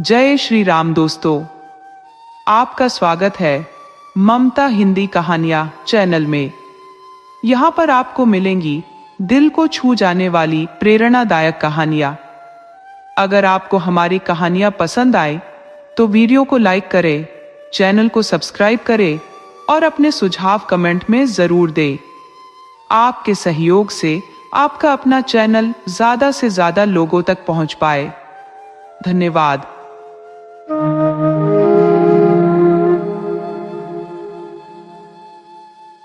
जय श्री राम दोस्तों, आपका स्वागत है ममता हिंदी कहानियां चैनल में। यहाँ पर आपको मिलेंगी दिल को छू जाने वाली प्रेरणादायक कहानियां। अगर आपको हमारी कहानियां पसंद आए तो वीडियो को लाइक करें, चैनल को सब्सक्राइब करें और अपने सुझाव कमेंट में जरूर दें। आपके सहयोग से आपका अपना चैनल ज्यादा से ज्यादा लोगों तक पहुंच पाए। धन्यवाद।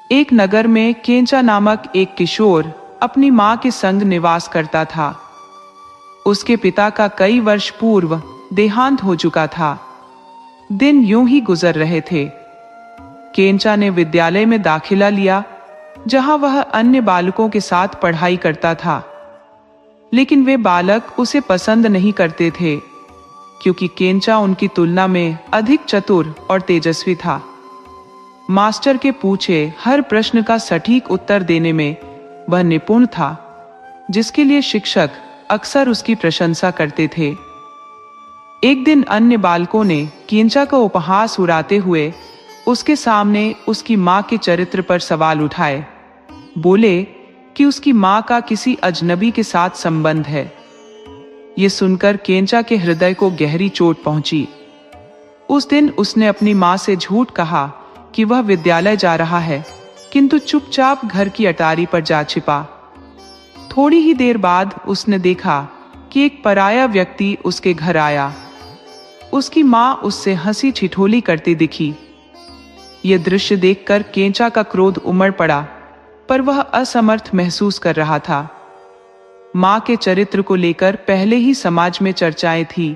एक नगर में केंचा नामक एक किशोर अपनी मां के संग निवास करता था। उसके पिता का कई वर्ष पूर्व देहांत हो चुका था। दिन यूं ही गुजर रहे थे। केंचा ने विद्यालय में दाखिला लिया, जहां वह अन्य बालकों के साथ पढ़ाई करता था, लेकिन वे बालक उसे पसंद नहीं करते थे, क्योंकि केंचा उनकी तुलना में अधिक चतुर और तेजस्वी था। मास्टर के पूछे हर प्रश्न का सटीक उत्तर देने में वह निपुण था, जिसके लिए शिक्षक अक्सर उसकी प्रशंसा करते थे। एक दिन अन्य बालकों ने केंचा का उपहास उड़ाते हुए उसके सामने उसकी मां के चरित्र पर सवाल उठाए। बोले कि उसकी मां का किसी अजनबी के साथ संबंध है। ये सुनकर केंचा के हृदय को गहरी चोट पहुंची। उस दिन उसने अपनी मां से झूठ कहा कि वह विद्यालय जा रहा है, किंतु चुपचाप घर की अटारी पर जा छिपा। थोड़ी ही देर बाद उसने देखा कि एक पराया व्यक्ति उसके घर आया। उसकी मां उससे हंसी ठिठोली करती दिखी। यह दृश्य देखकर केंचा का क्रोध उमड़ पड़ा, पर वह असमर्थ महसूस कर रहा था। मां के चरित्र को लेकर पहले ही समाज में चर्चाएं थी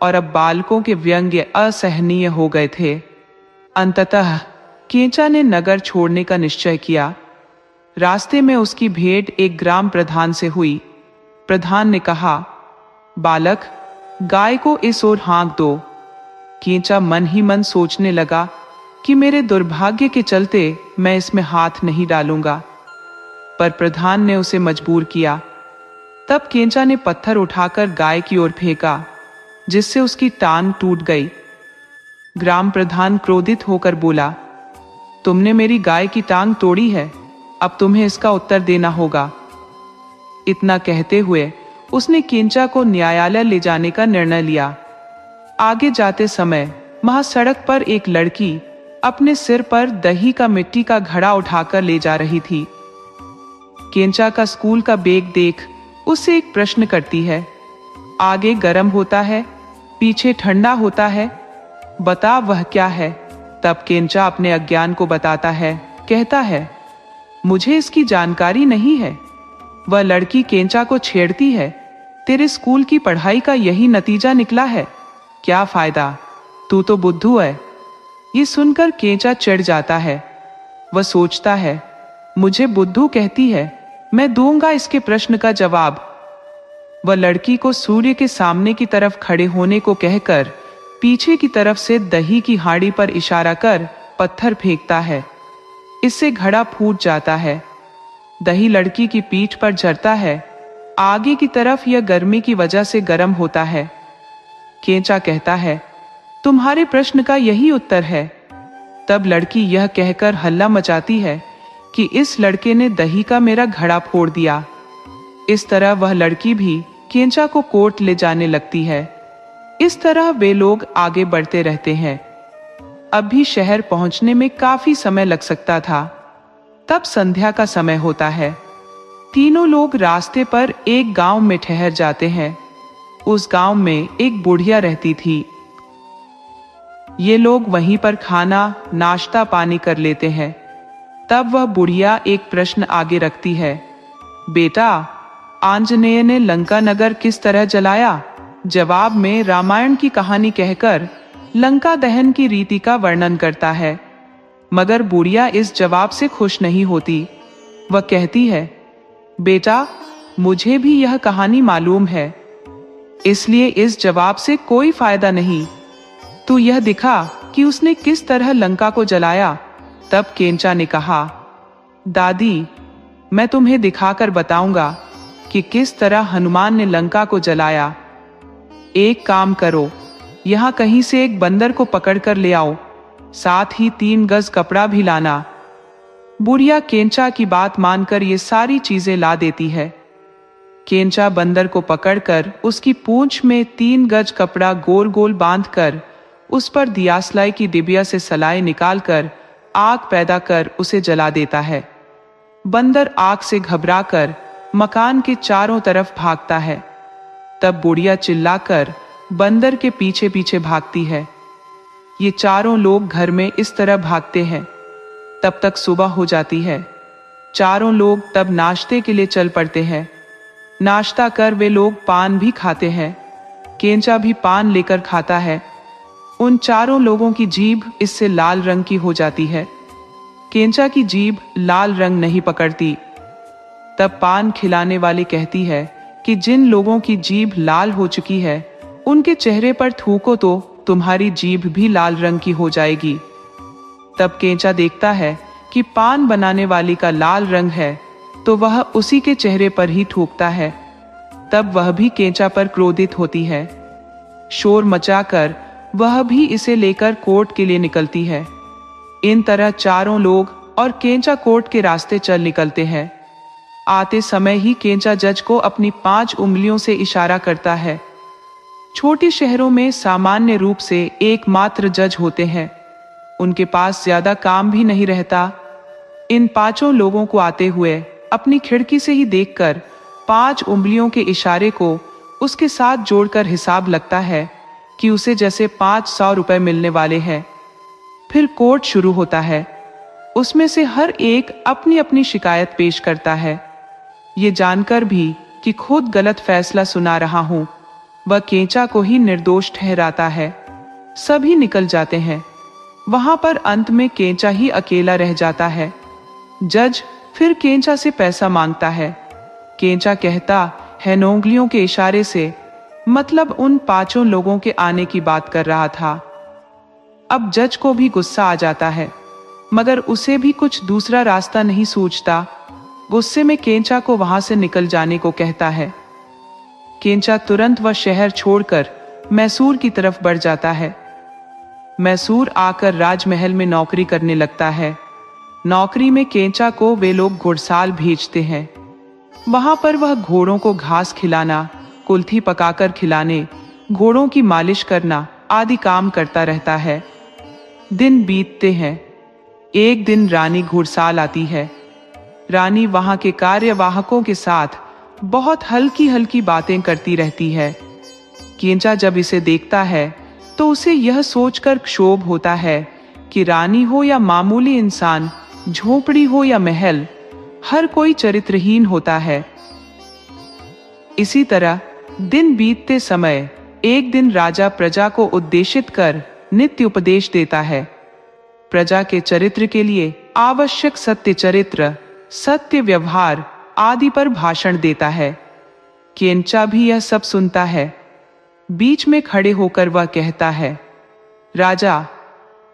और अब बालकों के व्यंग्य असहनीय हो गए थे। अंततः केंचा ने नगर छोड़ने का निश्चय किया। रास्ते में उसकी भेंट एक ग्राम प्रधान से हुई। प्रधान ने कहा, बालक, गाय को इस ओर हाँक दो। केंचा मन ही मन सोचने लगा कि मेरे दुर्भाग्य के चलते मैं इसमें हाथ नहीं डालूंगा, पर प्रधान ने उसे मजबूर किया। तब केंचा ने पत्थर उठाकर गाय की ओर फेंका, जिससे उसकी टांग टूट गई। ग्राम प्रधान क्रोधित होकर बोला, तुमने मेरी गाय की टांग तोड़ी है, अब तुम्हें इसका उत्तर देना होगा। इतना कहते हुए उसने केंचा को न्यायालय ले जाने का निर्णय लिया। आगे जाते समय वहां सड़क पर एक लड़की अपने सिर पर दही का मिट्टी का घड़ा उठाकर ले जा रही थी। केंचा का स्कूल का बैग देख उससे एक प्रश्न करती है, आगे गर्म होता है, पीछे ठंडा होता है, बता वह क्या है। तब केंचा अपने अज्ञान को बताता है, कहता है, मुझे इसकी जानकारी नहीं है। वह लड़की केंचा को छेड़ती है, तेरे स्कूल की पढ़ाई का यही नतीजा निकला है, क्या फायदा, तू तो बुद्धू है। ये सुनकर केंचा चिढ़ जाता है। वह सोचता है, मुझे बुद्धू कहती है, मैं दूंगा इसके प्रश्न का जवाब। वह लड़की को सूर्य के सामने की तरफ खड़े होने को कहकर पीछे की तरफ से दही की हांडी पर इशारा कर पत्थर फेंकता है। इससे घड़ा फूट जाता है। दही लड़की की पीठ पर झरता है। आगे की तरफ यह गर्मी की वजह से गर्म होता है। केंचा कहता है, तुम्हारे प्रश्न का यही उत्तर है। तब लड़की यह कहकर हल्ला मचाती है कि इस लड़के ने दही का मेरा घड़ा फोड़ दिया। इस तरह वह लड़की भी केंचा को कोर्ट ले जाने लगती है। इस तरह वे लोग आगे बढ़ते रहते हैं। अब भी शहर पहुंचने में काफी समय लग सकता था। तब संध्या का समय होता है। तीनों लोग रास्ते पर एक गांव में ठहर जाते हैं। उस गांव में एक बुढ़िया रहती थी। ये लोग वहीं पर खाना नाश्ता पानी कर लेते हैं। तब वह बुढ़िया एक प्रश्न आगे रखती है, बेटा, आंजनेय ने लंका नगर किस तरह जलाया? जवाब में रामायण की कहानी कहकर लंका दहन की रीति का वर्णन करता है। मगर बुढ़िया इस जवाब से खुश नहीं होती। वह कहती है, बेटा, मुझे भी यह कहानी मालूम है, इसलिए इस जवाब से कोई फायदा नहीं। तू यह दिखा कि उसने किस तरह लंका को जलाया। तब केंचा ने कहा, दादी, मैं तुम्हें दिखाकर बताऊंगा कि किस तरह हनुमान ने लंका को जलाया। एक काम करो, यहाँ कहीं से एक बंदर को पकड़ कर ले आओ, साथ ही 3 गज कपड़ा भी लाना। बुढ़िया केंचा की बात मानकर ये सारी चीजें ला देती है। केंचा बंदर को पकड़कर उसकी पूंछ में 3 गज कपड़ा गोल गोल बांधकर उस पर दियासलाई की डिबिया से सलाई निकालकर आग पैदा कर उसे जला देता है। बंदर आग से घबराकर मकान के चारों तरफ भागता है। तब बुढ़िया चिल्लाकर बंदर के पीछे पीछे भागती है। ये चारों लोग घर में इस तरह भागते हैं। तब तक सुबह हो जाती है। चारों लोग तब नाश्ते के लिए चल पड़ते हैं। नाश्ता कर वे लोग पान भी खाते हैं। केंचा भी पान लेकर खाता है। उन चारों लोगों की जीभ इससे लाल रंग की हो जाती है। केंचा की जीभ लाल रंग नहीं पकड़ती। तब पान खिलाने वाली कहती है कि जिन लोगों की जीभ लाल हो चुकी है उनके चेहरे पर थूको तो तुम्हारी जीभ भी लाल रंग की हो जाएगी। तब केंचा देखता है कि पान बनाने वाली का लाल रंग है तो वह उसी के चेहरे पर ही थूकता है। तब वह भी केंचा पर क्रोधित होती है। शोर मचाकर वह भी इसे लेकर कोर्ट के लिए निकलती है। इन तरह चारों लोग और केंचा कोर्ट के रास्ते चल निकलते हैं। आते समय ही केंचा जज को अपनी 5 उंगलियों से इशारा करता है। छोटे शहरों में सामान्य रूप से एकमात्र जज होते हैं। उनके पास ज्यादा काम भी नहीं रहता। इन 5 लोगों को आते हुए अपनी खिड़की से ही देखकर 5 उंगलियों के इशारे को उसके साथ जोड़कर हिसाब लगता है कि उसे जैसे 500 रुपए मिलने वाले हैं। फिर कोर्ट शुरू होता है। उसमें से हर एक अपनी अपनी शिकायत पेश करता है। ये जानकर भी कि खुद गलत फैसला सुना रहा हूं, वह केंचा को ही निर्दोष ठहराता है। सभी निकल जाते हैं। वहां पर अंत में केंचा ही अकेला रह जाता है। जज फिर केंचा से पैसा मांगता है। केंचा कहता है उंगलियों के इशारे से, मतलब उन 5 लोगों के आने की बात कर रहा था। अब जज को भी गुस्सा आ जाता है, मगर उसे भी कुछ दूसरा रास्ता नहीं सूझता। गुस्से में केंचा को वहां से निकल जाने को कहता है। केंचा तुरंत वह शहर छोड़कर मैसूर की तरफ बढ़ जाता है। मैसूर आकर राजमहल में नौकरी करने लगता है। नौकरी में केंचा को वे लोग घुड़साल भेजते हैं। वहां पर वह घोड़ों को घास खिलाना, कुल्थी पकाकर खिलाने, घोड़ों की मालिश करना आदि काम करता रहता है। दिन बीतते हैं। एक दिन रानी घुड़साल आती है। रानी वहां के कार्यवाहकों के साथ बहुत हल्की हल्की बातें करती रहती है। केंचा जब इसे देखता है तो उसे यह सोचकर क्षोभ होता है कि रानी हो या मामूली इंसान, झोपड़ी हो या महल, हर कोई चरित्रहीन होता है। इसी तरह दिन बीतते समय एक दिन राजा प्रजा को उद्देशित कर नित्य उपदेश देता है। प्रजा के चरित्र के लिए आवश्यक सत्य चरित्र, सत्य व्यवहार आदि पर भाषण देता है। केंचा भी यह सब सुनता है। बीच में खड़े होकर वह कहता है, राजा,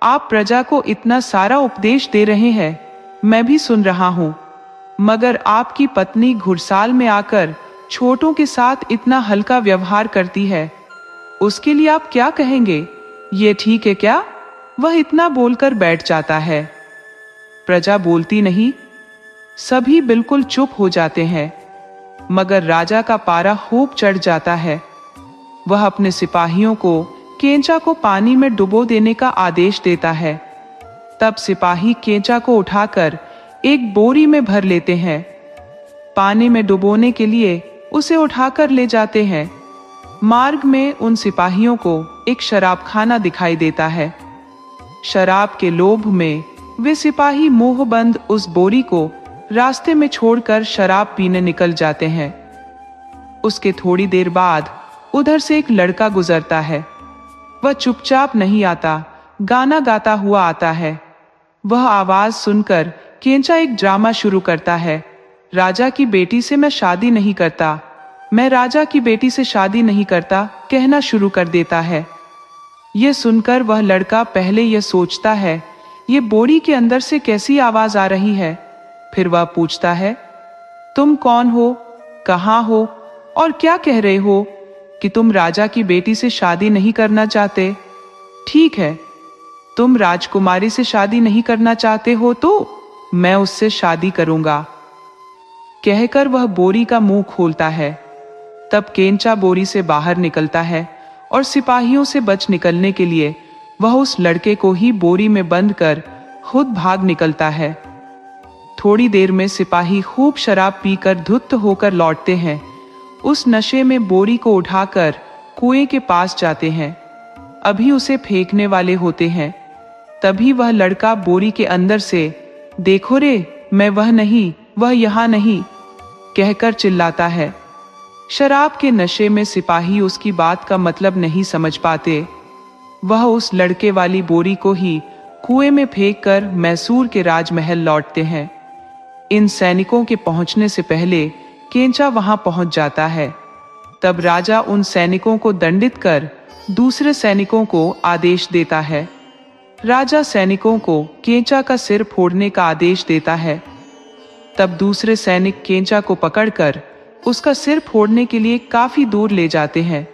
आप प्रजा को इतना सारा उपदेश दे रहे हैं, मैं भी सुन रहा हूं, मगर आपकी पत्नी घुड़साल में आकर छोटों के साथ इतना हल्का व्यवहार करती है, उसके लिए आप क्या कहेंगे? ये ठीक है क्या? वह इतना बोलकर बैठ जाता है। प्रजा बोलती नहीं। सभी बिल्कुल चुप हो जाते हैं, मगर राजा का पारा खूब चढ़ जाता है। वह अपने सिपाहियों को केंचा को पानी में डुबो देने का आदेश देता है। तब सिपाही केंचा को उठाकर एक बोरी में भर लेते हैं। पानी में डुबोने के लिए उसे उठाकर ले जाते हैं। मार्ग में उन सिपाहियों को एक शराबखाना दिखाई देता है। शराब के लोभ में वे सिपाही मोहबंद उस बोरी को रास्ते में छोड़कर शराब पीने निकल जाते हैं। उसके थोड़ी देर बाद उधर से एक लड़का गुजरता है। वह चुपचाप नहीं आता, गाना गाता हुआ आता है। वह आवाज सुनकर केंचा एक ड्रामा शुरू करता है। राजा की बेटी से मैं शादी नहीं करता, मैं राजा की बेटी से शादी नहीं करता कहना शुरू कर देता है। यह सुनकर वह लड़का पहले यह सोचता है, ये बोरी के अंदर से कैसी आवाज आ रही है। फिर वह पूछता है, तुम कौन हो, कहाँ हो और क्या कह रहे हो? कि तुम राजा की बेटी से शादी नहीं करना चाहते। ठीक है, तुम राजकुमारी से शादी नहीं करना चाहते हो तो मैं उससे शादी करूंगा, कहकर वह बोरी का मुंह खोलता है। तब केंचा बोरी से बाहर निकलता है और सिपाहियों से बच निकलने के लिए वह उस लड़के को ही बोरी में बंद कर खुद भाग निकलता है। थोड़ी देर में सिपाही खूब शराब पीकर धुत होकर लौटते हैं। उस नशे में बोरी को उठाकर कुएं के पास जाते हैं। अभी उसे फेंकने वाले होते हैं, तभी वह लड़का बोरी के अंदर से, देखो रे, मैं वह नहीं, वह यहाँ नहीं, कहकर चिल्लाता है। शराब के नशे में सिपाही उसकी बात का मतलब नहीं समझ पाते। वह उस लड़के वाली बोरी को ही कुएं में फेंककर मैसूर के राजमहल लौटते हैं। इन सैनिकों के पहुंचने से पहले केंचा वहां पहुंच जाता है। तब राजा उन सैनिकों को दंडित कर दूसरे सैनिकों को आदेश देता है। राजा सैनिकों को केंचा का सिर फोड़ने का आदेश देता है। तब दूसरे सैनिक केंचा को पकड़कर उसका सिर फोड़ने के लिए काफी दूर ले जाते हैं।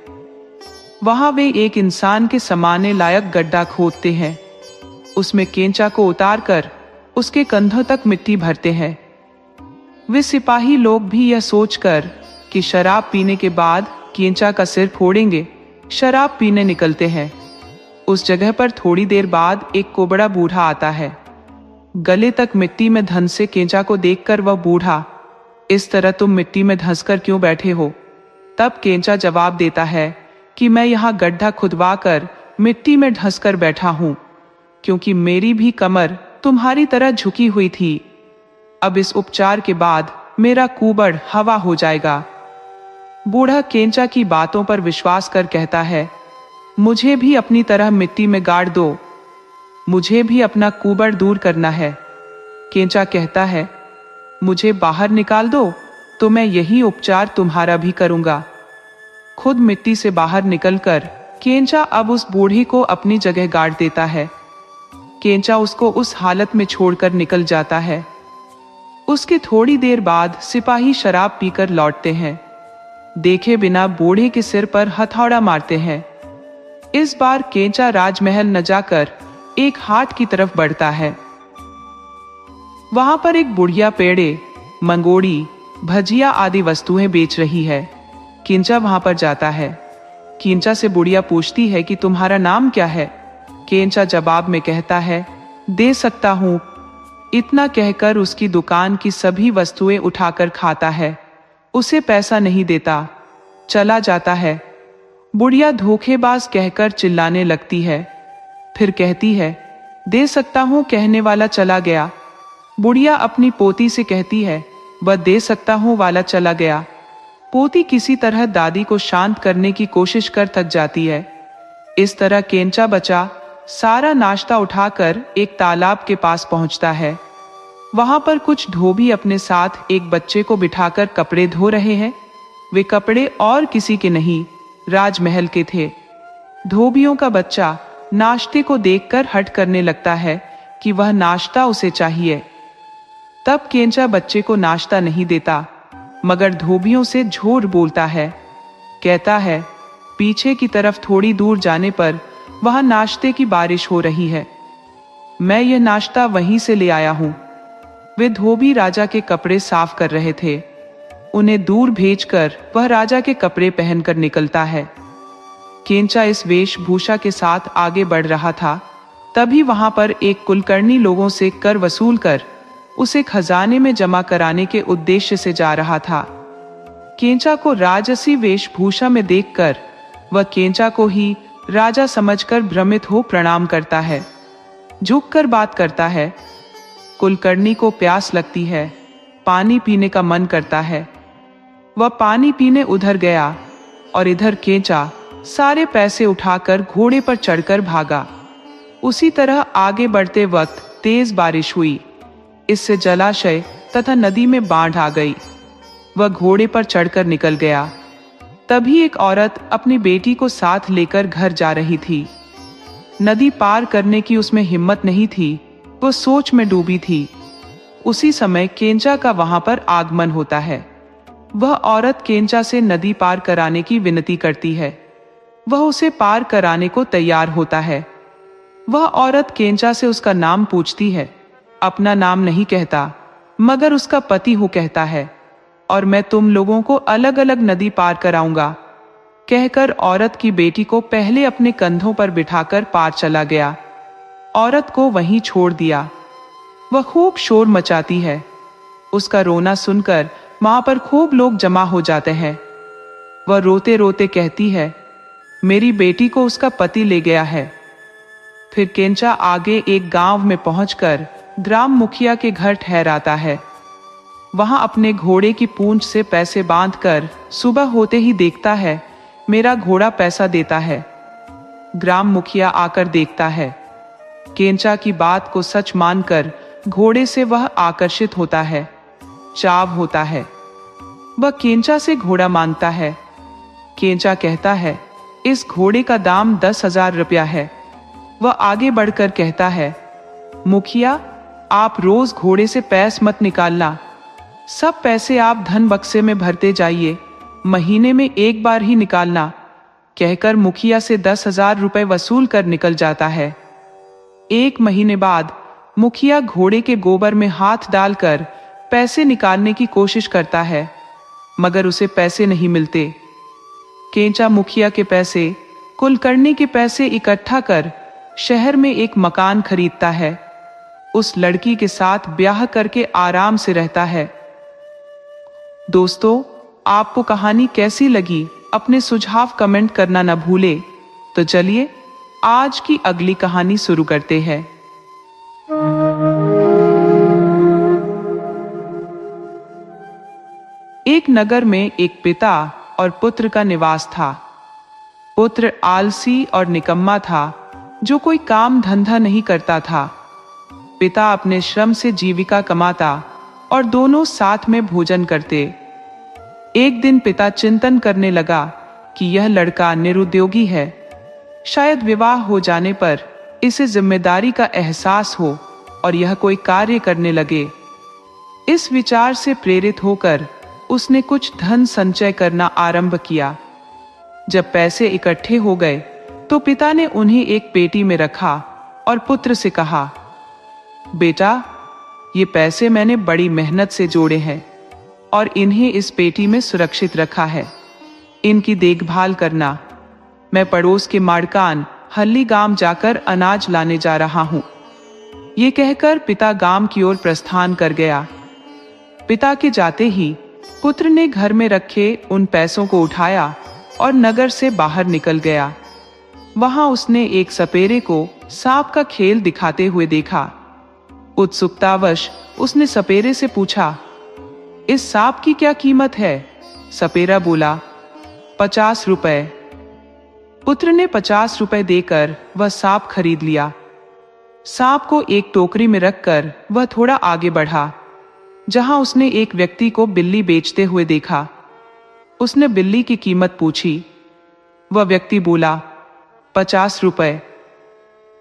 वहां वे एक इंसान के समाने लायक गड्ढा खोदते हैं। उसमें केंचा को उतारकर उसके कंधों तक मिट्टी भरते हैं। वे सिपाही लोग भी यह सोचकर कि शराब पीने के बाद केंचा का सिर फोड़ेंगे, शराब पीने निकलते हैं। उस जगह पर थोड़ी देर बाद एक कोबड़ा बूढ़ा आता है। गले तक मिट्टी में धंसे केंचा को देखकर वह बूढ़ा, इस तरह तुम मिट्टी में धंसकर क्यों बैठे हो? तब केंचा जवाब देता है कि मैं यहाँ गड्ढा खुदवा कर मिट्टी में धंसकर बैठा हूं, क्योंकि मेरी भी कमर तुम्हारी तरह झुकी हुई थी। अब इस उपचार के बाद मेरा कुबड़ हवा हो जाएगा। बूढ़ा केंचा की बातों पर विश्वास कर कहता है, मुझे भी अपनी तरह मिट्टी में गाड़ दो, मुझे भी अपना कुबड़ दूर करना है। केंचा कहता है, मुझे बाहर निकाल दो तो मैं यही उपचार तुम्हारा भी करूंगा। खुद मिट्टी से बाहर निकलकर केंचा अब उस बूढ़ी को अपनी जगह गाड़ देता है। केंचा उसको उस हालत में छोड़कर निकल जाता है। उसके थोड़ी देर बाद सिपाही शराब पीकर लौटते हैं। देखे बिना बूढ़े के सिर पर हथौड़ा मारते हैं। इस बार केंचा राजमहल न जाकर एक हाट की तरफ बढ़ता है। वहां पर एक बुढ़िया पेड़े, मंगोड़ी, भजिया आदि वस्तुएं बेच रही है। केंचा वहां पर जाता है। केंचा से बुढ़िया पूछती है कि तुम्हारा नाम क्या है? केंचा जवाब में कहता है, दे सकता हूं। इतना कहकर उसकी दुकान की सभी वस्तुएं उठाकर खाता है। उसे पैसा नहीं देता, चला जाता है। बुढ़िया धोखेबाज कहकर चिल्लाने लगती है। फिर कहती है, दे सकता हूं कहने वाला चला गया। बुढ़िया अपनी पोती से कहती है, वह दे सकता हूं वाला चला गया। पोती किसी तरह दादी को शांत करने की कोशिश कर थक जाती है। इस तरह केंचा बचा सारा नाश्ता उठाकर एक तालाब के पास पहुंचता है। वहां पर कुछ धोबी अपने साथ एक बच्चे को बिठाकर कपड़े धो रहे हैं। वे कपड़े और किसी के नहीं, राजमहल के थे। धोबियों का बच्चा नाश्ते को देखकर हट करने लगता है कि वह नाश्ता उसे चाहिए। तब केंचा बच्चे को नाश्ता नहीं देता, मगर धोबियों से झूठ बोलता है। कहता है, पीछे की तरफ थोड़ी दूर जाने पर वहां नाश्ते की बारिश हो रही है, मैं यह नाश्ता वहीं से ले आया हूं। वे धोबी राजा के कपड़े साफ कर रहे थे। उन्हें दूर भेजकर वह राजा के कपड़े पहनकर निकलता है। केंचा इस वेशभूषा के साथ आगे बढ़ रहा था। तभी वहां पर एक कुलकर्णी लोगों से कर वसूल कर उसे खजाने में जमा कराने के उद्देश्य से जा रहा था। केंचा को राजसी वेशभूषा में देखकर वह केंचा को ही राजा समझकर भ्रमित हो प्रणाम करता है, झुककर बात करता है। कुलकर्णी को प्यास लगती है, पानी पीने का मन करता है। वह पानी पीने उधर गया और इधर केंचा सारे पैसे उठाकर घोड़े पर चढ़कर भागा। उसी तरह आगे बढ़ते वक्त तेज बारिश हुई। इससे जलाशय तथा नदी में बाढ़ आ गई। वह घोड़े पर चढ़कर निकल गया। तभी एक औरत अपनी बेटी को साथ लेकर घर जा रही थी। नदी पार करने की उसमें हिम्मत नहीं थी, वो सोच में डूबी थी। उसी समय केंचा का वहां पर आगमन होता है। वह औरत केंचा से नदी पार कराने की विनती करती है। वह उसे पार कराने को तैयार होता है। वह औरत केंचा से उसका नाम पूछती है। अपना नाम नहीं कहता, मगर उसका पति हूं कहता है, और मैं तुम लोगों को अलग अलग नदी पार कराऊंगा, कहकर औरत की बेटी को पहले अपने कंधों पर बिठाकर पार चला गया। औरत को वहीं छोड़ दिया। वह खूब शोर मचाती है। उसका रोना सुनकर वहां पर खूब लोग जमा हो जाते हैं। वह रोते रोते कहती है, मेरी बेटी को उसका पति ले गया है। फिर केंचा आगे एक गांव में पहुंचकर ग्राम मुखिया के घर ठहराता है। वहां अपने घोड़े की पूंछ से पैसे बांधकर सुबह होते ही देखता है, मेरा घोड़ा पैसा देता है। ग्राम मुखिया आकर देखता है। केंचा की बात को सच मानकर घोड़े से वह आकर्षित होता है, चाव होता है। वह केंचा से घोड़ा मांगता है। केंचा कहता है, इस घोड़े का दाम 10,000 रुपया है। वह आगे बढ़कर कहता है, मुखिया, आप रोज घोड़े से पैसे मत निकालना, सब पैसे आप धन बक्से में भरते जाइए, महीने में एक बार ही निकालना, कहकर मुखिया से 10,000 रुपए वसूल कर निकल जाता है। 1 महीने बाद मुखिया घोड़े के गोबर में हाथ डालकर पैसे निकालने की कोशिश करता है, मगर उसे पैसे नहीं मिलते। केंचा मुखिया के पैसे, कुलकर्णी के पैसे इकट्ठा कर शहर में एक मकान खरीदता है। उस लड़की के साथ ब्याह करके आराम से रहता है। दोस्तों, आपको कहानी कैसी लगी अपने सुझाव कमेंट करना न भूले। तो चलिए आज की अगली कहानी शुरू करते हैं। एक नगर में एक पिता और पुत्र का निवास था। पुत्र आलसी और निकम्मा था, जो कोई काम धंधा नहीं करता था। पिता अपने श्रम से जीविका कमाता और दोनों साथ में भोजन करते। एक दिन पिता चिंतन करने लगा कि यह लड़का निरुद्योगी है, शायद विवाह हो जाने पर इसे जिम्मेदारी का एहसास हो और यह कोई कार्य करने लगे। इस विचार से प्रेरित होकर उसने कुछ धन संचय करना आरंभ किया। जब पैसे इकट्ठे हो गए तो पिता ने उन्हें एक पेटी में रखा और पुत्र से कहा, बेटा, ये पैसे मैंने बड़ी मेहनत से जोड़े हैं और इन्हें इस पेटी में सुरक्षित रखा है। इनकी देखभाल करना। मैं पड़ोस के माड़कान हल्ली गांव जाकर अनाज लाने जा रहा हूं। ये कहकर पिता गांव की ओर प्रस्थान कर गया। पिता के जाते ही पुत्र ने घर में रखे उन पैसों को उठाया और नगर से बाहर निकल गया। वहां उसने एक सपेरे को सांप का खेल दिखाते हुए देखा। उत्सुकतावश उसने सपेरे से पूछा, इस सांप की क्या कीमत है? सपेरा बोला, 50 रुपए। पुत्र ने 50 रुपए देकर वह सांप खरीद लिया। सांप को एक टोकरी में रखकर वह थोड़ा आगे बढ़ा, जहां उसने एक व्यक्ति को बिल्ली बेचते हुए देखा। उसने बिल्ली की कीमत पूछी। वह व्यक्ति बोला, 50 रुपए।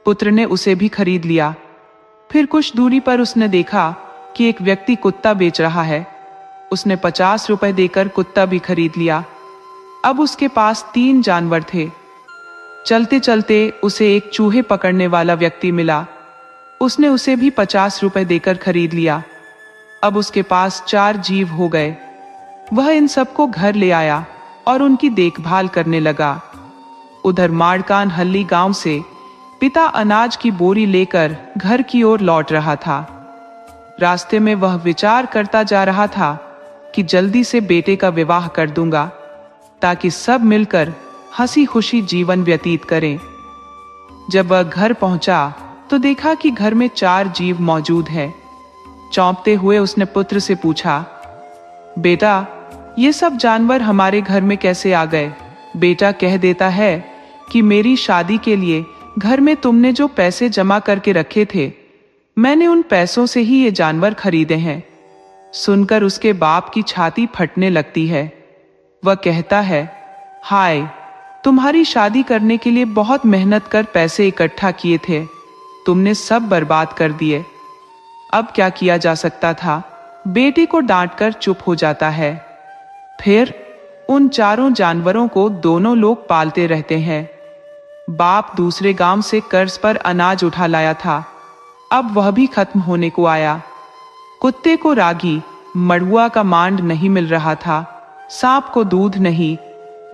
पुत्र ने उसे भी खरीद लिया। फिर कुछ दूरी पर उसने देखा कि एक व्यक्ति कुत्ता बेच रहा है। उसने 50 रुपए देकर कुत्ता भी खरीद लिया। अब उसके पास 3 जानवर थे। चलते चलते उसे एक चूहे पकड़ने वाला व्यक्ति मिला। उसने उसे भी 50 रुपए देकर खरीद लिया। अब उसके पास 4 जीव हो गए। वह इन सबको घर ले आया और उनकी देखभाल करने लगा। उधर माड़कान हल्ली गांव से पिता अनाज की बोरी लेकर घर की ओर लौट रहा था। रास्ते में वह विचार करता जा रहा था कि जल्दी से बेटे का विवाह कर दूंगा, ताकि सब मिलकर हंसी खुशी जीवन व्यतीत करें। जब वह घर पहुंचा तो देखा कि घर में 4 जीव मौजूद हैं। चौंकते हुए उसने पुत्र से पूछा, बेटा, ये सब जानवर हमारे घर में कैसे आ गए? बेटा कह देता है कि मेरी शादी के लिए घर में तुमने जो पैसे जमा करके रखे थे, मैंने उन पैसों से ही ये जानवर खरीदे हैं। सुनकर उसके बाप की छाती फटने लगती है। वह कहता है, हाय, तुम्हारी शादी करने के लिए बहुत मेहनत कर पैसे इकट्ठा किए थे, तुमने सब बर्बाद कर दिए। अब क्या किया जा सकता था? बेटे को डांटकर चुप हो जाता है। फिर उन चारों जानवरों को दोनों लोग पालते रहते हैं। बाप दूसरे गांव से कर्ज पर अनाज उठा लाया था, अब वह भी खत्म होने को आया। कुत्ते को रागी मड़ुआ का मांड नहीं मिल रहा था, सांप को दूध नहीं।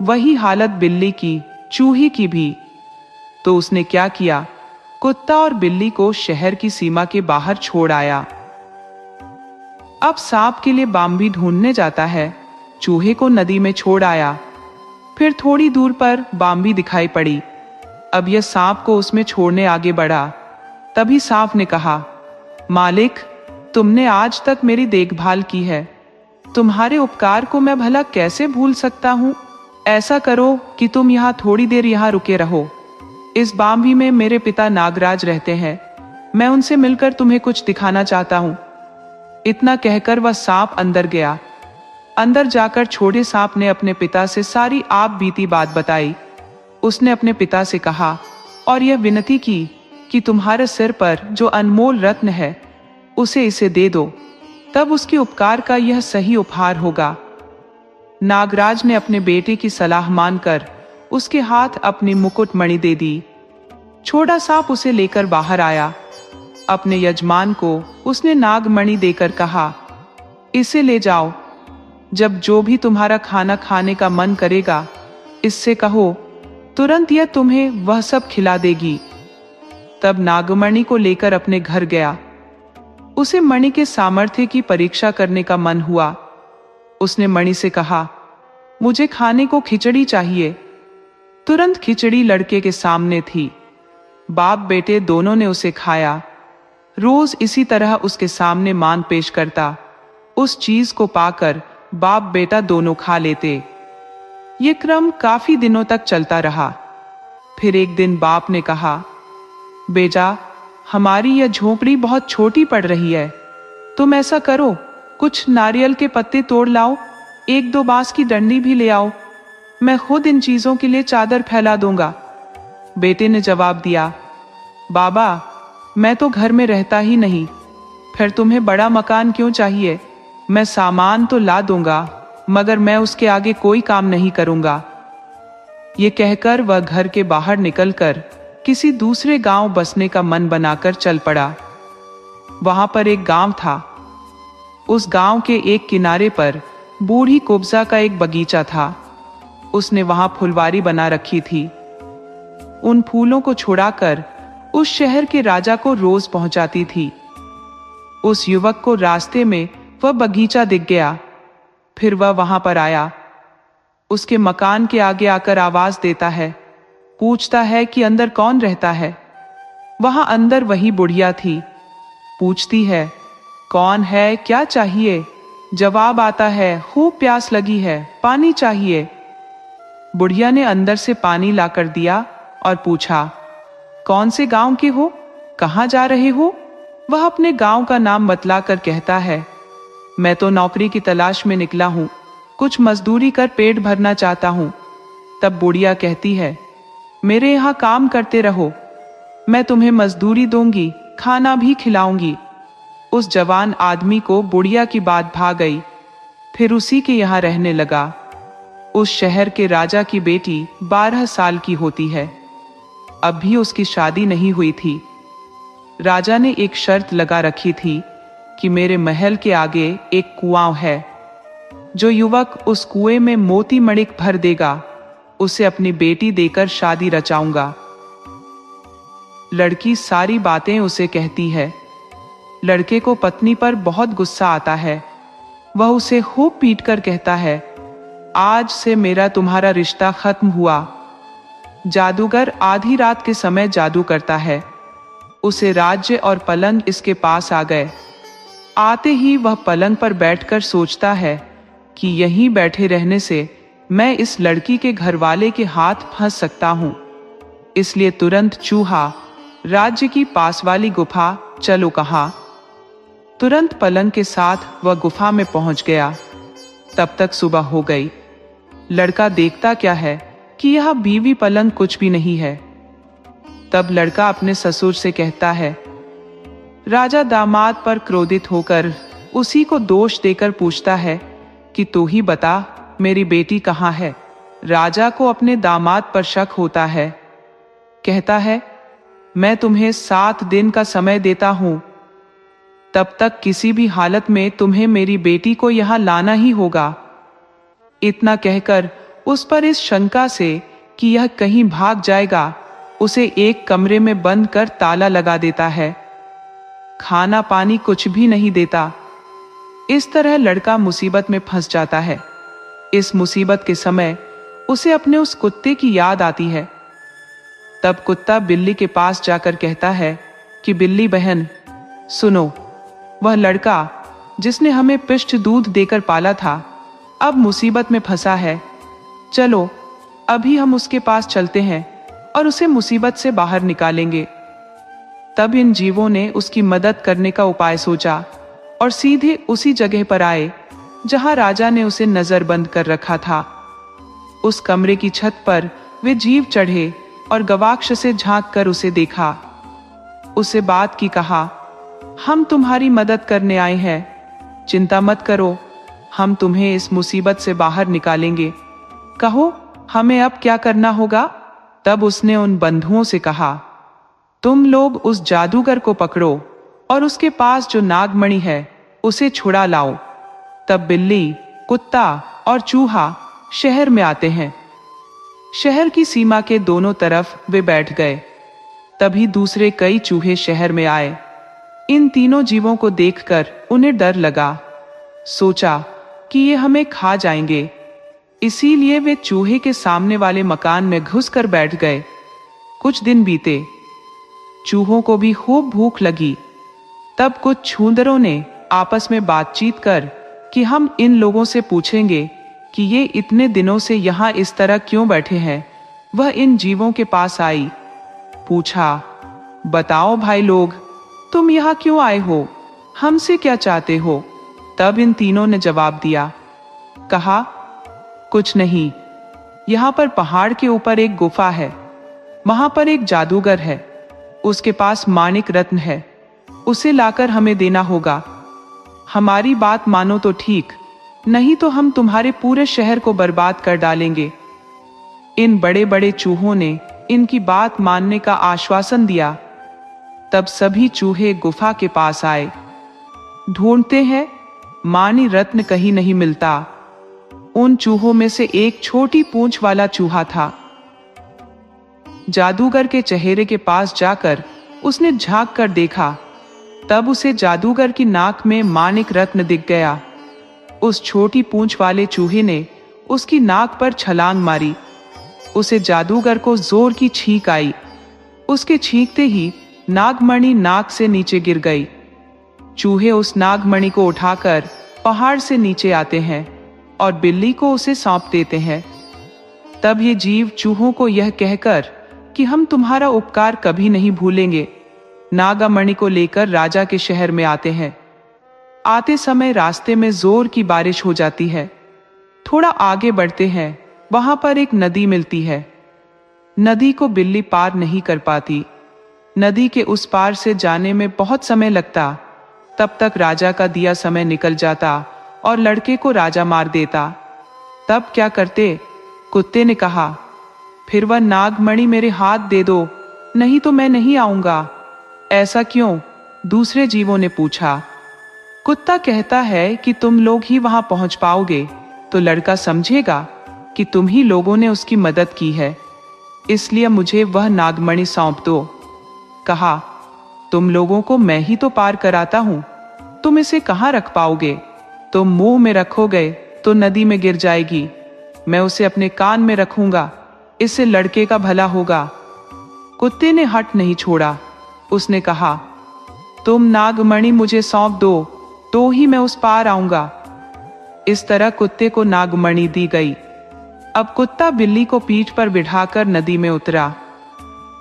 वही हालत बिल्ली की, चूही की भी। तो उसने क्या किया, कुत्ता और बिल्ली को शहर की सीमा के बाहर छोड़ आया। अब सांप के लिए बाम्बी ढूंढने जाता है, चूहे को नदी में छोड़ आया। फिर थोड़ी दूर पर बाम्बी दिखाई पड़ी। अब यह सांप को उसमें छोड़ने आगे बढ़ा। तभी सांप ने कहा, मालिक, तुमने आज तक मेरी देखभाल की है, तुम्हारे उपकार को मैं भला कैसे भूल सकता हूं। ऐसा करो कि तुम यहां थोड़ी देर यहां रुके रहो। इस बाम्बी में मेरे पिता नागराज रहते हैं, मैं उनसे मिलकर तुम्हें कुछ दिखाना चाहता हूं। इतना कहकर वह सांप अंदर गया। अंदर जाकर छोटे सांप ने अपने पिता से सारी आप बीती बात बताई। उसने अपने पिता से कहा और यह विनती की कि तुम्हारे सिर पर जो अनमोल रत्न है उसे इसे दे दो, तब उसके उपकार का यह सही उपहार होगा। नागराज ने अपने बेटे की सलाह मानकर उसके हाथ अपनी मुकुटमणि दे दी। छोटा सांप उसे लेकर बाहर आया। अपने यजमान को उसने नागमणि देकर कहा, इसे ले जाओ, जब जो भी तुम्हारा खाना खाने का मन करेगा इससे कहो, तुरंत यह तुम्हें वह सब खिला देगी। तब नागमणि को लेकर अपने घर गया। उसे मणि के सामर्थ्य की परीक्षा करने का मन हुआ। उसने मणि से कहा, मुझे खाने को खिचड़ी चाहिए। तुरंत खिचड़ी लड़के के सामने थी। बाप बेटे दोनों ने उसे खाया। रोज इसी तरह उसके सामने मान पेश करता। उस चीज को पाकर बाप बेटा दोनों खा लेते। ये क्रम काफी दिनों तक चलता रहा। फिर एक दिन बाप ने कहा, बेटा, हमारी यह झोपड़ी बहुत छोटी पड़ रही है, तुम ऐसा करो, कुछ नारियल के पत्ते तोड़ लाओ, एक दो बांस की डंडी भी ले आओ, मैं खुद इन चीजों के लिए चादर फैला दूंगा। बेटे ने जवाब दिया, बाबा, मैं तो घर में रहता ही नहीं, फिर तुम्हें बड़ा मकान क्यों चाहिए। मैं सामान तो ला दूंगा, मगर मैं उसके आगे कोई काम नहीं करूंगा। ये कहकर वह घर के बाहर निकलकर किसी दूसरे गांव बसने का मन बनाकर चल पड़ा। वहां पर एक गांव था। उस गांव के एक किनारे पर बूढ़ी कुब्जा का एक बगीचा था। उसने वहां फुलवारी बना रखी थी। उन फूलों को छुड़ाकर उस शहर के राजा को रोज पहुंचाती थी। उस युवक को रास्ते में वह बगीचा दिख गया। फिर वह वहां पर आया। उसके मकान के आगे आकर आवाज देता है, पूछता है कि अंदर कौन रहता है। वहां अंदर वही बुढ़िया थी। पूछती है, कौन है, क्या चाहिए। जवाब आता है, खूब प्यास लगी है, पानी चाहिए। बुढ़िया ने अंदर से पानी लाकर दिया और पूछा, कौन से गांव के हो, कहां जा रहे हो। वह अपने गांव का नाम बतलाकर कहता है, मैं तो नौकरी की तलाश में निकला हूं, कुछ मजदूरी कर पेट भरना चाहता हूं। तब बुढ़िया कहती है, मेरे यहां काम करते रहो, मैं तुम्हें मजदूरी दूंगी, खाना भी खिलाऊंगी। उस जवान आदमी को बुढ़िया की बात भा गई। फिर उसी के यहां रहने लगा। उस शहर के राजा की बेटी 12 साल की होती है। अब भी उसकी शादी नहीं हुई थी। राजा ने एक शर्त लगा रखी थी कि मेरे महल के आगे एक कुआं है, जो युवक उस कुएं में मोती मणिक भर देगा, उसे अपनी बेटी देकर शादी रचाऊंगा। लड़की सारी बातें उसे कहती है। लड़के को पत्नी पर बहुत गुस्सा आता है। वह उसे खूब पीट कर कहता है, आज से मेरा तुम्हारा रिश्ता खत्म हुआ। जादूगर आधी रात के समय जादू करता है। उसे राज्य और पलंग इसके पास आ गए। आते ही वह पलंग पर बैठकर सोचता है कि यहीं बैठे रहने से मैं इस लड़की के घरवाले के हाथ फंस सकता हूं। इसलिए तुरंत चूहा राज्य की पास वाली गुफा चलो कहा। तुरंत पलंग के साथ वह गुफा में पहुंच गया। तब तक सुबह हो गई। लड़का देखता क्या है कि यह बीवी पलंग कुछ भी नहीं है। तब लड़का अपने ससुर से कहता है। राजा दामाद पर क्रोधित होकर उसी को दोष देकर पूछता है कि तू ही बता, मेरी बेटी कहाँ है? राजा को अपने दामाद पर शक होता है। कहता है, मैं तुम्हें 7 दिन का समय देता हूं, तब तक किसी भी हालत में तुम्हें मेरी बेटी को यहां लाना ही होगा। इतना कहकर उस पर इस शंका से कि यह कहीं भाग जाएगा, उसे एक कमरे में बंद कर ताला लगा देता है। खाना पानी कुछ भी नहीं देता। इस तरह लड़का मुसीबत में फंस जाता है। इस मुसीबत के समय उसे अपने उस कुत्ते की याद आती है। तब कुत्ता बिल्ली के पास जाकर कहता है कि बिल्ली बहन, सुनो, वह लड़का जिसने हमें पिष्ट दूध देकर पाला था, अब मुसीबत में फंसा है। चलो अभी हम उसके पास चलते हैं और उसे मुसीबत से बाहर निकालेंगे। तब इन जीवों ने उसकी मदद करने का उपाय सोचा और सीधे उसी जगह पर आए जहां राजा ने उसे नजरबंद कर रखा था। उस कमरे की छत पर वे जीव चढ़े और गवाक्ष से झांक कर उसे देखा। उसे बात की कहा, हम तुम्हारी मदद करने आए हैं, चिंता मत करो, हम तुम्हें इस मुसीबत से बाहर निकालेंगे। कहो हमें अब क्या करना होगा? तब उसने उन बंधुओं से कहा, तुम लोग उस जादूगर को पकड़ो और उसके पास जो नागमणि है उसे छुड़ा लाओ। तब बिल्ली, कुत्ता और चूहा शहर में आते हैं। शहर की सीमा के दोनों तरफ वे बैठ गए। तभी दूसरे कई चूहे शहर में आए। इन तीनों जीवों को देखकर उन्हें डर लगा। सोचा कि ये हमें खा जाएंगे, इसीलिए वे चूहे के सामने वाले मकान में घुसकर बैठ गए। कुछ दिन बीते, चूहों को भी खूब भूख लगी। तब कुछ छूंदरों ने आपस में बातचीत कर कि हम इन लोगों से पूछेंगे कि ये इतने दिनों से यहाँ इस तरह क्यों बैठे हैं। वह इन जीवों के पास आई, पूछा, बताओ भाई लोग, तुम यहाँ क्यों आए हो? हमसे क्या चाहते हो? तब इन तीनों ने जवाब दिया, कहा, कुछ नहीं, यहाँ पर पहाड़ के ऊपर एक गुफा है, वहां पर एक जादूगर है, उसके पास माणिक रत्न है, उसे लाकर हमें देना होगा। हमारी बात मानो तो ठीक, नहीं तो हम तुम्हारे पूरे शहर को बर्बाद कर डालेंगे। इन बड़े बड़े चूहों ने इनकी बात मानने का आश्वासन दिया। तब सभी चूहे गुफा के पास आए। ढूंढते हैं, मानी रत्न कहीं नहीं मिलता। उन चूहों में से एक छोटी पूंछ वाला चूहा था। जादूगर के चेहरे के पास जाकर उसने झांक कर देखा। तब उसे जादूगर की नाक में माणिक रत्न दिख गया। उस छोटी पूंछ वाले चूहे ने उसकी नाक पर छलांग मारी। उसे जादूगर को जोर की छींक आई। उसके छींकते ही नागमणि नाक से नीचे गिर गई। चूहे उस नागमणि को उठाकर पहाड़ से नीचे आते हैं और बिल्ली को उसे सौंप देते हैं। तब ये जीव चूहों को यह कहकर कि हम तुम्हारा उपकार कभी नहीं भूलेंगे, नागमणि को लेकर राजा के शहर में आते हैं। आते समय रास्ते में जोर की बारिश हो जाती है। थोड़ा आगे बढ़ते हैं, वहां पर एक नदी मिलती है। नदी को बिल्ली पार नहीं कर पाती। नदी के उस पार से जाने में बहुत समय लगता। तब तक राजा का दिया समय निकल जाता और लड़के को राजा मार देता। तब क्या करते? कुत्ते ने कहा, फिर वह नागमणि मेरे हाथ दे दो, नहीं तो मैं नहीं आऊंगा। ऐसा क्यों? दूसरे जीवों ने पूछा। कुत्ता कहता है कि तुम लोग ही वहां पहुंच पाओगे तो लड़का समझेगा कि तुम ही लोगों ने उसकी मदद की है, इसलिए मुझे वह नागमणि सौंप दो। कहा, तुम लोगों को मैं ही तो पार कराता हूं, तुम इसे कहां रख पाओगे? तुम मुंह में रखोगे तो नदी में गिर जाएगी। मैं उसे अपने कान में रखूंगा, इससे लड़के का भला होगा। कुत्ते ने हट नहीं छोड़ा। उसने कहा, तुम नागमणि मुझे सौंप दो तो ही मैं उस पार आऊंगा। इस तरह कुत्ते को नागमणि दी गई। अब कुत्ता बिल्ली को पीठ पर बिठाकर नदी में उतरा।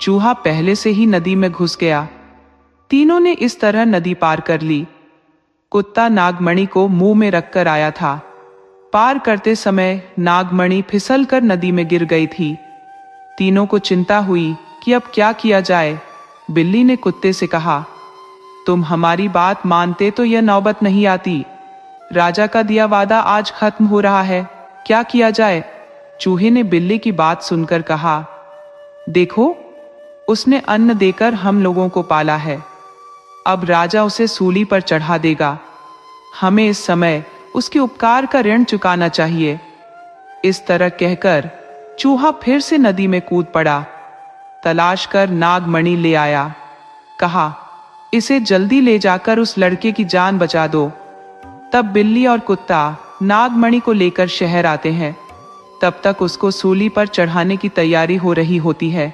चूहा पहले से ही नदी में घुस गया। तीनों ने इस तरह नदी पार कर ली। कुत्ता नागमणि को मुंह में रखकर आया था। पार करते समय नागमणि फिसलकर नदी में गिर गई थी। तीनों को चिंता हुई कि अब क्या किया जाए। बिल्ली ने कुत्ते से कहा, तुम हमारी बात मानते तो यह नौबत नहीं आती। राजा का दिया वादा आज खत्म हो रहा है, क्या किया जाए? चूहे ने बिल्ली की बात सुनकर कहा, देखो, उसने अन्न देकर हम लोगों को पाला है, अब राजा उसे सूली पर चढ़ा देगा। हमें इस समय उसके उपकार का ऋण चुकाना चाहिए। इस तरह कहकर चूहा फिर से नदी में कूद पड़ा। तलाश कर नागमणि ले आया। कहा, इसे जल्दी ले जाकर उस लड़के की जान बचा दो। तब बिल्ली और कुत्ता नागमणि को लेकर शहर आते हैं। तब तक उसको सूली पर चढ़ाने की तैयारी हो रही होती है।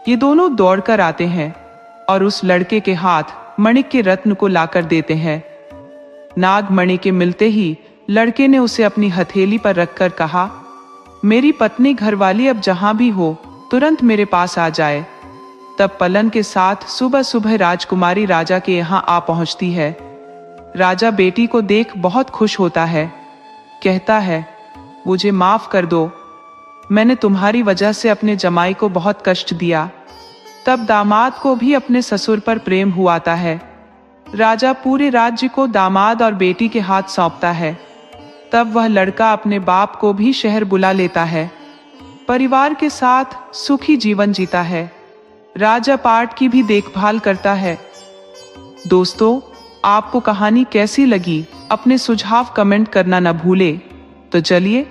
ये दोनों दौड़कर आते हैं और उस लड़के के हाथ मणिक के रत्न को लाकर देते हैं। नागमणि के मिलते ही लड़के ने उसे अपनी हथेली पर रखकर कहा, मेरी पत्नी घरवाली अब जहां भी हो तुरंत मेरे पास आ जाए। तब पलन के साथ सुबह सुबह राजकुमारी राजा के यहाँ आ पहुंचती है। राजा बेटी को देख बहुत खुश होता है। कहता है, मुझे माफ कर दो, मैंने तुम्हारी वजह से अपने जमाई को बहुत कष्ट दिया। तब दामाद को भी अपने ससुर पर प्रेम हुआता है। राजा पूरे राज्य को दामाद और बेटी के हाथ सौंपता है। तब वह लड़का अपने बाप को भी शहर बुला लेता है। परिवार के साथ सुखी जीवन जीता है। राजा पाठ की भी देखभाल करता है। दोस्तों, आपको कहानी कैसी लगी? अपने सुझाव कमेंट करना न भूले। तो चलिए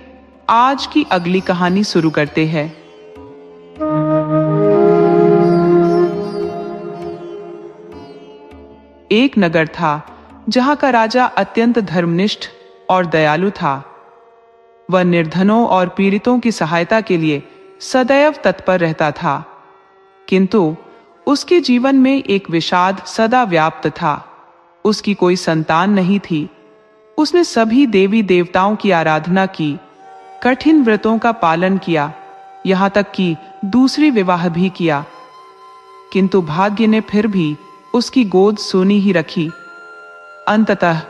आज की अगली कहानी शुरू करते हैं। एक नगर था जहां का राजा अत्यंत धर्मनिष्ठ और दयालु था। वह निर्धनों और पीड़ितों की सहायता के लिए सदैव तत्पर रहता था। किंतु उसके जीवन में एक विषाद सदा व्याप्त था। उसकी कोई संतान नहीं थी। उसने सभी देवी देवताओं की आराधना की, कठिन व्रतों का पालन किया, यहाँ तक कि दूसरी विवाह भी किया, किंतु भाग्य ने फिर भी उसकी गोद सूनी ही रखी। अंततः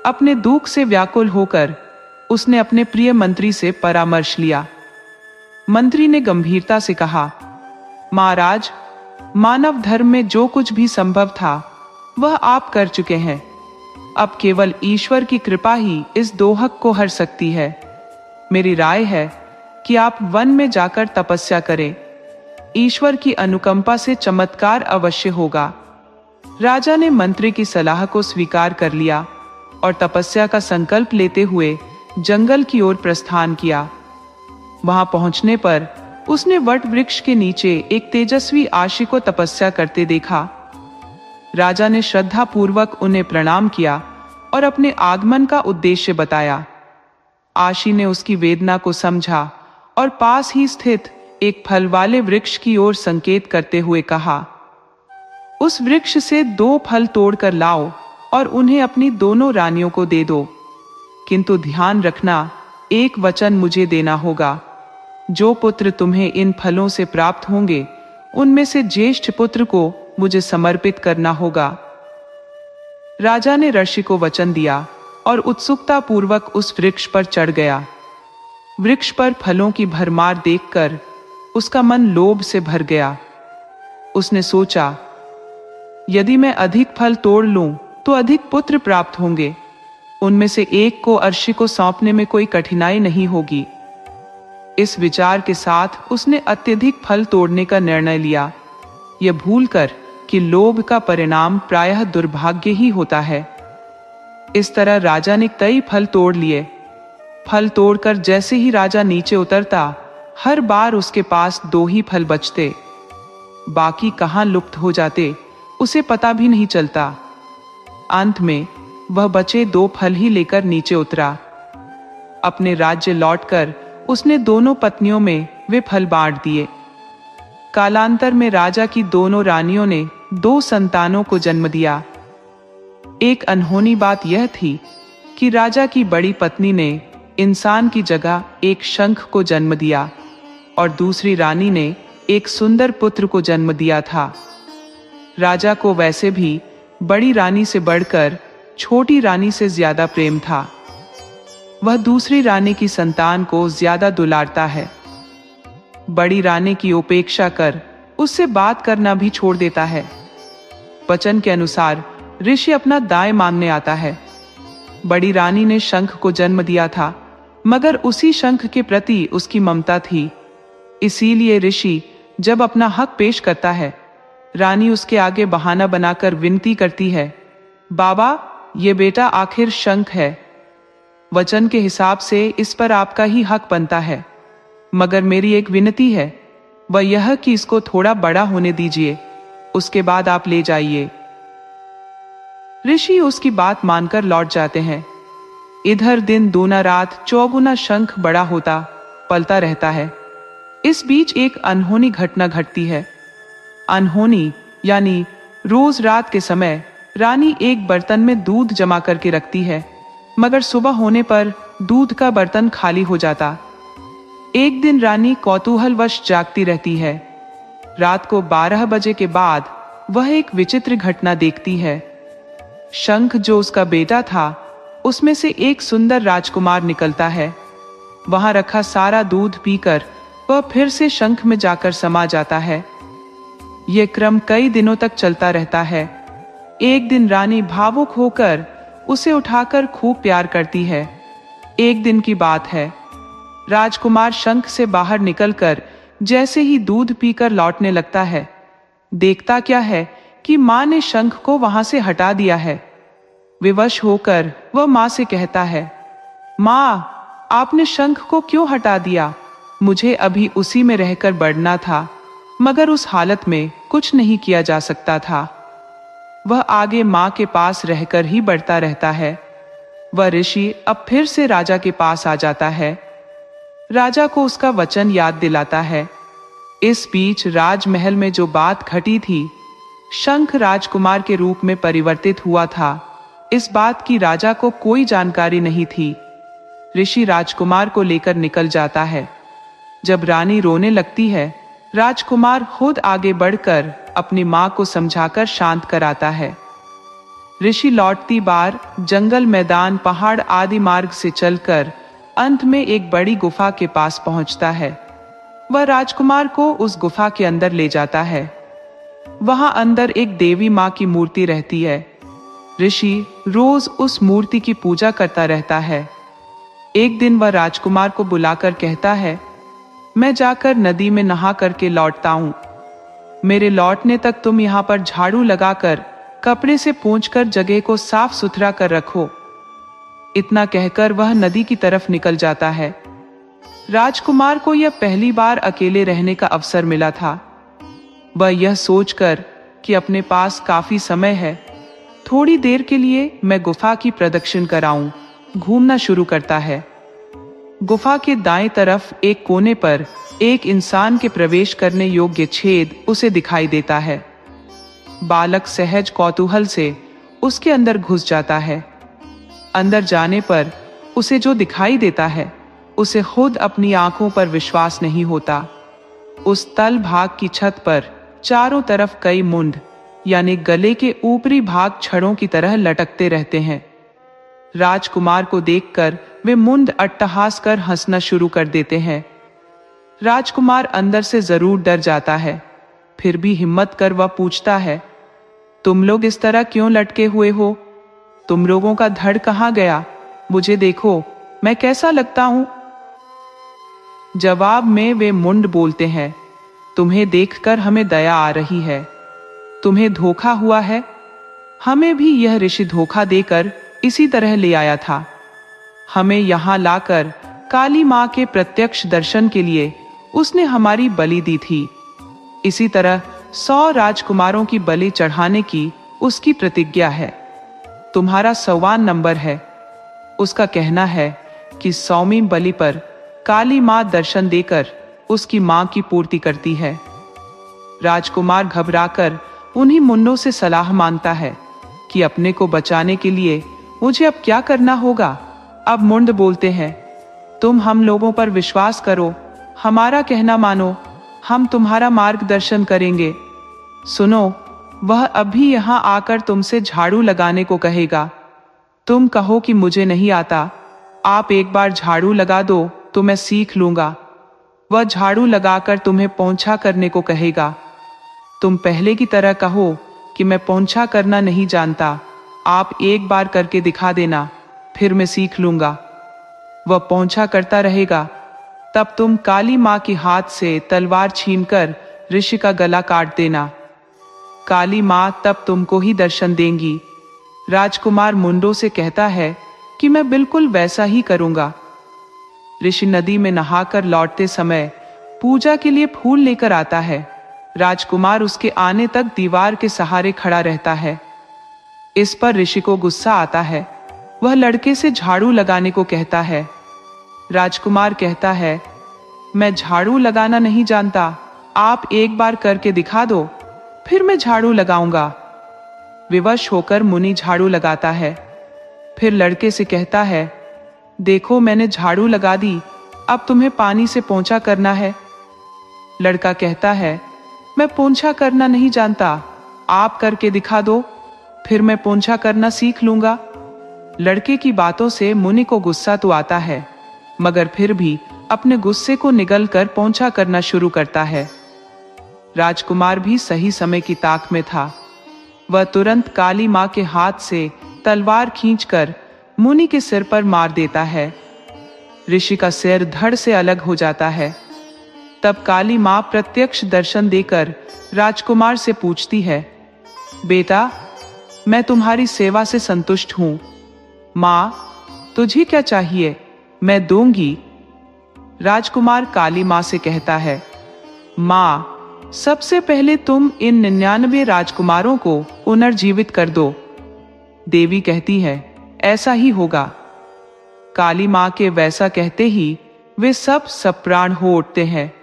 अपने दुख से व्याकुल होकर उसने अपने प्रिय मंत्री से परामर्श लिया। मंत्री ने गंभीरता से कहा, महाराज, मानव धर्म में जो कुछ भी संभव था वह आप कर चुके हैं। अब केवल ईश्वर की कृपा ही इस दोहक को हर सकती है। मेरी राय है कि आप वन में जाकर तपस्या करें। ईश्वर की अनुकंपा से चमत्कार अवश्य होगा। राजा ने मंत्री की सलाह को स्वीकार कर लिया और तपस्या का संकल्प लेते हुए जंगल की ओर प्रस्थान किया। वहां पहुंचने पर उसने वट वृक्ष के नीचे एक तेजस्वी आशी को तपस्या करते देखा। राजा ने श्रद्धा पूर्वक उन्हें प्रणाम किया और अपने आगमन का उद्देश्य बताया। आशी ने उसकी वेदना को समझा और पास ही स्थित एक फल वाले वृक्ष की ओर संकेत करते हुए कहा, उस वृक्ष से 2 फल तोड़कर लाओ और उन्हें अपनी दोनों रानियों को दे दो। किंतु ध्यान रखना, एक वचन मुझे देना होगा। जो पुत्र तुम्हें इन फलों से प्राप्त होंगे उनमें से ज्येष्ठ पुत्र को मुझे समर्पित करना होगा। राजा ने ऋषि को वचन दिया और उत्सुकता पूर्वक उस वृक्ष पर चढ़ गया। वृक्ष पर फलों की भरमार देखकर उसका मन लोभ से भर गया। उसने सोचा, यदि मैं अधिक फल तोड़ लूं तो अधिक पुत्र प्राप्त होंगे। उनमें से एक को अर्षि को सौंपने में कोई कठिनाई नहीं होगी। इस विचार के साथ उसने अत्यधिक फल तोड़ने का निर्णय लिया, यह भूलकर कि लोभ का परिणाम प्रायः दुर्भाग्य ही होता है। इस तरह राजा ने कई फल तोड़ लिए। फल तोड़कर जैसे ही राजा नीचे उतरता, हर बार उसके पास 2 ही फल बचते। बाकी कहां लुप्त हो जाते उसे पता भी नहीं चलता। अंत में वह बचे 2 फल ही लेकर नीचे उतरा। अपने राज्य लौटकर उसने दोनों पत्नियों में वे फल बांट दिए। कालांतर में राजा की दोनों रानियों ने 2 संतानों को जन्म दिया। एक अनहोनी बात यह थी कि राजा की बड़ी पत्नी ने इंसान की जगह एक शंख को जन्म दिया और दूसरी रानी ने एक सुंदर पुत्र को जन्म दिया था। राजा को वैसे भी बड़ी रानी से बढ़कर छोटी रानी से ज्यादा प्रेम था। वह दूसरी रानी की संतान को ज्यादा दुलारता है। बड़ी रानी की उपेक्षा कर उससे बात करना भी छोड़ देता है। वचन के अनुसार ऋषि अपना दाय मांगने आता है। बड़ी रानी ने शंख को जन्म दिया था, मगर उसी शंख के प्रति उसकी ममता थी। इसीलिए ऋषि जब अपना हक पेश करता है, रानी उसके आगे बहाना बनाकर विनती करती है, बाबा, ये बेटा आखिर शंख है, वचन के हिसाब से इस पर आपका ही हक बनता है, मगर मेरी एक विनती है, वह यह कि इसको थोड़ा बड़ा होने दीजिए, उसके बाद आप ले जाइए। ऋषि उसकी बात मानकर लौट जाते हैं। इधर दिन दूना रात चौगुना शंख बड़ा होता पलता रहता है। इस बीच एक अनहोनी घटना घटती है। अनहोनी यानी रोज रात के समय रानी एक बर्तन में दूध जमा करके रखती है, मगर सुबह होने पर दूध का बर्तन खाली हो जाता। एक दिन रानी कौतूहलवश जागती रहती है। रात को 12 बजे के बाद वह एक विचित्र घटना देखती है। शंख जो उसका बेटा था, उसमें से एक सुंदर राजकुमार निकलता है। वहां रखा सारा दूध पीकर वह फिर से शंख में जाकर समा जाता है। यह क्रम कई दिनों तक चलता रहता है। एक दिन रानी भावुक होकर उसे उठाकर खूब प्यार करती है। एक दिन की बात है, राजकुमार शंख से बाहर निकलकर जैसे ही दूध पीकर लौटने लगता है, देखता क्या है कि मां ने शंख को वहां से हटा दिया है। विवश होकर वह मां से कहता है, मां, आपने शंख को क्यों हटा दिया? मुझे अभी उसी में रहकर बढ़ना था, मगर उस हालत में कुछ नहीं किया जा सकता था। वह आगे मां के पास रहकर ही बढ़ता रहता है। वह ऋषि अब फिर से राजा के पास आ जाता है। राजा को उसका वचन याद दिलाता है। इस बीच राजमहल में जो बात घटी थी, शंख राजकुमार के रूप में परिवर्तित हुआ था, इस बात की राजा को कोई जानकारी नहीं थी। ऋषि राजकुमार को लेकर निकल जाता है। जब रानी रोने लगती है, राजकुमार खुद आगे बढ़कर अपनी मां को समझाकर शांत कराता है। ऋषि लौटती बार जंगल, मैदान, पहाड़ आदि मार्ग से चलकर अंत में एक बड़ी गुफा के पास पहुंचता है। वह राजकुमार को उस गुफा के अंदर ले जाता है। वहां अंदर एक देवी मां की मूर्ति रहती है। ऋषि रोज उस मूर्ति की पूजा करता रहता है। एक दिन वह राजकुमार को बुलाकर कहता है, मैं जाकर नदी में नहा करके लौटता हूं। मेरे लौटने तक तुम यहां पर झाड़ू लगाकर कपड़े से पोंछकर जगह को साफ सुथरा कर रखो। इतना कहकर वह नदी की तरफ निकल जाता है। राजकुमार को यह पहली बार अकेले रहने का अवसर मिला था। वह यह सोचकर कि अपने पास काफी समय है, थोड़ी देर के लिए मैं गुफा की प्रदक्षिण कराऊं, घूमना शुरू करता है। गुफा के दाएं तरफ एक कोने पर एक इंसान के प्रवेश करने योग्य छेद उसे दिखाई देता है। बालक सहज कौतूहल से उसके अंदर घुस जाता है। अंदर जाने पर उसे जो दिखाई देता है, उसे खुद अपनी आंखों पर विश्वास नहीं होता। उस तल भाग की छत पर चारों तरफ कई मुंड यानी गले के ऊपरी भाग छड़ों की तरह लटकते रहते हैं। राजकुमार को देखकर वे मुंड अट्टहास कर हंसना शुरू कर देते हैं। राजकुमार अंदर से जरूर डर जाता है, फिर भी हिम्मत कर वह पूछता है, तुम लोग इस तरह क्यों लटके हुए हो? तुम लोगों का धड़ कहाँ गया? मुझे देखो, मैं कैसा लगता हूं? जवाब में वे मुंड बोलते हैं, तुम्हें देखकर हमें दया आ रही है। तुम्हें धोखा हुआ है। हमें भी यह ऋषि धोखा देकर इसी तरह ले आया था। हमें यहां लाकर काली मां के प्रत्यक्ष दर्शन के लिए उसने हमारी बलि दी थी। इसी तरह 100 राजकुमारों की बलि चढ़ाने की उसकी प्रतिज्ञा है। तुम्हारा 100वां नंबर है। उसका कहना है कि 100वीं बलि पर काली मां दर्शन देकर उसकी मां की पूर्ति करती है। राजकुमार घबराकर उन्हीं मुंडों से सलाह मांगता है कि अपने को बचाने के लिए मुझे अब क्या करना होगा। अब मुंड बोलते हैं, तुम हम लोगों पर विश्वास करो, हमारा कहना मानो, हम तुम्हारा मार्गदर्शन करेंगे। सुनो, वह अभी यहां आकर तुमसे झाड़ू लगाने को कहेगा। तुम कहो कि मुझे नहीं आता, आप एक बार झाड़ू लगा दो तो मैं सीख लूंगा। वह झाड़ू लगाकर तुम्हें पोंछा करने को कहेगा। तुम पहले की तरह कहो कि मैं पोंछा करना नहीं जानता, आप एक बार करके दिखा देना, फिर मैं सीख लूंगा। वह पोंछा करता रहेगा, तब तुम काली माँ के हाथ से तलवार छीनकर ऋषि का गला काट देना। काली माँ तब तुमको ही दर्शन देंगी। राजकुमार मुंडो से कहता है कि मैं बिल्कुल वैसा ही करूंगा। ऋषि नदी में नहाकर लौटते समय पूजा के लिए फूल लेकर आता है। राजकुमार उसके आने तक दीवार के सहारे खड़ा रहता है। इस पर ऋषि को गुस्सा आता है। वह लड़के से झाड़ू लगाने को कहता है। राजकुमार कहता है, मैं झाड़ू लगाना नहीं जानता, आप एक बार करके दिखा दो, फिर मैं झाड़ू लगाऊंगा। विवश होकर मुनि झाड़ू लगाता है। फिर लड़के से कहता है, देखो मैंने झाड़ू लगा दी, अब तुम्हें पानी से पोंछा करना है। लड़का कहता है, मैं पोंछा करना नहीं जानता, आप करके दिखा दो, फिर मैं पोंछा करना सीख लूंगा। लड़के की बातों से मुनि को गुस्सा तो आता है, मगर फिर भी अपने गुस्से को निगल कर पोंछा करना शुरू करता है। राजकुमार भी सही समय की ताक में था। वह तुरंत काली माँ के हाथ से तलवार खींचकर मुनि के सिर पर मार देता है। ऋषि का सिर धड़ से अलग हो जाता है। तब काली माँ प्रत्यक्ष दर्शन देकर राजकुमार से पूछती है, बेटा, मैं तुम्हारी सेवा से संतुष्ट हूं। माँ, तुझे क्या चाहिए, मैं दूंगी। राजकुमार काली माँ से कहता है, माँ, सबसे पहले तुम इन 99 राजकुमारों को पुनर्जीवित कर दो। देवी कहती है, ऐसा ही होगा। काली माँ के वैसा कहते ही वे सब सप्राण हो उठते हैं।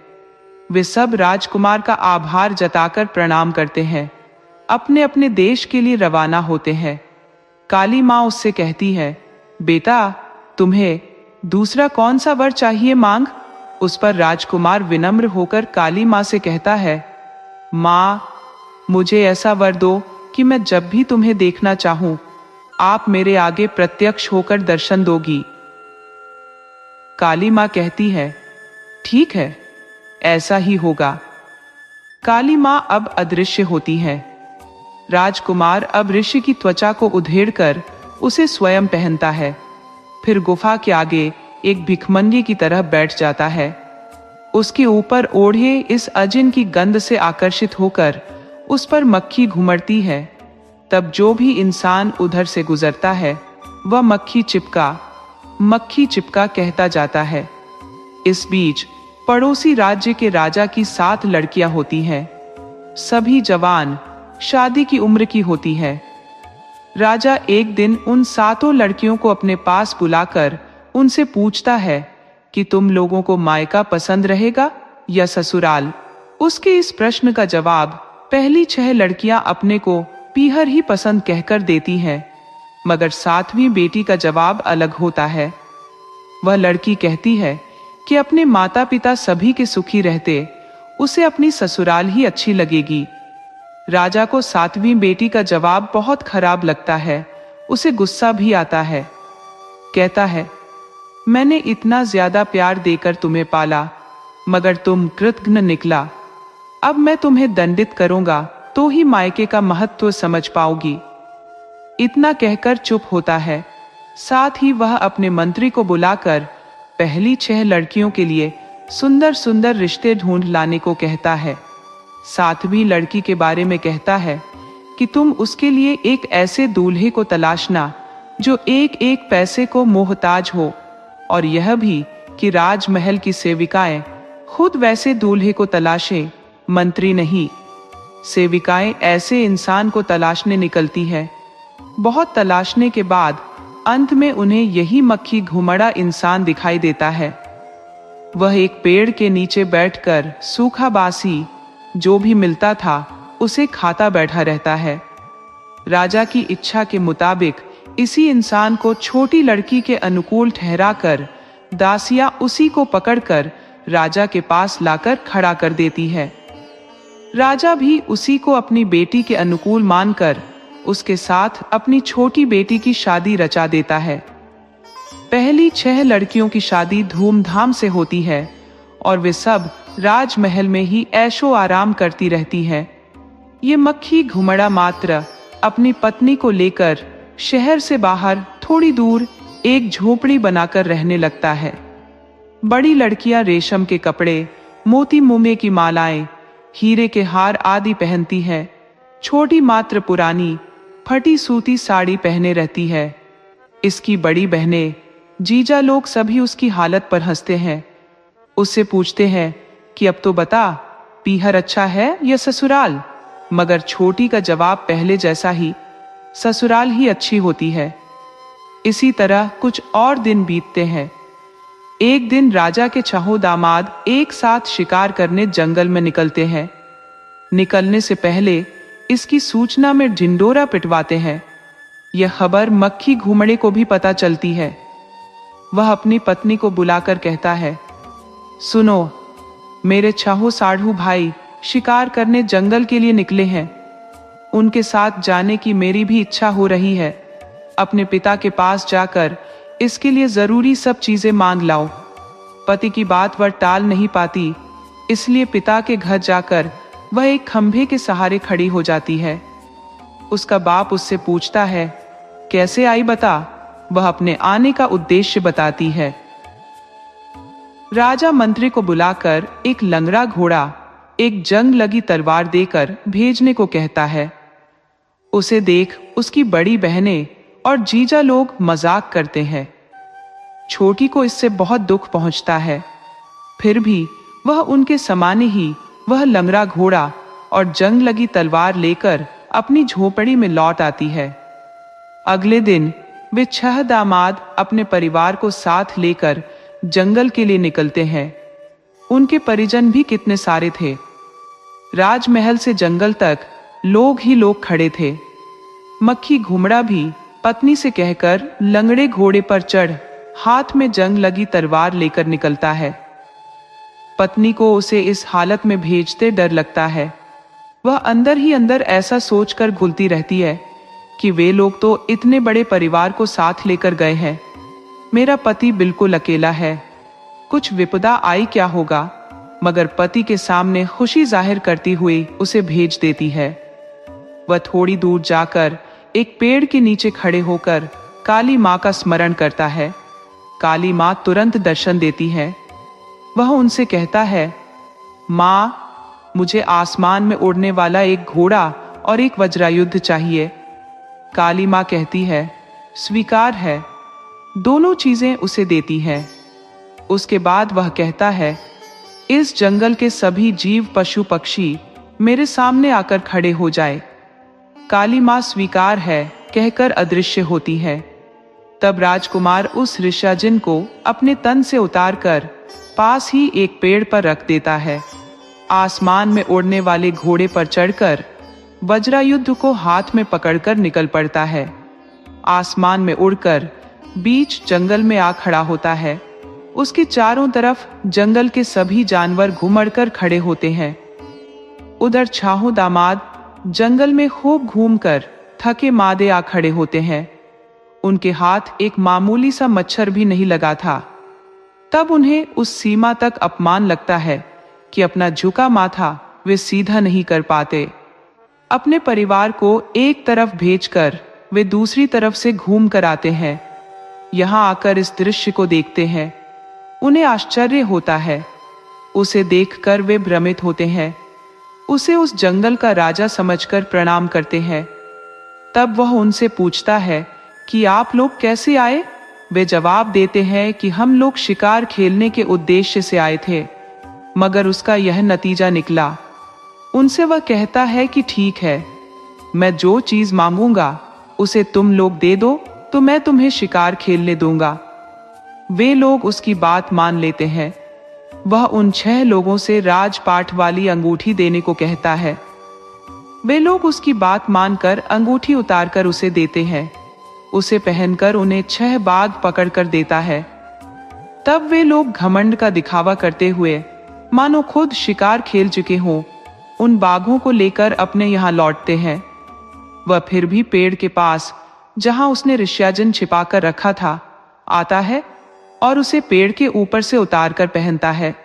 वे सब राजकुमार का आभार जताकर प्रणाम करते हैं, अपने अपने देश के लिए रवाना होते हैं। काली माँ उससे कहती है, बेटा, तुम्हें दूसरा कौन सा वर चाहिए, मांग। उस पर राजकुमार विनम्र होकर काली माँ से कहता है, माँ, मुझे ऐसा वर दो कि मैं जब भी तुम्हें देखना चाहूं, आप मेरे आगे प्रत्यक्ष होकर दर्शन दोगी। काली माँ कहती है, ठीक है, ऐसा ही होगा। काली माँ अब अदृश्य होती है। राजकुमार अब ऋषि की त्वचा को उधेड़कर उसे स्वयं पहनता है। फिर गुफा के आगे एक भिखमंगे की तरह बैठ जाता है। उसके ऊपर ओढ़े इस अजिन की गंध से आकर्षित होकर उस पर मक्खी घुमड़ती है। तब जो भी इंसान उधर से गुजरता है वह मक्खी चिपका कहता जाता है। इस बीच पड़ोसी राज्य के राजा की 7 लड़कियां होती हैं। सभी जवान, शादी की उम्र की होती है। राजा एक दिन उन 7 लड़कियों को अपने पास बुलाकर उनसे पूछता है कि तुम लोगों को मायका पसंद रहेगा या ससुराल। उसके इस प्रश्न का जवाब पहली 6 लड़कियां अपने को पीहर ही पसंद कहकर देती हैं, मगर 7वीं बेटी का जवाब अलग होता है। वह लड़की कहती है कि अपने माता पिता सभी के सुखी रहते उसे अपनी ससुराल ही अच्छी लगेगी। राजा को 7वीं बेटी का जवाब बहुत खराब लगता है। उसे गुस्सा भी आता है। कहता है, मैंने इतना ज्यादा प्यार देकर तुम्हें पाला, मगर तुम कृतघ्न निकला। अब मैं तुम्हें दंडित करूंगा तो ही मायके का महत्व समझ पाओगी। इतना कहकर चुप होता है। साथ ही वह अपने मंत्री को बुलाकर पहली 6 लड़कियों के लिए सुंदर सुंदर रिश्ते ढूंढ लाने को कहता है। 7वीं लड़की के बारे में कहता है कि तुम उसके लिए एक ऐसे दूल्हे को तलाशना जो एक एक पैसे को मोहताज हो, और यह भी कि राजमहल की सेविकाएं खुद वैसे दूल्हे को तलाशें, मंत्री नहीं। सेविकाएं ऐसे इंसान को तलाशने निकलती है। बहुत तलाशने के बाद अंत में उन्हें यही मक्खी घुमड़ा इंसान दिखाई देता है। वह एक पेड़ के नीचे बैठकर सूखा बासी जो भी मिलता था उसे खाता बैठा रहता है। राजा की इच्छा के मुताबिक इसी इंसान को छोटी लड़की के अनुकूल ठहराकर दासियां उसी को पकड़कर राजा के पास लाकर खड़ा कर देती है। राजा भी उसी को अपनी बेटी के अनुकूल मानकर उसके साथ अपनी छोटी बेटी की शादी रचा देता है। पहली 6 लड़कियों की शादी धूमधाम से होती है और वे सब राजमहल में ही ऐशो आराम करती रहती हैं। ये मक्खी घुमड़ा मात्र अपनी पत्नी को लेकर शहर से बाहर थोड़ी दूर एक झोपड़ी बनाकर रहने लगता है। बड़ी लड़कियां रेशम के कपड़े, मोती मोमे की मालाएं, हीरे के हार आदि पहनती है। छोटी मात्र पुरानी फटी सूती साड़ी पहने रहती है। इसकी बड़ी बहनें, जीजा लोग सभी उसकी हालत पर हंसते हैं। उससे पूछते हैं कि अब तो बता, पीहर अच्छा है या ससुराल? मगर छोटी का जवाब पहले जैसा ही, ससुराल ही अच्छी होती है। इसी तरह कुछ और दिन बीतते हैं। एक दिन राजा के चहो दामाद एक साथ शिकार करने जंगल में निकलते हैं। निकलने से पहले इसकी सूचना में ढिंडोरा पिटवाते हैं। यह खबर मक्खी घुमड़े को भी पता चलती है। वह अपनी पत्नी को बुलाकर कहता है, सुनो, मेरे छहो साढ़ू भाई शिकार करने जंगल के लिए निकले हैं। उनके साथ जाने की मेरी भी इच्छा हो रही है। अपने पिता के पास जाकर इसके लिए जरूरी सब चीजें मांग लाओ। पति की बात वह टाल नहीं पाती, इसलिए पिता के घर जाकर वह एक खंभे के सहारे खड़ी हो जाती है। उसका बाप उससे पूछता है, कैसे आई बता? वह अपने आने का उद्देश्य बताती है। राजा मंत्री को बुलाकर एक लंगड़ा घोड़ा, एक जंग लगी तलवार देकर भेजने को कहता है। उसे देख उसकी बड़ी बहनें और जीजा लोग मजाक करते हैं। छोटी को इससे बहुत दुख पहुंचता है। फिर भी वह उनके समाने ही वह लंगड़ा घोड़ा और जंग लगी तलवार लेकर अपनी झोपड़ी में लौट आती है। अगले दिन वे 6 दामाद अपने परिवार को साथ लेकर जंगल के लिए निकलते हैं। उनके परिजन भी कितने सारे थे। राजमहल से जंगल तक लोग ही लोग खड़े थे। मक्खी घुमड़ा भी पत्नी से कहकर लंगड़े घोड़े पर चढ़ हाथ में जंग लगी तलवार लेकर निकलता है। पत्नी को उसे इस हालत में भेजते डर लगता है। वह अंदर ही अंदर ऐसा सोचकर घुलती रहती है कि वे लोग तो इतने बड़े परिवार को साथ लेकर गए हैं, मेरा पति बिल्कुल अकेला है। कुछ विपदा आई क्या होगा? मगर पति के सामने खुशी जाहिर करती हुई उसे भेज देती है। वह थोड़ी दूर जाकर एक पेड़ के नीचे खड़े होकर काली माँ का स्मरण करता है। काली माँ तुरंत दर्शन देती है। वह उनसे कहता है, माँ, मुझे आसमान में उड़ने वाला एक घोड़ा और एक वज्रायुध चाहिए। काली माँ कहती है, स्वीकार है। दोनों चीजें उसे देती है। उसके बाद वह कहता है, इस जंगल के सभी जीव पशु पक्षी मेरे सामने आकर खड़े हो जाए। काली माँ स्वीकार है कहकर अदृश्य होती है। तब राजकुमार उस ऋषाजिन को अपने तन से उतारकर पास ही एक पेड़ पर रख देता है। आसमान में उड़ने वाले घोड़े पर चढ़कर वज्रायुध को हाथ में पकड़कर निकल पड़ता है। आसमान में उड़कर बीच जंगल में आ खड़ा होता है। उसके चारों तरफ जंगल के सभी जानवर घुमड़कर खड़े होते हैं। उधर छाहो दामाद जंगल में खूब घूमकर थके मादे आ खड़े होते हैं। उनके हाथ एक मामूली सा मच्छर भी नहीं लगा था। तब उन्हें उस सीमा तक अपमान लगता है कि अपना झुका माथा वे सीधा नहीं कर पाते। अपने परिवार को एक तरफ भेजकर वे दूसरी तरफ से घूम कर आते हैं। यहाँ आकर इस दृश्य को देखते हैं। उन्हें आश्चर्य होता है। उसे देखकर वे भ्रमित होते हैं। उसे उस जंगल का राजा समझकर प्रणाम करते हैं। तब वह उनसे पूछता है कि आप लोग कैसे आए? वे जवाब देते हैं कि हम लोग शिकार खेलने के उद्देश्य से आए थे, मगर उसका यह नतीजा निकला। उनसे वह कहता है कि ठीक है, मैं जो चीज मांगूंगा उसे तुम लोग दे दो तो मैं तुम्हें शिकार खेलने दूंगा। वे लोग उसकी बात मान लेते हैं। वह उन 6 लोगों से राजपाट वाली अंगूठी देने को कहता है। वे लोग उसकी बात मानकर अंगूठी उतारकर उसे देते हैं। उसे पहनकर उन्हें 6 बाघ पकड़कर देता है। तब वे लोग घमंड का दिखावा करते हुए मानो खुद शिकार खेल चुके हों, उन बाघों को लेकर अपने यहाँ लौटते हैं। वह फिर भी पेड़ के पास जहां उसने ऋष्याजन छिपाकर रखा था आता है और उसे पेड़ के ऊपर से उतारकर पहनता है।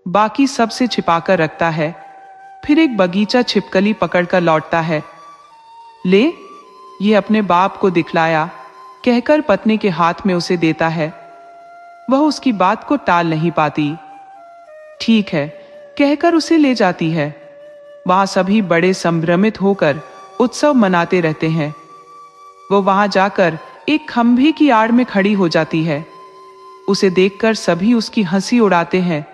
बाकी सबसे छिपाकर रखता है। फिर एक बगीचा छिपकली पकड़कर लौटता है। ले, ये अपने बाप को दिखलाया कहकर पत्नी के हाथ में उसे देता है। वह उसकी बात को टाल नहीं पाती। ठीक है कहकर उसे ले जाती है। वहां सभी बड़े संभ्रमित होकर उत्सव मनाते रहते हैं। वो वहां जाकर एक खंभे की आड़ में खड़ी हो जाती है। उसे देखकर सभी उसकी हंसी उड़ाते हैं।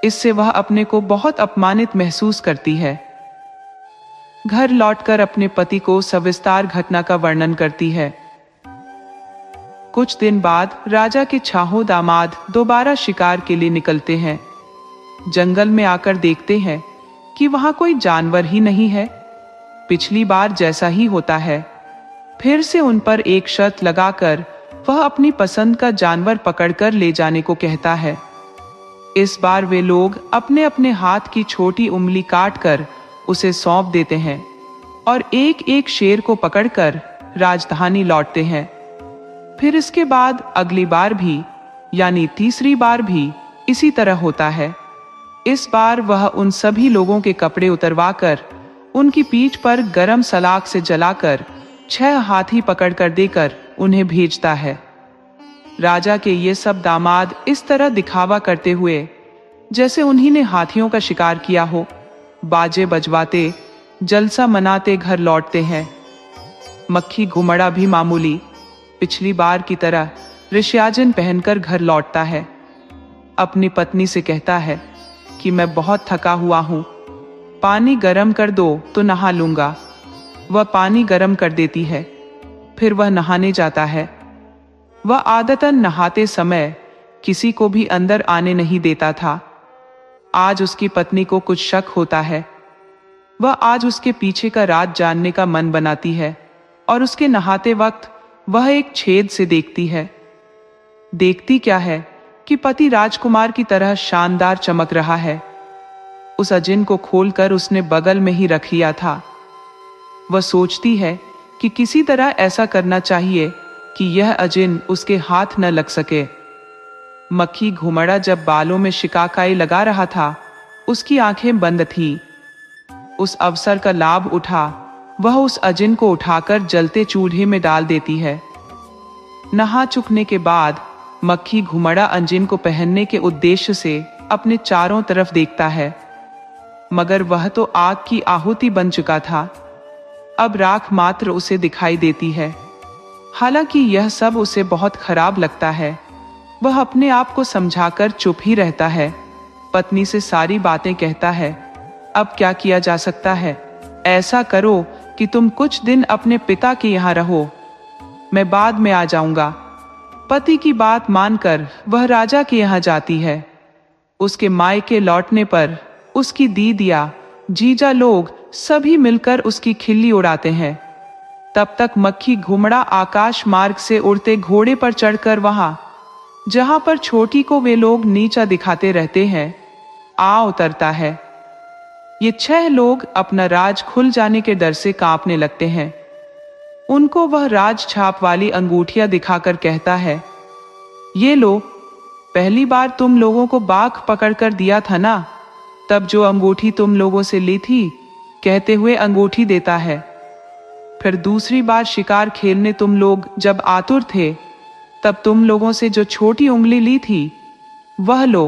इससे वह अपने को बहुत अपमानित महसूस करती है। घर लौटकर अपने पति को सविस्तार घटना का वर्णन करती है। कुछ दिन बाद राजा के छाहो दामाद दोबारा शिकार के लिए निकलते हैं। जंगल में आकर देखते हैं कि वहां कोई जानवर ही नहीं है। पिछली बार जैसा ही होता है। फिर से उन पर एक शर्त लगाकर वह अपनी पसंद का जानवर पकड़कर ले जाने को कहता है। इस बार वे लोग अपने अपने हाथ की छोटी उंगली काटकर उसे सौंप देते हैं और एक एक शेर को पकड़कर राजधानी लौटते हैं। फिर इसके बाद अगली बार भी यानी तीसरी बार भी इसी तरह होता है। इस बार वह उन सभी लोगों के कपड़े उतरवाकर उनकी पीठ पर गरम सलाख से जलाकर 6 हाथी पकड़कर देकर उन्हें भेजता है। राजा के ये सब दामाद इस तरह दिखावा करते हुए जैसे उन्हीं ने हाथियों का शिकार किया हो, बाजे बजवाते जलसा मनाते घर लौटते हैं। मक्खी घुमड़ा भी मामूली पिछली बार की तरह ऋष्याजन पहनकर घर लौटता है। अपनी पत्नी से कहता है कि मैं बहुत थका हुआ हूं, पानी गरम कर दो तो नहा लूंगा। वह पानी गरम कर देती है। फिर वह नहाने जाता है। वह आदतन नहाते समय किसी को भी अंदर आने नहीं देता था। आज उसकी पत्नी को कुछ शक होता है। वह आज उसके पीछे का राज जानने का मन बनाती है और उसके नहाते वक्त वह एक छेद से देखती है। देखती क्या है कि पति राजकुमार की तरह शानदार चमक रहा है। उस अजिन को खोलकर उसने बगल में ही रख लिया था। वह सोचती है कि किसी तरह ऐसा करना चाहिए कि यह अजिन उसके हाथ न लग सके। मक्खी घुमड़ा जब बालों में शिकाकाई लगा रहा था, उसकी आंखें बंद थी। उस अवसर का लाभ उठा वह उस अजिन को उठाकर जलते चूल्हे में डाल देती है। नहा चुकने के बाद मक्खी घुमड़ा अजिन को पहनने के उद्देश्य से अपने चारों तरफ देखता है, मगर वह तो आग की आहुति बन चुका था। अब राख मात्र उसे दिखाई देती है। हालांकि यह सब उसे बहुत खराब लगता है। वह अपने आप को समझाकर चुप ही रहता है। पत्नी से सारी बातें कहता है। अब क्या किया जा सकता है? ऐसा करो कि तुम कुछ दिन अपने पिता के यहाँ रहो, मैं बाद में आ जाऊंगा। पति की बात मानकर वह राजा के यहाँ जाती है। उसके मायके लौटने पर उसकी दीदिया जीजा लोग सभी मिलकर उसकी खिल्ली उड़ाते हैं। तब तक मक्खी घुमड़ा आकाश मार्ग से उड़ते घोड़े पर चढ़कर वहां जहां पर छोटी को वे लोग नीचा दिखाते रहते हैं आ उतरता है। ये 6 लोग अपना राज खुल जाने के डर से कांपने लगते हैं। उनको वह राज छाप वाली अंगूठियां दिखाकर कहता है, ये लो, पहली बार तुम लोगों को बाघ पकड़कर दिया था ना, तब जो अंगूठी तुम लोगों से ली थी, कहते हुए अंगूठी देता है। फिर दूसरी बार शिकार खेलने तुम लोग जब आतुर थे, तब तुम लोगों से जो छोटी उंगली ली थी वह लो,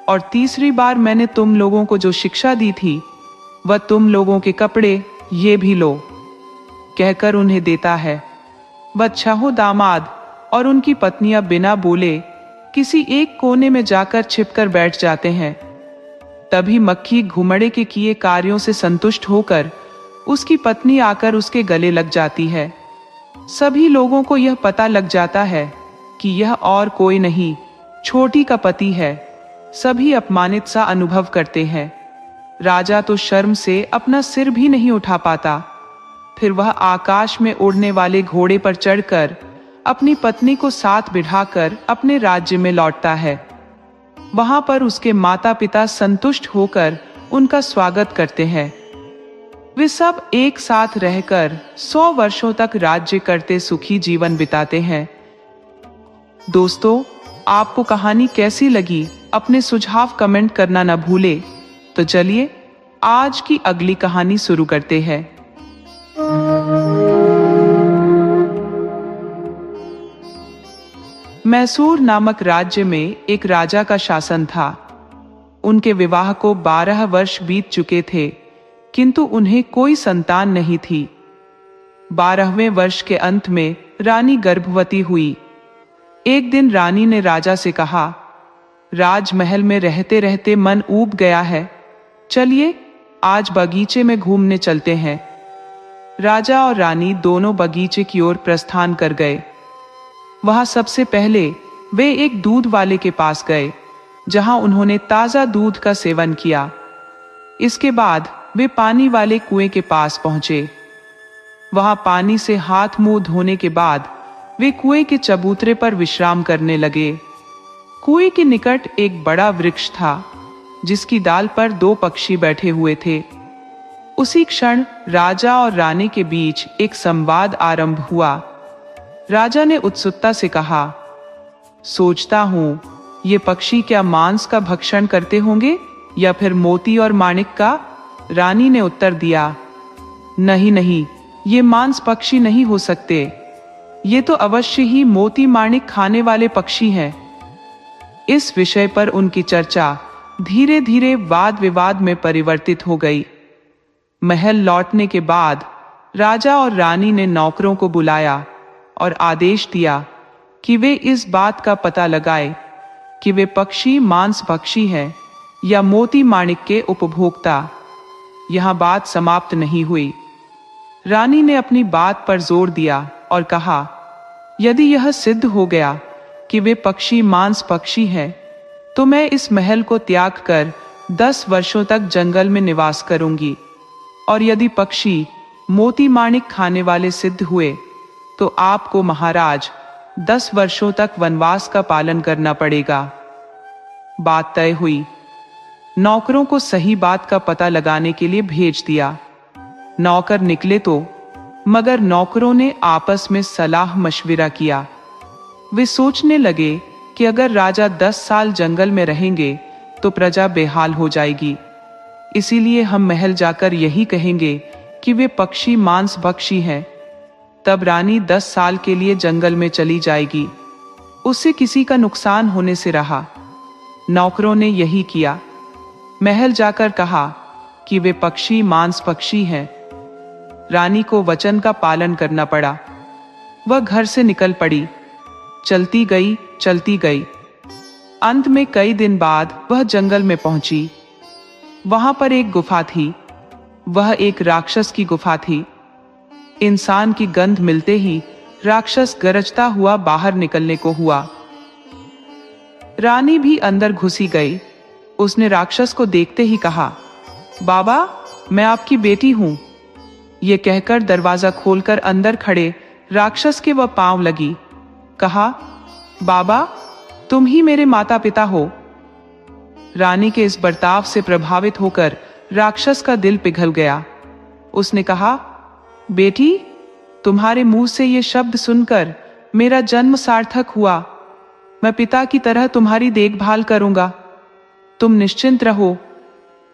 और तीसरी बार मैंने तुम लोगों को जो शिक्षा दी थी वह तुम लोगों के कपड़े ये भी लो, कहकर उन्हें देता है। वह छहों दामाद और उनकी पत्नियां बिना बोले किसी एक कोने में जाकर छिपकर बैठ जाते हैं। तभी मक्खी घुमड़े के किए कार्यों से संतुष्ट होकर उसकी पत्नी आकर उसके गले लग जाती है। सभी लोगों को यह पता लग जाता है कि यह और कोई नहीं, छोटी का पति है। सभी अपमानित सा अनुभव करते हैं। राजा तो शर्म से अपना सिर भी नहीं उठा पाता। फिर वह आकाश में उड़ने वाले घोड़े पर चढ़कर अपनी पत्नी को साथ बिठाकर अपने राज्य में लौटता है। वहां पर उसके माता पिता संतुष्ट होकर उनका स्वागत करते हैं। वे सब एक साथ रहकर 100 वर्षों तक राज्य करते सुखी जीवन बिताते हैं। दोस्तों, आपको कहानी कैसी लगी अपने सुझाव कमेंट करना न भूले। तो चलिए आज की अगली कहानी शुरू करते हैं। मैसूर नामक राज्य में एक राजा का शासन था। उनके विवाह को 12 वर्ष बीत चुके थे, किंतु उन्हें कोई संतान नहीं थी। 12वें वर्ष के अंत में रानी गर्भवती हुई। एक दिन रानी ने राजा से कहा, राजमहल में रहते रहते मन ऊब गया है, चलिए आज बगीचे में घूमने चलते हैं। राजा और रानी दोनों बगीचे की ओर प्रस्थान कर गए। वहां सबसे पहले वे एक दूध वाले के पास गए, जहां उन्होंने ताजा दूध का सेवन किया। इसके बाद वे पानी वाले कुएं के पास पहुंचे। वहां पानी से हाथ मुंह धोने के बाद वे कुएं के चबूतरे पर विश्राम करने लगे। कुएं के निकट एक बड़ा वृक्ष था, जिसकी डाल पर 2 पक्षी बैठे हुए थे। उसी क्षण राजा और रानी के बीच एक संवाद आरंभ हुआ। राजा ने उत्सुकता से कहा, सोचता हूं ये पक्षी क्या मांस का भक्षण करते होंगे या फिर मोती और माणिक का? रानी ने उत्तर दिया, नहीं नहीं, ये मांस पक्षी नहीं हो सकते, ये तो अवश्य ही मोती माणिक खाने वाले पक्षी हैं। इस विषय पर उनकी चर्चा धीरे धीरे वाद विवाद में परिवर्तित हो गई। महल लौटने के बाद राजा और रानी ने नौकरों को बुलाया और आदेश दिया कि वे इस बात का पता लगाए कि वे पक्षी मांस भक्षी हैं या मोती माणिक के उपभोक्ता। यहां बात समाप्त नहीं हुई। रानी ने अपनी बात पर जोर दिया और कहा, यदि यह सिद्ध हो गया कि वे पक्षी मांस पक्षी हैं, तो मैं इस महल को त्याग कर 10 वर्षों तक जंगल में निवास करूंगी, और यदि पक्षी मोती माणिक खाने वाले सिद्ध हुए तो आपको महाराज 10 वर्षों तक वनवास का पालन करना पड़ेगा। बात तय हुई। नौकरों को सही बात का पता लगाने के लिए भेज दिया। नौकर निकले तो, मगर नौकरों ने आपस में सलाह मशविरा किया। वे सोचने लगे कि अगर राजा 10 साल जंगल में रहेंगे तो प्रजा बेहाल हो जाएगी, इसीलिए हम महल जाकर यही कहेंगे कि वे पक्षी मांस भक्षी हैं। तब रानी 10 साल के लिए जंगल में चली जाएगी, उससे किसी का नुकसान होने से रहा। नौकरों ने यही किया। महल जाकर कहा कि वे पक्षी मांस पक्षी हैं। रानी को वचन का पालन करना पड़ा। वह घर से निकल पड़ी, चलती गई चलती गई। अंत में कई दिन बाद वह जंगल में पहुंची। वहां पर एक गुफा थी। वह एक राक्षस की गुफा थी। इंसान की गंध मिलते ही राक्षस गरजता हुआ बाहर निकलने को हुआ। रानी भी अंदर घुसी गई। उसने राक्षस को देखते ही कहा, बाबा, मैं आपकी बेटी हूं। यह कहकर दरवाजा खोलकर अंदर खड़े राक्षस के वह पांव लगी। कहा, बाबा, तुम ही मेरे माता पिता हो। रानी के इस बर्ताव से प्रभावित होकर राक्षस का दिल पिघल गया। उसने कहा, बेटी, तुम्हारे मुंह से ये शब्द सुनकर मेरा जन्म सार्थक हुआ। मैं पिता की तरह तुम्हारी देखभाल करूंगा। तुम निश्चिंत रहो।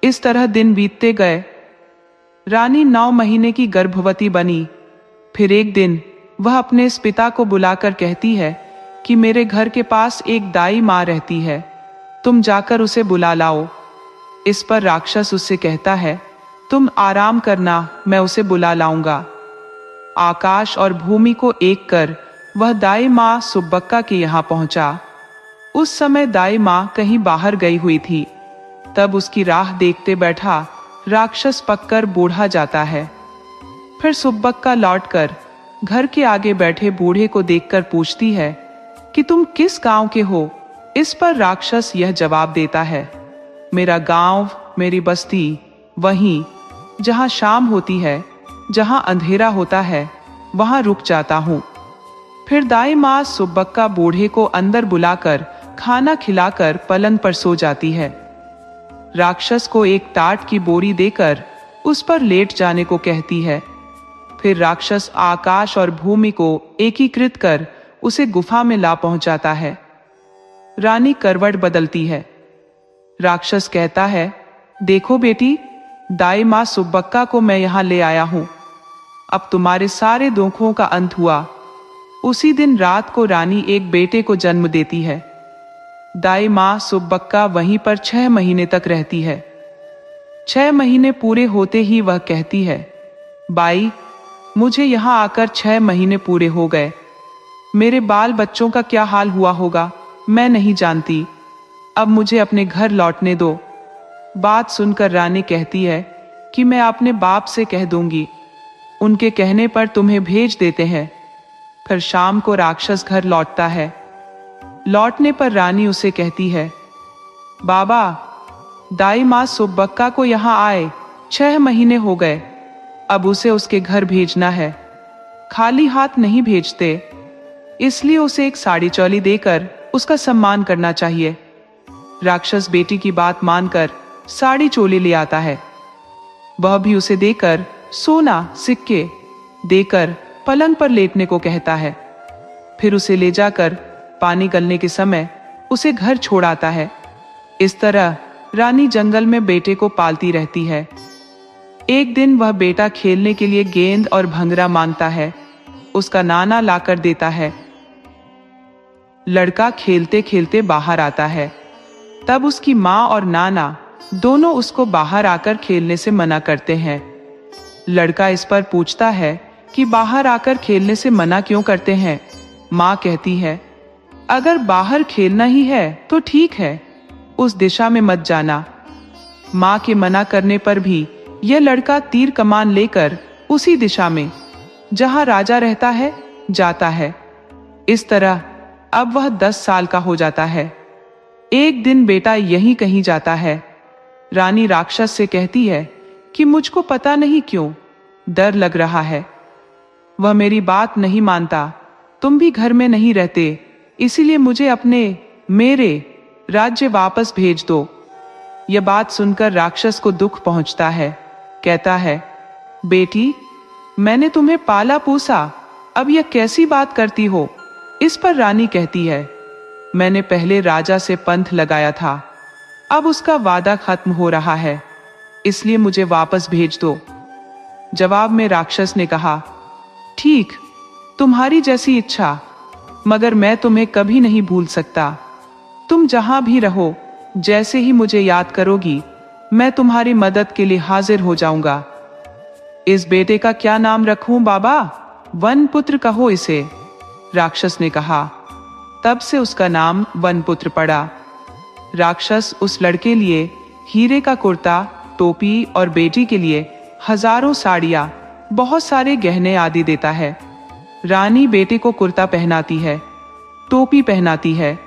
इस तरह दिन बीतते गए। रानी 9 महीने की गर्भवती बनी। फिर एक दिन वह अपने इस पिता को बुलाकर कहती है कि मेरे घर के पास एक दाई माँ रहती है, तुम जाकर उसे बुला लाओ। इस पर राक्षस उससे कहता है, तुम आराम करना, मैं उसे बुला लाऊंगा। आकाश और भूमि को एक कर वह दाई माँ सुब्बक्का के यहाँ पहुंचा। उस समय दाई माँ कहीं बाहर गई हुई थी। तब उसकी राह देखते बैठा राक्षस पककर बूढ़ा जाता है। फिर सुब्बक्का लौटकर घर के आगे बैठे बूढ़े को देखकर पूछती है कि तुम किस गांव के हो। इस पर राक्षस यह जवाब देता है, मेरा गांव, मेरी बस्ती वहीं जहां शाम होती है, जहां अंधेरा होता है, वहां रुक जाता हूं। फिर दाई माँ सुब्बक्का बूढ़े को अंदर बुलाकर खाना खिलाकर पलंग पर सो जाती है। राक्षस को एक टाट की बोरी देकर उस पर लेट जाने को कहती है। फिर राक्षस आकाश और भूमि को एकीकृत कर उसे गुफा में ला पहुंचाता है। रानी करवट बदलती है। राक्षस कहता है, देखो बेटी, दाई माँ सुब्बक्का को मैं यहां ले आया हूं। अब तुम्हारे सारे दुखों का अंत हुआ। उसी दिन रात को रानी एक बेटे को जन्म देती है। दाई माँ सुब्बक्का वहीं पर 6 महीने तक रहती है। 6 महीने पूरे होते ही वह कहती है, बाई, मुझे यहाँ आकर 6 महीने पूरे हो गए। मेरे बाल बच्चों का क्या हाल हुआ होगा मैं नहीं जानती। अब मुझे अपने घर लौटने दो। बात सुनकर रानी कहती है कि मैं अपने बाप से कह दूंगी, उनके कहने पर तुम्हें भेज देते हैं। फिर शाम को राक्षस घर लौटता है। लौटने पर रानी उसे कहती है, बाबा, दाई माँ सुब्बक्का को यहाँ आए 6 महीने हो गए। अब उसे उसके घर भेजना है। खाली हाथ नहीं भेजते, इसलिए उसे एक साड़ी चोली देकर उसका सम्मान करना चाहिए। राक्षस बेटी की बात मानकर साड़ी चोली ले आता है। वह भी उसे देकर सोना सिक्के देकर पलंग पर लेटने को कहता है। फिर उसे ले जाकर पानी गलने के समय उसे घर छोड़ आता है। इस तरह रानी जंगल में बेटे को पालती रहती है। एक दिन वह बेटा खेलने के लिए गेंद और भंगरा मांगता है। उसका नाना लाकर देता है। लड़का खेलते खेलते बाहर आता है। तब उसकी माँ और नाना दोनों उसको बाहर आकर खेलने से मना करते हैं। लड़का इस पर पूछता है कि बाहर आकर खेलने से मना क्यों करते हैं। माँ कहती है, अगर बाहर खेलना ही है तो ठीक है, उस दिशा में मत जाना। माँ के मना करने पर भी यह लड़का तीर कमान लेकर उसी दिशा में जहां राजा रहता है जाता है। इस तरह अब वह 10 साल का हो जाता है। एक दिन बेटा यहीं कहीं जाता है। रानी राक्षस से कहती है कि मुझको पता नहीं क्यों डर लग रहा है। वह मेरी बात नहीं मानता। तुम भी घर में नहीं रहते, इसीलिए मुझे मेरे राज्य वापस भेज दो। यह बात सुनकर राक्षस को दुख पहुंचता है। कहता है, बेटी, मैंने तुम्हें पाला पोसा, अब यह कैसी बात करती हो। इस पर रानी कहती है, मैंने पहले राजा से पंथ लगाया था, अब उसका वादा खत्म हो रहा है, इसलिए मुझे वापस भेज दो। जवाब में राक्षस ने कहा, ठीक, तुम्हारी जैसी इच्छा, मगर मैं तुम्हें कभी नहीं भूल सकता। तुम जहां भी रहो, जैसे ही मुझे याद करोगी, मैं तुम्हारी मदद के लिए हाजिर हो जाऊंगा। इस बेटे का क्या नाम रखूं बाबा? वनपुत्र कहो इसे, राक्षस ने कहा। तब से उसका नाम वनपुत्र पड़ा। राक्षस उस लड़के लिए हीरे का कुर्ता, टोपी और बेटी के लिए हजारों साड़ियां, बहुत सारे गहने आदि देता है। रानी बेटे को कुर्ता पहनाती है, टोपी पहनाती है,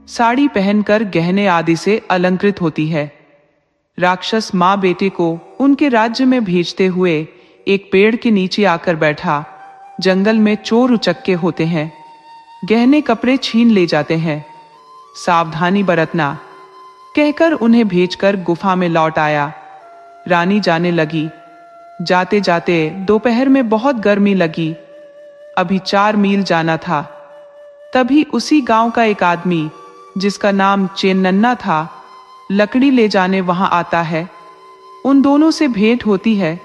साड़ी पहनकर गहने आदि से अलंकृत होती है। राक्षस माँ बेटे को उनके राज्य में भेजते हुए एक पेड़ के नीचे आकर बैठा। जंगल में चोर उचक्के होते हैं, गहने कपड़े छीन ले जाते हैं, सावधानी बरतना कहकर उन्हें भेजकर गुफा में लौट आया। रानी जाने लगी। जाते जाते दोपहर में बहुत गर्मी लगी। अभी 4 मील जाना था। तभी उसी गांव का एक आदमी, जिसका नाम चेन्नन्ना था, लकड़ी ले जाने वहां आता है। उन दोनों से भेंट होती है।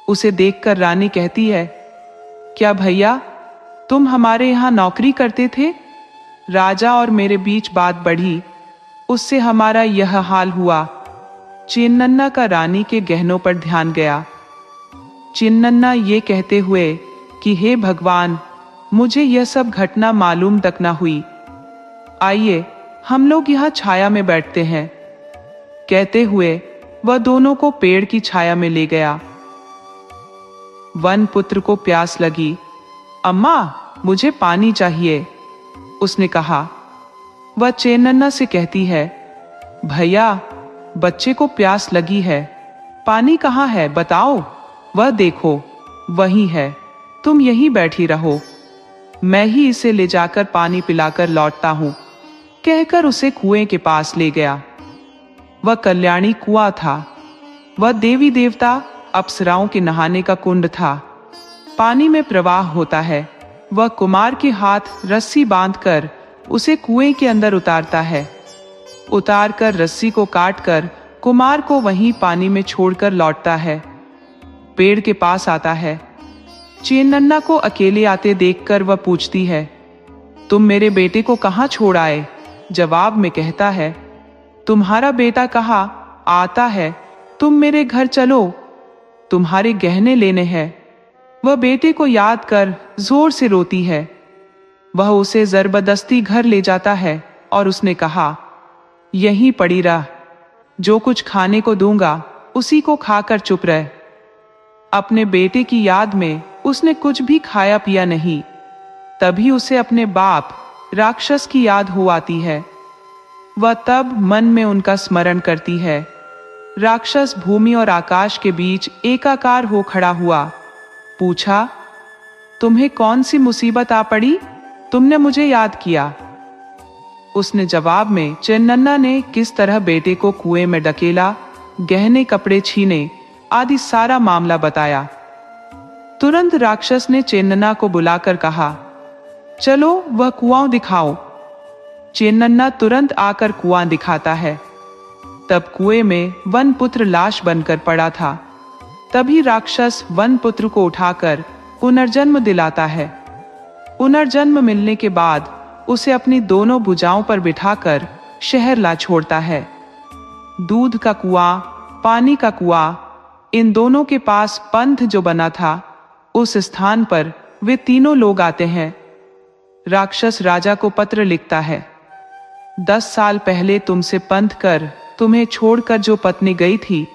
उसे देखकर रानी कहती है, क्या भैया, तुम हमारे यहाँ नौकरी करते थे? राजा और मेरे बीच बात बढ़ी, उससे हमारा यह हाल हुआ। चेन्नन्ना का रानी के गहनों पर ध्यान गया। चेन्नन्ना ये कहते हुए कि हे भगवान, मुझे यह सब घटना मालूम तक ना हुई। आइए हम लोग यहाँ छाया में बैठते हैं। कहते हुए वह दोनों को पेड़ की छाया में ले गया। वन पुत्र को प्यास लगी। अम्मा, मुझे पानी चाहिए, उसने कहा। वह चेन्नन्ना से कहती है, भैया, बच्चे को प्यास लगी है, पानी कहाँ है बताओ। वह देखो, वही है, तुम यहीं बैठी रहो, मैं ही इसे ले जाकर पानी पिलाकर लौटता हूं। कहकर उसे कुएं के पास ले गया। वह कल्याणी कुआं था। वह देवी देवता अप्सराओं के नहाने का कुंड था। पानी में प्रवाह होता है। वह कुमार के हाथ रस्सी बांधकर उसे कुएं के अंदर उतारता है। उतारकर रस्सी को काटकर कुमार को वहीं पानी में छोड़कर लौटता है। पेड़ के पास आता है। चेन्नन्ना को अकेले आते देखकर वह पूछती है, तुम मेरे बेटे को कहाँ छोड़ आए? जवाब में कहता है, तुम्हारा बेटा कहाँ आता है, तुम मेरे घर चलो, तुम्हारे गहने लेने हैं। वह बेटे को याद कर जोर से रोती है। वह उसे जबरदस्ती घर ले जाता है और उसने कहा, यहीं पड़ी रह, जो कुछ खाने को दूंगा उसी को खाकर चुप रह। अपने बेटे की याद में उसने कुछ भी खाया पिया नहीं। तभी उसे अपने बाप राक्षस की याद हो आती है। वह तब मन में उनका स्मरण करती है। राक्षस भूमि और आकाश के बीच एकाकार हो खड़ा हुआ। पूछा, तुम्हें कौन सी मुसीबत आ पड़ी? तुमने मुझे याद किया। उसने जवाब में चेन्नन्ना ने किस तरह बेटे को कुएं में ढकेला, गहने कपड़े छीने आदि सारा मामला बताया। तुरंत राक्षस ने चेन्नन्ना को बुलाकर कहा, चलो वह कुआं दिखाओ। चेन्नन्ना तुरंत आकर कुआं दिखाता है। तब कुएं में वनपुत्र लाश बनकर पड़ा था। तभी राक्षस वनपुत्र को उठाकर पुनर्जन्म दिलाता है। पुनर्जन्म मिलने के बाद उसे अपनी दोनों भुजाओं पर बिठाकर शहर ला छोड़ता है। दूध का कुआं, पानी का कुआं, इन दोनों के पास पंथ जो बना था, उस स्थान पर वे तीनों लोग आते हैं। राक्षस राजा को पत्र लिखता है, 10 साल पहले तुमसे पंथ कर तुम्हें छोड़कर जो पत्नी गई थी,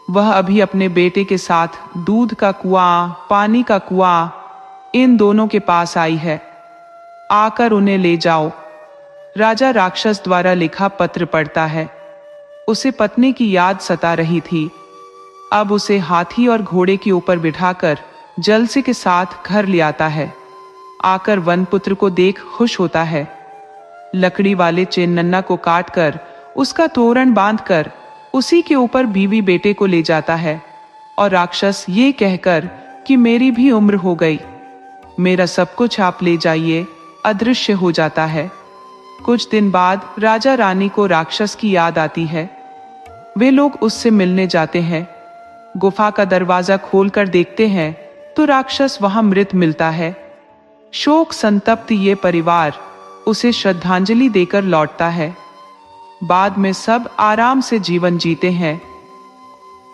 वह अभी अपने बेटे के साथ दूध का कुआं, पानी का कुआं, इन दोनों के पास आई है। आकर उन्हें ले जाओ। राजा राक्षस द्वारा लिखा पत्र पढ़ता है। उसे पत्नी की याद सता रही थी। अब उसे हाथी और घोड़े के ऊपर बिठाकर जलसे के साथ घर ले आता है। आकर वनपुत्र को देख खुश होता है। लकड़ी वाले चेन्नन्ना को काटकर उसका तोरण बांधकर उसी के ऊपर बीवी बेटे को ले जाता है और राक्षस ये कहकर कि मेरी भी उम्र हो गई, मेरा सब कुछ आप ले जाइए, अदृश्य हो जाता है। कुछ दिन बाद राजा रानी को राक्षस की याद आती है। वे लोग उससे मिलने जाते हैं। गुफा का दरवाजा खोलकर देखते हैं तो राक्षस वहां मृत मिलता है। शोक संतप्त ये परिवार उसे श्रद्धांजलि देकर लौटता है। बाद में सब आराम से जीवन जीते हैं।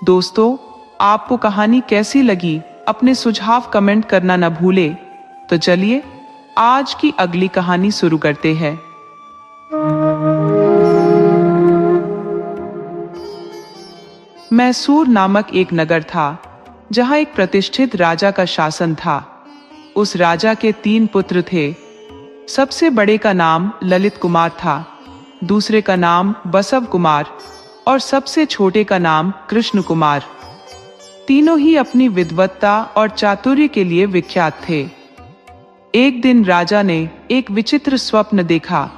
दोस्तों, आपको कहानी कैसी लगी? अपने सुझाव कमेंट करना न भूले। तो चलिए आज की अगली कहानी शुरू करते हैं। मैसूर नामक एक नगर था जहां एक प्रतिष्ठित राजा का शासन था। उस राजा के 3 पुत्र थे। सबसे बड़े का नाम ललित कुमार था, दूसरे का नाम बसव कुमार और सबसे छोटे का नाम कृष्ण कुमार। तीनों ही अपनी विद्वत्ता और चातुर्य के लिए विख्यात थे। एक दिन राजा ने एक विचित्र स्वप्न देखा।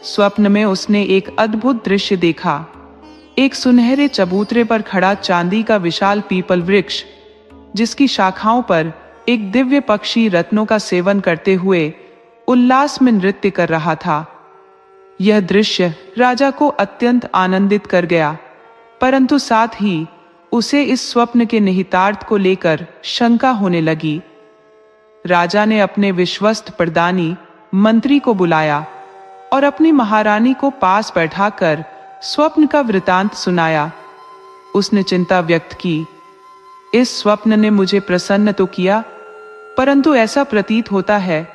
स्वप्न में उसने एक अद्भुत दृश्य देखा। एक सुनहरे चबूतरे पर खड़ा चांदी का विशाल पीपल वृक्ष, जिसकी शाखाओं पर एक दिव्य पक्षी रत्नों का सेवन करते हुए उल्लास में नृत्य कर रहा था। यह दृश्य राजा को अत्यंत आनंदित कर गया, परंतु साथ ही उसे इस स्वप्न के निहितार्थ को लेकर शंका होने लगी। राजा ने अपने विश्वस्त प्रधानी मंत्री को बुलाया और अपनी महारानी को पास बैठाकर स्वप्न का वृतांत सुनाया। उसने चिंता व्यक्त की, इस स्वप्न ने मुझे प्रसन्न तो किया, परंतु ऐसा प्रतीत होता है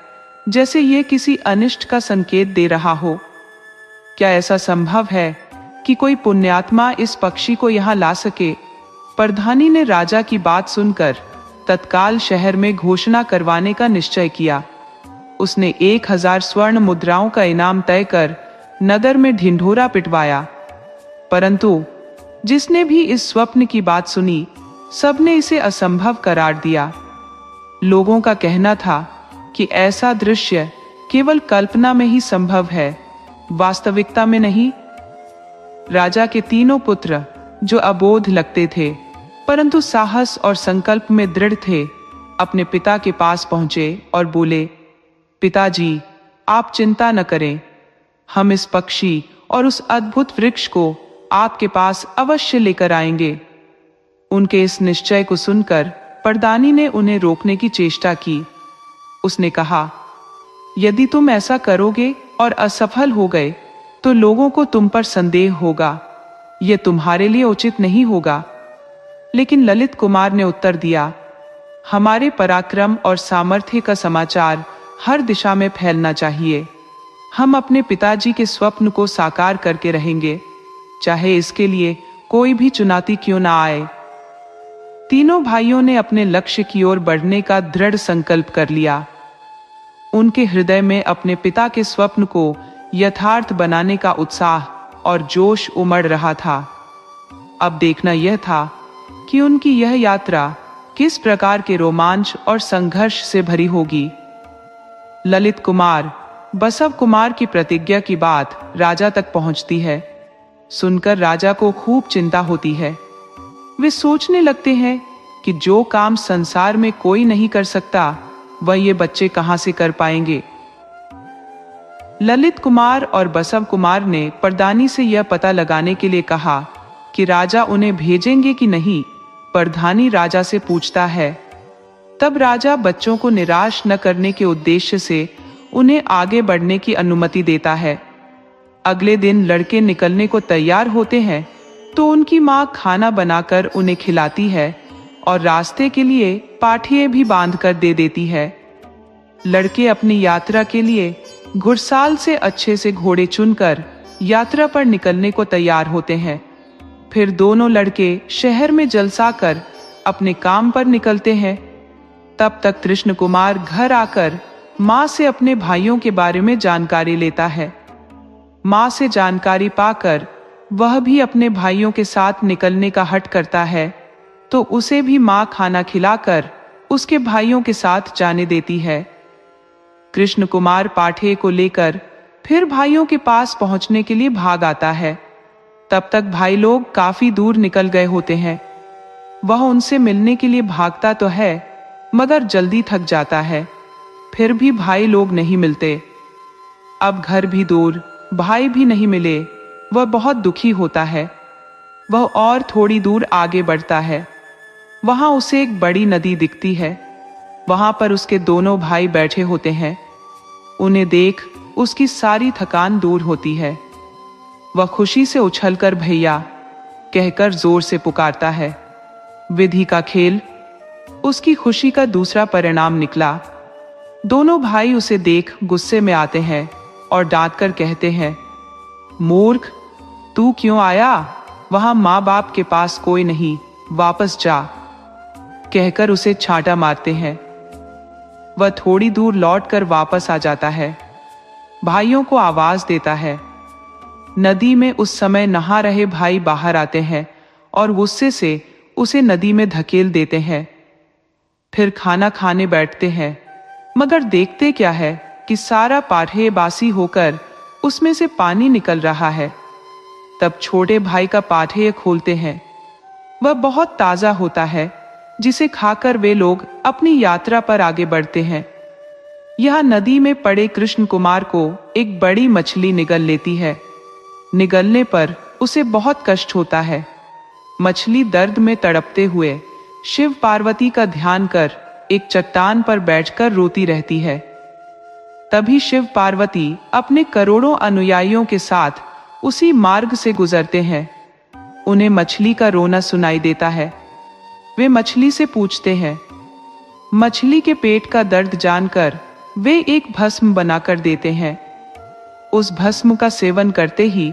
जैसे ये किसी अनिष्ट का संकेत दे रहा हो। क्या ऐसा संभव है कि कोई पुण्यात्मा इस पक्षी को यहाँ ला सके? प्रधानी ने राजा की बात सुनकर तत्काल शहर में घोषणा करवाने का निश्चय किया। उसने 1000 स्वर्ण मुद्राओं का इनाम तय कर नगर में ढिंढोरा पिटवाया। परंतु जिसने भी इस स्वप्न की बात सुनी, सबने इसे असंभव करार दिया। लोगों का कहना था कि ऐसा दृश्य केवल कल्पना में ही संभव है, वास्तविकता में नहीं। राजा के तीनों पुत्र, जो अबोध लगते थे परंतु साहस और संकल्प में दृढ़ थे, अपने पिता के पास पहुंचे और बोले, पिताजी, आप चिंता न करें, हम इस पक्षी और उस अद्भुत वृक्ष को आपके पास अवश्य लेकर आएंगे। उनके इस निश्चय को सुनकर परदानी ने उन्हें रोकने की चेष्टा की। उसने कहा, यदि तुम ऐसा करोगे और असफल हो गए तो लोगों को तुम पर संदेह होगा। यह तुम्हारे लिए उचित नहीं होगा। लेकिन ललित कुमार ने उत्तर दिया, हमारे पराक्रम और सामर्थ्य का समाचार हर दिशा में फैलना चाहिए। हम अपने पिताजी के स्वप्न को साकार करके रहेंगे, चाहे इसके लिए कोई भी चुनौती क्यों ना आए। तीनों भाइयों ने अपने लक्ष्य की ओर बढ़ने का दृढ़ संकल्प कर लिया। उनके हृदय में अपने पिता के स्वप्न को यथार्थ बनाने का उत्साह और जोश उमड़ रहा था। अब देखना यह था कि उनकी यह यात्रा किस प्रकार के रोमांच और संघर्ष से भरी होगी। ललित कुमार बसव कुमार की प्रतिज्ञा की बात राजा तक पहुंचती है। सुनकर राजा को खूब चिंता होती है। वे सोचने लगते हैं कि जो काम संसार में कोई नहीं कर सकता वह ये बच्चे कहां से कर पाएंगे। ललित कुमार और बसव कुमार ने परदानी से यह पता लगाने के लिए कहा कि राजा उन्हें भेजेंगे कि नहीं। परधानी राजा से पूछता है। तब राजा बच्चों को निराश न करने के उद्देश्य से उन्हें आगे बढ़ने की अनुमति देता है। अगले दिन लड़के निकलने को तैयार होते हैं तो उनकी मां खाना बनाकर उन्हें खिलाती है और रास्ते के लिए पाठिए भी बांध कर दे देती है। लड़के अपनी यात्रा के लिए घुड़साल से अच्छे से घोड़े चुनकर यात्रा पर निकलने को तैयार होते हैं। फिर दोनों लड़के शहर में जलसा कर अपने काम पर निकलते हैं। तब तक कृष्ण कुमार घर आकर मां से अपने भाइयों के बारे में जानकारी लेता है। मां से जानकारी पाकर वह भी अपने भाइयों के साथ निकलने का हठ करता है तो उसे भी मां खाना खिलाकर उसके भाइयों के साथ जाने देती है। कृष्ण कुमार पाठे को लेकर फिर भाइयों के पास पहुंचने के लिए भाग आता है। तब तक भाई लोग काफी दूर निकल गए होते हैं। वह उनसे मिलने के लिए भागता तो है मगर जल्दी थक जाता है। फिर भी भाई लोग नहीं मिलते। अब घर भी दूर, भाई भी नहीं मिले। वह बहुत दुखी होता है। वह और थोड़ी दूर आगे बढ़ता है। वहां उसे एक बड़ी नदी दिखती है। वहां पर उसके दोनों भाई बैठे होते हैं। उन्हें देख उसकी सारी थकान दूर होती है। वह खुशी से उछलकर भैया कहकर जोर से पुकारता है। विधि का खेल उसकी खुशी का दूसरा परिणाम निकला। दोनों भाई उसे देख गुस्से में आते हैं और डांट कर कहते हैं, मूर्ख, तू क्यों आया? वहां माँ बाप के पास कोई नहीं, वापस जा। कहकर उसे छांटा मारते हैं। वह थोड़ी दूर लौटकर वापस आ जाता है। भाइयों को आवाज देता है। नदी में उस समय नहा रहे भाई बाहर आते हैं और गुस्से से उसे नदी में धकेल देते हैं। फिर खाना खाने बैठते हैं मगर देखते क्या है कि सारा पाठे बासी होकर उसमें से पानी निकल रहा है। तब छोटे भाई का पाठे खोलते हैं। वह बहुत ताजा होता है जिसे खाकर वे लोग अपनी यात्रा पर आगे बढ़ते हैं। यह नदी में पड़े कृष्ण कुमार को एक बड़ी मछली निगल लेती है। निगलने पर उसे बहुत कष्ट होता है। मछली दर्द में तड़पते हुए शिव पार्वती का ध्यान कर एक चट्टान पर बैठकर रोती रहती है। तभी शिव पार्वती अपने करोड़ों अनुयायियों के साथ उसी मार्ग से गुजरते हैं। उन्हें मछली का रोना सुनाई देता है। वे मछली से पूछते हैं। मछली के पेट का दर्द जानकर वे एक भस्म बनाकर देते हैं। उस भस्म का सेवन करते ही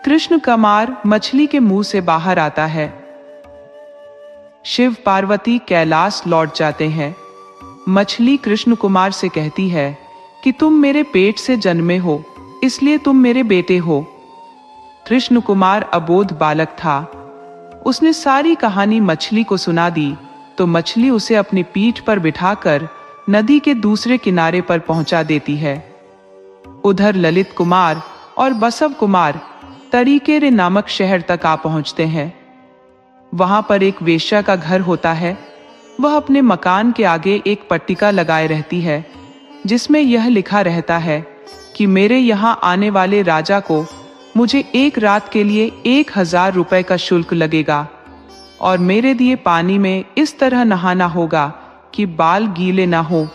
कृष्ण कुमार मछली के मुंह से बाहर आता है। शिव पार्वती कैलाश लौट जाते हैं। मछली कृष्ण कुमार से कहती है कि तुम मेरे पेट से जन्मे हो, इसलिए तुम मेरे बेटे हो। कृष्ण कुमार अबोध बालक था। उसने सारी कहानी मछली को सुना दी तो मछली उसे अपनी पीठ पर बिठाकर नदी के दूसरे किनारे पर पहुंचा देती है। उधर ललित कुमार और बसव कुमार तरीकेरे नामक शहर तक आ पहुंचते हैं। वहां पर एक वेश्या का घर होता है। वह अपने मकान के आगे एक पट्टिका लगाए रहती है जिसमें यह लिखा रहता है कि मेरे यहाँ आने वाले राजा को मुझे एक रात के लिए 1000 रुपए का शुल्क लगेगा और मेरे दिए पानी में इस तरह नहाना होगा कि बाल गीले ना हो।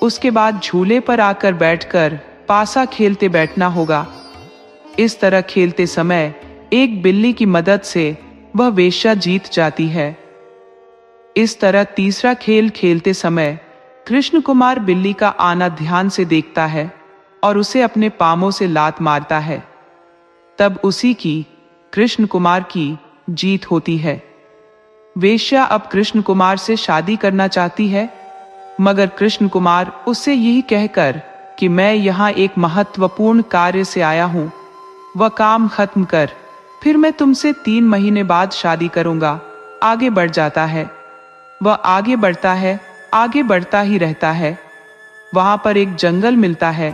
उसके बाद झूले पर आकर बैठकर पासा खेलते बैठना होगा। इस तरह खेलते समय एक बिल्ली की मदद से वह वेश्या जीत जाती है। इस तरह तीसरा खेल खेलते समय कृष्ण कुमार बिल्ली का आना ध्यान से देखता है और उसे अपने पामों से लात मारता है। तब उसी की, कृष्ण कुमार की, जीत होती है। वेश्या अब कृष्ण कुमार से शादी करना चाहती है, मगर कृष्ण कुमार उससे यही कहकर कि मैं यहाँ एक महत्वपूर्ण कार्य से आया हूँ, वह काम खत्म कर, फिर मैं तुमसे 3 महीने बाद शादी करूंगा, आगे बढ़ जाता है। वह आगे बढ़ता है, आगे बढ़ता ही रहता है। वहां पर एक जंगल मिलता है।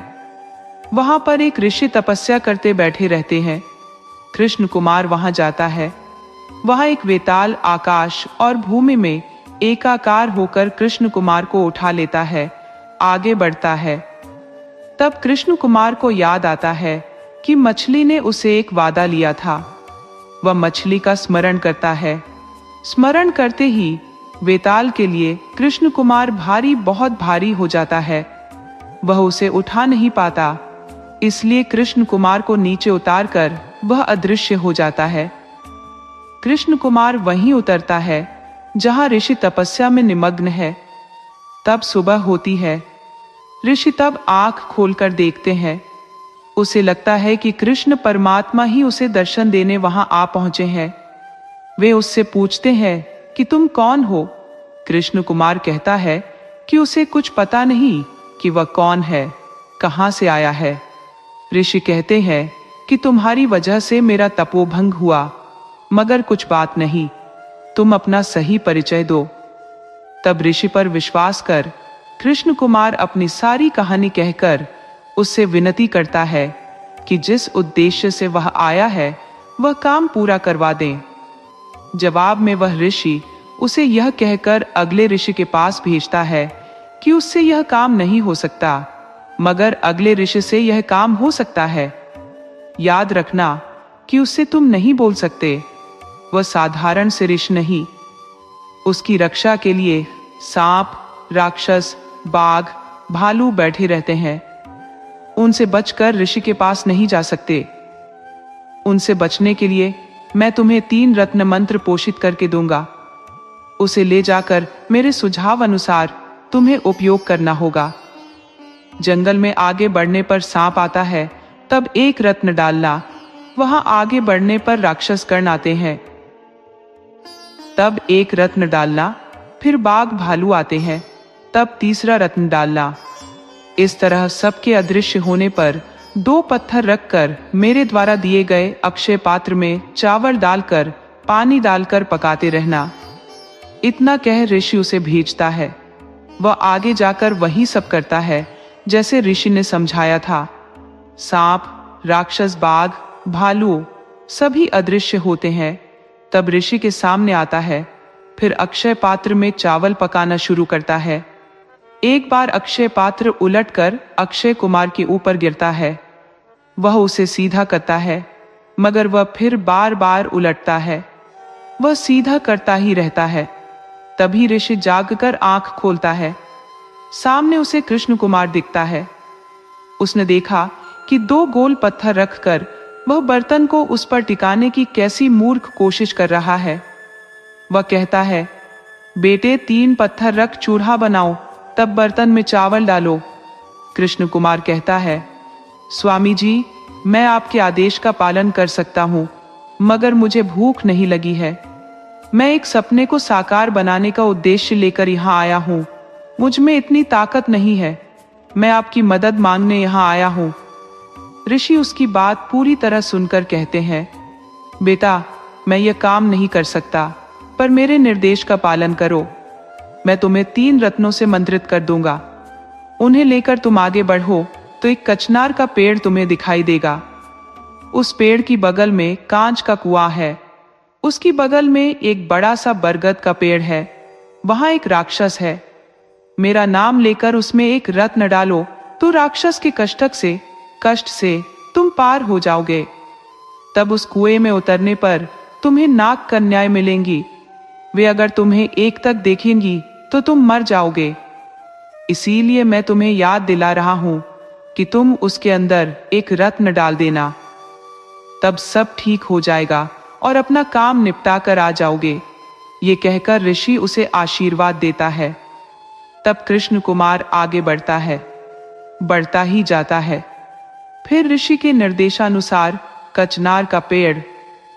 वहां पर एक ऋषि तपस्या करते बैठे रहते हैं। कृष्ण कुमार वहां जाता है। वहां एक वेताल आकाश और भूमि में एकाकार होकर कृष्ण कुमार को उठा लेता है, आगे बढ़ता है। तब कृष्ण कुमार को याद आता है कि मछली ने उसे एक वादा लिया था। वह मछली का स्मरण करता है। स्मरण करते ही वेताल के लिए कृष्ण कुमार भारी, बहुत भारी हो जाता है। वह उसे उठा नहीं पाता, इसलिए कृष्ण कुमार को नीचे उतारकर वह अदृश्य हो जाता है। कृष्ण कुमार वहीं उतरता है जहां ऋषि तपस्या में निमग्न है। तब सुबह होती है। ऋषि तब आंख खोलकर देखते हैं। उसे लगता है कि कृष्ण परमात्मा ही उसे दर्शन देने वहां आ पहुंचे हैं। वे उससे पूछते हैं कि तुम कौन हो? कृष्ण कुमार कहता है कि उसे कुछ पता नहीं कि वह कौन है, कहां से आया है। ऋषि कहते हैं कि तुम्हारी वजह से मेरा तपोभंग हुआ, मगर कुछ बात नहीं, तुम अपना सही परिचय दो। तब ऋषि पर विश्वास कर कृष्ण कुमार अपनी सारी कहानी कहकर उससे विनती करता है कि जिस उद्देश्य से वह आया है वह काम पूरा करवा दें। जवाब में वह ऋषि उसे यह कहकर अगले ऋषि के पास भेजता है कि उससे यह काम नहीं हो सकता, मगर अगले ऋषि से यह काम हो सकता है। याद रखना कि उससे तुम नहीं बोल सकते, वह साधारण से ऋषि नहीं। उसकी रक्षा के लिए सांप, राक्षस, बाघ, भालू बैठे रहते हैं। उनसे बचकर ऋषि के पास नहीं जा सकते। उनसे बचने के लिए मैं तुम्हें 3 रत्न मंत्र पोषित करके दूंगा। उसे ले जाकर मेरे सुझाव अनुसार तुम्हें उपयोग करना होगा। जंगल में आगे बढ़ने पर सांप आता है, तब 1 रत्न डालना। वहां आगे बढ़ने पर राक्षस गण आते हैं, तब 1 रत्न डालना। फिर बाघ, भालू आते हैं, तब 3रा रत्न डालना। इस तरह सबके अदृश्य होने पर 2 पत्थर रखकर मेरे द्वारा दिए गए अक्षय पात्र में चावल डालकर, पानी डालकर पकाते रहना। इतना कह ऋषि उसे भेजता है। वह आगे जाकर वही सब करता है जैसे ऋषि ने समझाया था। सांप, राक्षस, बाघ, भालू सभी अदृश्य होते हैं। तब ऋषि के सामने आता है, फिर अक्षय पात्र में चावल पकाना शुरू करता है। एक बार अक्षय पात्र उलटकर अक्षय कुमार के ऊपर गिरता है। वह उसे सीधा करता है, मगर वह फिर बार बार उलटता है। वह सीधा करता ही रहता है। तभी ऋषि जागकर आंख खोलता है। सामने उसे कृष्ण कुमार दिखता है। उसने देखा कि 2 गोल पत्थर रखकर वह बर्तन को उस पर टिकाने की कैसी मूर्ख कोशिश कर रहा है। वह कहता है, बेटे 3 पत्थर रख चूल्हा बनाओ, तब बर्तन में चावल डालो। कृष्ण कुमार कहता है, स्वामी जी, मैं आपके आदेश का पालन कर सकता हूँ, मगर मुझे भूख नहीं लगी है। मैं एक सपने को साकार बनाने का उद्देश्य लेकर यहाँ आया हूँ। मुझ में इतनी ताकत नहीं है। मैं आपकी मदद मांगने यहाँ आया हूँ। ऋषि उसकी बात पूरी तरह सुनकर कहते हैं, बेटा, मैं यह काम नहीं कर सकता, पर मेरे निर्देश का पालन करो। मैं तुम्हें 3 रत्नों से मंत्रित कर दूंगा। उन्हें लेकर तुम आगे बढ़ो तो एक कचनार का पेड़ तुम्हें दिखाई देगा। उस पेड़ की बगल में कांच का कुआं है। उसकी बगल में एक बड़ा सा बरगद का पेड़ है। वहां एक राक्षस है। मेरा नाम लेकर उसमें 1 रत्न डालो तो राक्षस के कष्ट से तुम पार हो जाओगे। तब उस कुएं में उतरने पर तुम्हें नाग कन्याएं मिलेंगी वे अगर तुम्हें एक तक देखेंगी तो तुम मर जाओगे। इसीलिए मैं तुम्हें याद दिला रहा हूं कि तुम उसके अंदर एक रत्न डाल देना, तब सब ठीक हो जाएगा और अपना काम निपटा कर आ जाओगे। ये कहकर ऋषि उसे आशीर्वाद देता है। तब कृष्ण कुमार आगे बढ़ता है, बढ़ता ही जाता है। फिर ऋषि के निर्देशानुसार कचनार का पेड़,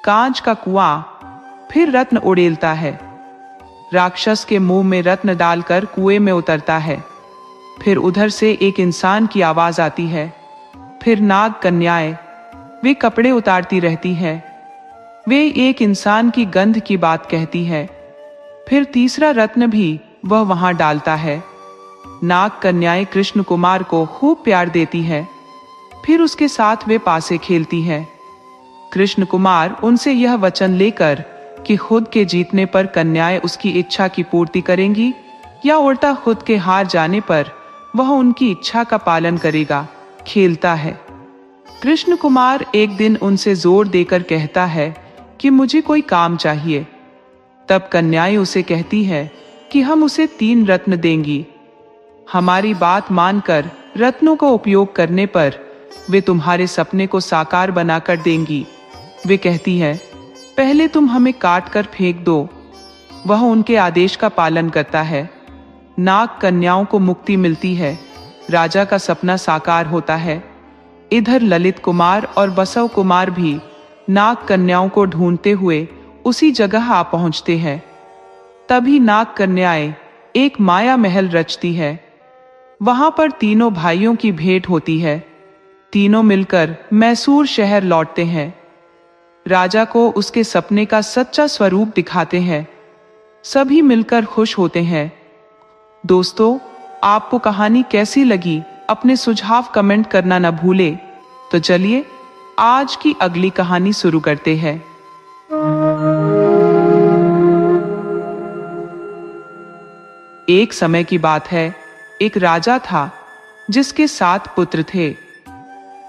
कांच का कुआं, फिर रत्न उड़ेलता है। राक्षस के मुंह में रत्न डालकर कुएं में उतरता है। फिर उधर से एक इंसान की आवाज आती है। फिर नाग कन्याएं, वे कपड़े उतारती रहती है। वे एक इंसान की गंध की बात कहती है। फिर तीसरा रत्न भी वह वहां डालता है। नाग कन्याएं कृष्ण कुमार को खूब प्यार देती है। फिर उसके साथ वे पासे खेलती है। कृष्ण कुमार उनसे यह वचन लेकर कि खुद के जीतने पर कन्याएं उसकी इच्छा की पूर्ति करेंगी या उल्टा खुद के हार जाने पर वह उनकी इच्छा का पालन करेगा, खेलता है। कृष्ण कुमार एक दिन उनसे जोर देकर कहता है कि मुझे कोई काम चाहिए। तब कन्याएं उसे कहती है कि हम उसे 3 रत्न देंगी। हमारी बात मानकर रत्नों का उपयोग करने पर वे तुम्हारे सपने को साकार बनाकर देंगी। वे कहती है, पहले तुम हमें काट कर फेंक दो। वह उनके आदेश का पालन करता है। नाग कन्याओं को मुक्ति मिलती है। राजा का सपना साकार होता है। इधर ललित कुमार और बसव कुमार भी नाग कन्याओं को ढूंढते हुए उसी जगह आ पहुंचते हैं। तभी नाग कन्याएं एक माया महल रचती है। वहां पर तीनों भाइयों की भेंट होती है। तीनों मिलकर मैसूर शहर लौटते हैं। राजा को उसके सपने का सच्चा स्वरूप दिखाते हैं। सभी मिलकर खुश होते हैं। दोस्तों, आपको कहानी कैसी लगी? अपने सुझाव कमेंट करना न भूले। तो चलिए आज की अगली कहानी शुरू करते हैं। एक समय की बात है, एक राजा था जिसके 7 पुत्र थे।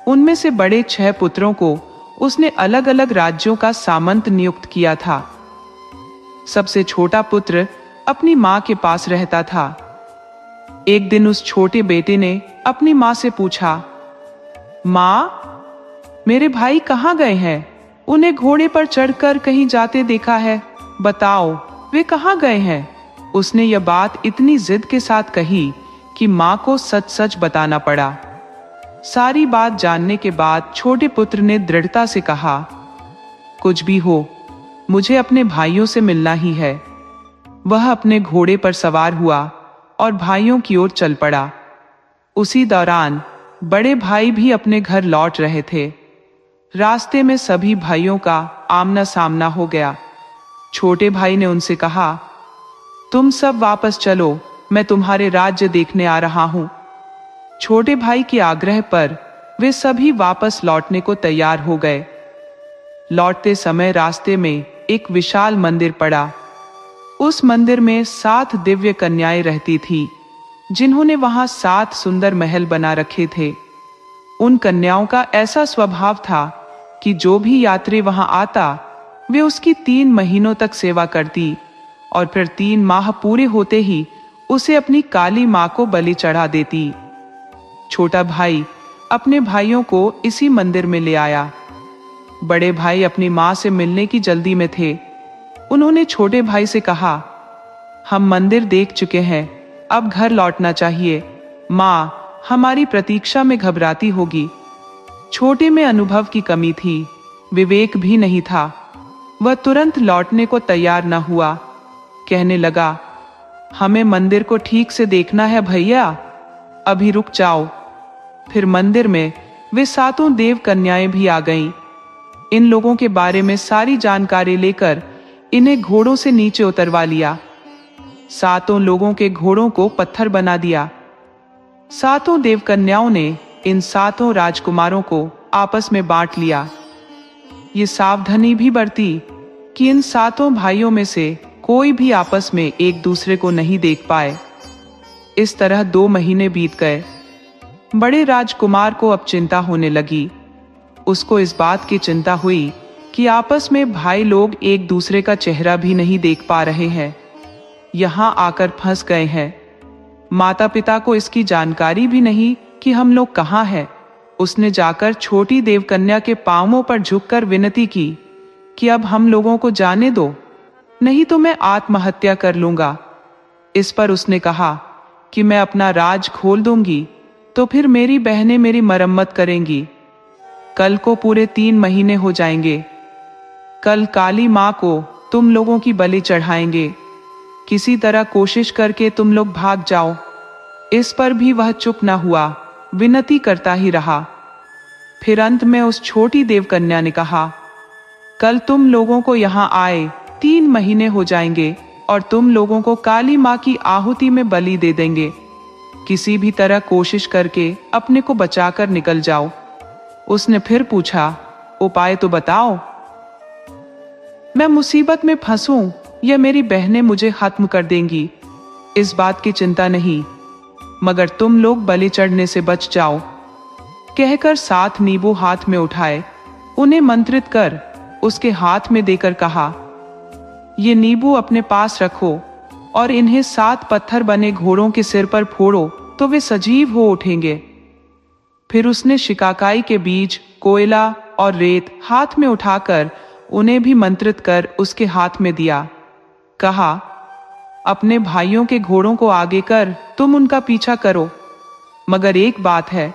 उनमें से बड़े 6 पुत्रों को उसने अलग अलग राज्यों का सामंत नियुक्त किया था। सबसे छोटा पुत्र अपनी मां के पास रहता था। एक दिन उस छोटे बेटे ने अपनी मां से पूछा, मां, मेरे भाई कहाँ गए हैं? उन्हें घोड़े पर चढ़कर कहीं जाते देखा है, बताओ वे कहाँ गए हैं? उसने यह बात इतनी जिद के साथ कही कि मां को सच सच बताना पड़ा। सारी बात जानने के बाद छोटे पुत्र ने दृढ़ता से कहा, कुछ भी हो, मुझे अपने भाइयों से मिलना ही है। वह अपने घोड़े पर सवार हुआ और भाइयों की ओर चल पड़ा। उसी दौरान बड़े भाई भी अपने घर लौट रहे थे। रास्ते में सभी भाइयों का आमना सामना हो गया। छोटे भाई ने उनसे कहा, तुम सब वापस चलो, मैं तुम्हारे राज्य देखने आ रहा हूं। छोटे भाई के आग्रह पर वे सभी वापस लौटने को तैयार हो गए। लौटते समय रास्ते में एक विशाल मंदिर पड़ा। उस मंदिर में 7 दिव्य कन्याएं रहती थी, जिन्होंने वहां 7 सुंदर महल बना रखे थे। उन कन्याओं का ऐसा स्वभाव था कि जो भी यात्री वहां आता, वे उसकी 3 महीनों तक सेवा करती और फिर 3 माह पूरे होते ही उसे अपनी काली मां को बलि चढ़ा देती। छोटा भाई अपने भाइयों को इसी मंदिर में ले आया। बड़े भाई अपनी मां से मिलने की जल्दी में थे। उन्होंने छोटे भाई से कहा, हम मंदिर देख चुके हैं, अब घर लौटना चाहिए। मां हमारी प्रतीक्षा में घबराती होगी। छोटे में अनुभव की कमी थी, विवेक भी नहीं था। वह तुरंत लौटने को तैयार न हुआ। कहने लगा, हमें मंदिर को ठीक से देखना है भैया, अभी रुक जाओ। फिर मंदिर में वे 7 देव कन्याएं भी आ गईं। इन लोगों के बारे में सारी जानकारी लेकर इन्हें घोड़ों से नीचे उतरवा लिया। 7 लोगों के घोड़ों को पत्थर बना दिया। 7 देव कन्याओं ने इन 7 राजकुमारों को आपस में बांट लिया। ये सावधानी भी बरती कि इन 7 भाइयों में से कोई भी आपस में एक दूसरे को नहीं देख पाए। इस तरह 2 महीने बीत गए। बड़े राजकुमार को अब चिंता होने लगी। उसको इस बात की चिंता हुई कि आपस में भाई लोग एक दूसरे का चेहरा भी नहीं देख पा रहे हैं, यहाँ आकर फंस गए हैं। माता पिता को इसकी जानकारी भी नहीं कि हम लोग कहाँ हैं। उसने जाकर छोटी देवकन्या के पांवों पर झुककर विनती की कि अब हम लोगों को जाने दो, नहीं तो मैं आत्महत्या कर लूंगा। इस पर उसने कहा कि मैं अपना राज खोल दूंगी तो फिर मेरी बहनें मेरी मरम्मत करेंगी। कल को पूरे 3 महीने हो जाएंगे। कल काली माँ को तुम लोगों की बलि चढ़ाएंगे। किसी तरह कोशिश करके तुम लोग भाग जाओ। इस पर भी वह चुप न हुआ, विनती करता ही रहा। फिर अंत में उस छोटी देवकन्या ने कहा, कल तुम लोगों को यहाँ आए 3 महीने हो जाएंगे और तुम लोगों को काली माँ की आहुति में बलि दे देंगे। किसी भी तरह कोशिश करके अपने को बचाकर निकल जाओ। उसने फिर पूछा, उपाय तो बताओ। मैं मुसीबत में फंसूं या मेरी बहनें मुझे खत्म कर देंगी, इस बात की चिंता नहीं, मगर तुम लोग बलि चढ़ने से बच जाओ। कहकर 7 नींबू हाथ में उठाए, उन्हें मंत्रित कर उसके हाथ में देकर कहा, ये नींबू अपने पास रखो और इन्हें 7 पत्थर बने घोड़ों के सिर पर फोड़ो तो वे सजीव हो उठेंगे। फिर उसने शिकाकाई के बीज, कोयला और रेत हाथ में उठाकर उन्हें भी मंत्रित कर उसके हाथ में दिया। कहा, अपने भाइयों के घोड़ों को आगे कर तुम उनका पीछा करो, मगर एक बात है,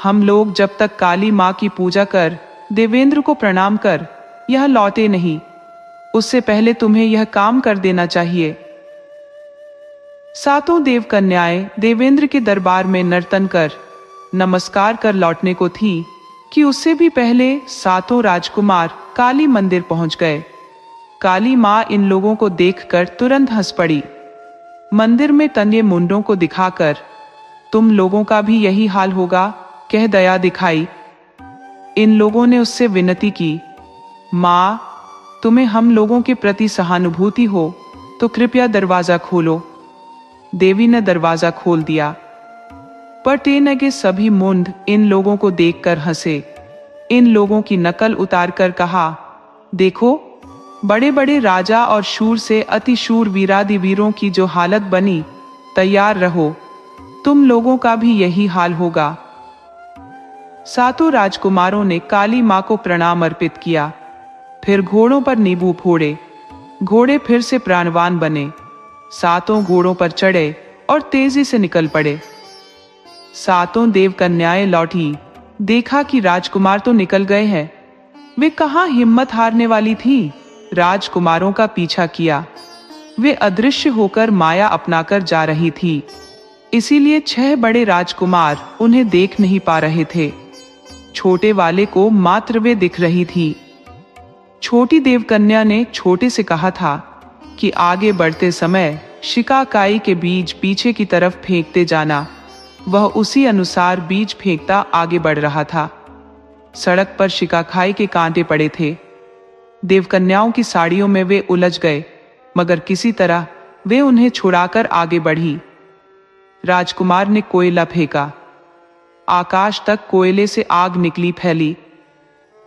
हम लोग जब तक काली माँ की पूजा कर देवेंद्र को प्रणाम कर यह लौटे नहीं, उससे पहले तुम्हें यह काम कर देना चाहिए। 7 देवकन्याएं देवेंद्र के दरबार में नर्तन कर नमस्कार कर लौटने को थी कि उससे भी पहले 7 राजकुमार काली मंदिर पहुंच गए। काली माँ इन लोगों को देखकर तुरंत हंस पड़ी। मंदिर में तंगे मुंडों को दिखाकर, तुम लोगों का भी यही हाल होगा, कह दया दिखाई। इन लोगों ने उससे विनती की, माँ, तुम्हें हम लोगों के प्रति सहानुभूति हो तो कृपया दरवाजा खोलो। देवी ने दरवाजा खोल दिया, पर तेनगे सभी मुंड इन लोगों को देखकर हंसे। इन लोगों की नकल उतारकर कहा, देखो, बड़े बड़े राजा और शूर से अति शूर वीरादि वीरों की जो हालत बनी, तैयार रहो, तुम लोगों का भी यही हाल होगा। 7 राजकुमारों ने काली माँ को प्रणाम अर्पित किया, फिर घोड़ों पर नींबू फोड़े। घोड़े फिर से प्राणवान बने। 7 घोड़ों पर चढ़े और तेजी से निकल पड़े। 7 देवकन्याएं लौटी, देखा कि राजकुमार तो निकल गए हैं। वे कहाँ हिम्मत हारने वाली थी, राजकुमारों का पीछा किया। वे अदृश्य होकर माया अपनाकर जा रही थी, इसीलिए 6 बड़े राजकुमार उन्हें देख नहीं पा रहे थे। छोटे वाले को मात्र वे दिख रही थी। छोटी देवकन्या ने छोटे से कहा था कि आगे बढ़ते समय शिकाकाई के बीज पीछे की तरफ फेंकते जाना। वह उसी अनुसार बीज फेंकता आगे बढ़ रहा था। सड़क पर शिकाकाई के कांटे पड़े थे। देवकन्याओं की साड़ियों में वे उलझ गए, मगर किसी तरह वे उन्हें छुड़ाकर आगे बढ़ी। राजकुमार ने कोयला फेंका, आकाश तक कोयले से आग निकली फैली।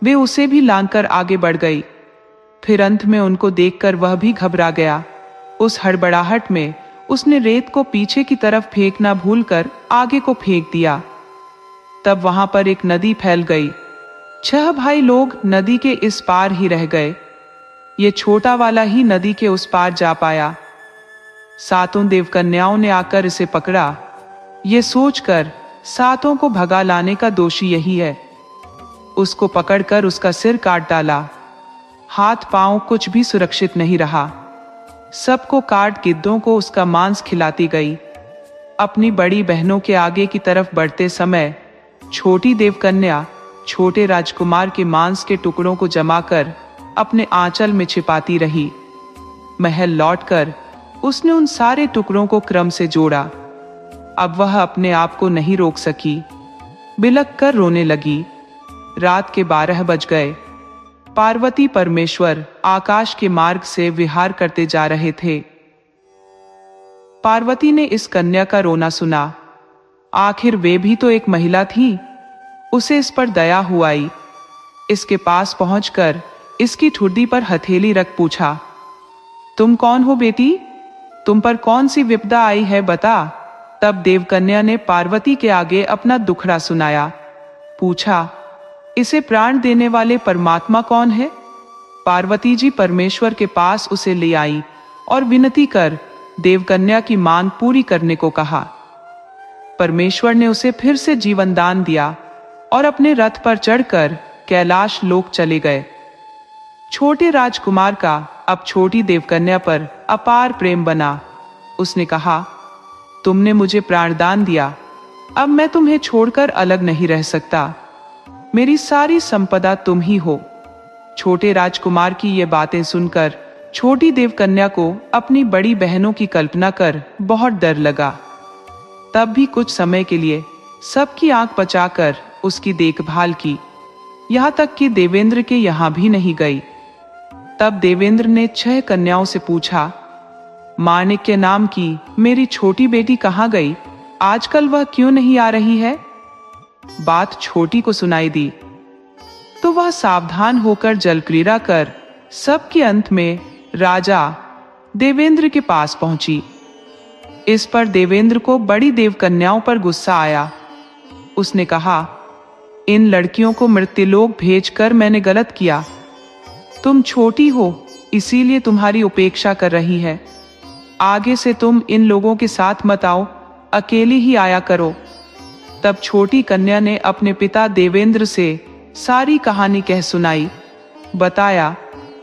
वे उसे भी लांघकर आगे बढ़ गई। फिर अंत में उनको देखकर वह भी घबरा गया। उस हड़बड़ाहट में उसने रेत को पीछे की तरफ फेंकना भूलकर आगे को फेंक दिया। तब वहां पर एक नदी फैल गई। 6 भाई लोग नदी के इस पार ही रह गए। ये छोटा वाला ही नदी के उस पार जा पाया। 7 देवकन्याओं ने आकर इसे पकड़ा। ये सोचकर 7 को भगा लाने का दोषी यही है। उसको पकड़कर उसका सिर काट डाला। हाथ पांव कुछ भी सुरक्षित नहीं रहा। सबको काट गिद्धों को उसका मांस खिलाती गई। अपनी बड़ी बहनों के आगे की तरफ बढ़ते समय छोटी देवकन्या छोटे राजकुमार के मांस के टुकड़ों को जमाकर अपने आंचल में छिपाती रही। महल लौटकर उसने उन सारे टुकड़ों को क्रम से जोड़ा। अब वह अपने आप को नहीं रोक सकी, बिलख कर रोने लगी। रात के 12 बज गए। पार्वती परमेश्वर आकाश के मार्ग से विहार करते जा रहे थे। पार्वती ने इस कन्या का रोना सुना। आखिर वे भी तो एक महिला थी। उसे इस पर दया हुई। इसके पास पहुंचकर इसकी ठुड्डी पर हथेली रख पूछा, तुम कौन हो बेटी? तुम पर कौन सी विपदा आई है, बता। तब देवकन्या ने पार्वती के आगे अपना दुखड़ा सुनाया। पूछा, इसे प्राण देने वाले परमात्मा कौन है? पार्वती जी परमेश्वर के पास उसे ले आई और विनती कर देवकन्या की मांग पूरी करने को कहा। परमेश्वर ने उसे फिर से जीवन दान दिया और अपने रथ पर चढ़कर कैलाश लोक चले गए। छोटे राजकुमार का अब छोटी देवकन्या पर अपार प्रेम बना। उसने कहा, तुमने मुझे प्राणदान दिया, अब मैं तुम्हें छोड़कर अलग नहीं रह सकता। मेरी सारी संपदा तुम ही हो। छोटे राजकुमार की ये बातें सुनकर छोटी देवकन्या को अपनी बड़ी बहनों की कल्पना कर बहुत डर लगा। तब भी कुछ समय के लिए सबकी आंख बचाकर उसकी देखभाल की, यहाँ तक कि देवेंद्र के यहाँ भी नहीं गई। तब देवेंद्र ने 6 कन्याओं से पूछा, माणिक्य नाम की मेरी छोटी बेटी कहाँ गई? आजकल वह क्यों नहीं आ रही है? बात छोटी को सुनाई दी तो वह सावधान होकर जलक्रीड़ा कर सबके अंत में राजा देवेंद्र के पास पहुंची। इस पर देवेंद्र को बड़ी देवकन्याओं पर गुस्सा आया। उसने कहा, इन लड़कियों को मृत्युलोक भेजकर मैंने गलत किया। तुम छोटी हो इसीलिए तुम्हारी उपेक्षा कर रही है। आगे से तुम इन लोगों के साथ मत आओ, अकेली ही आया करो। तब छोटी कन्या ने अपने पिता देवेंद्र से सारी कहानी कह सुनाई। बताया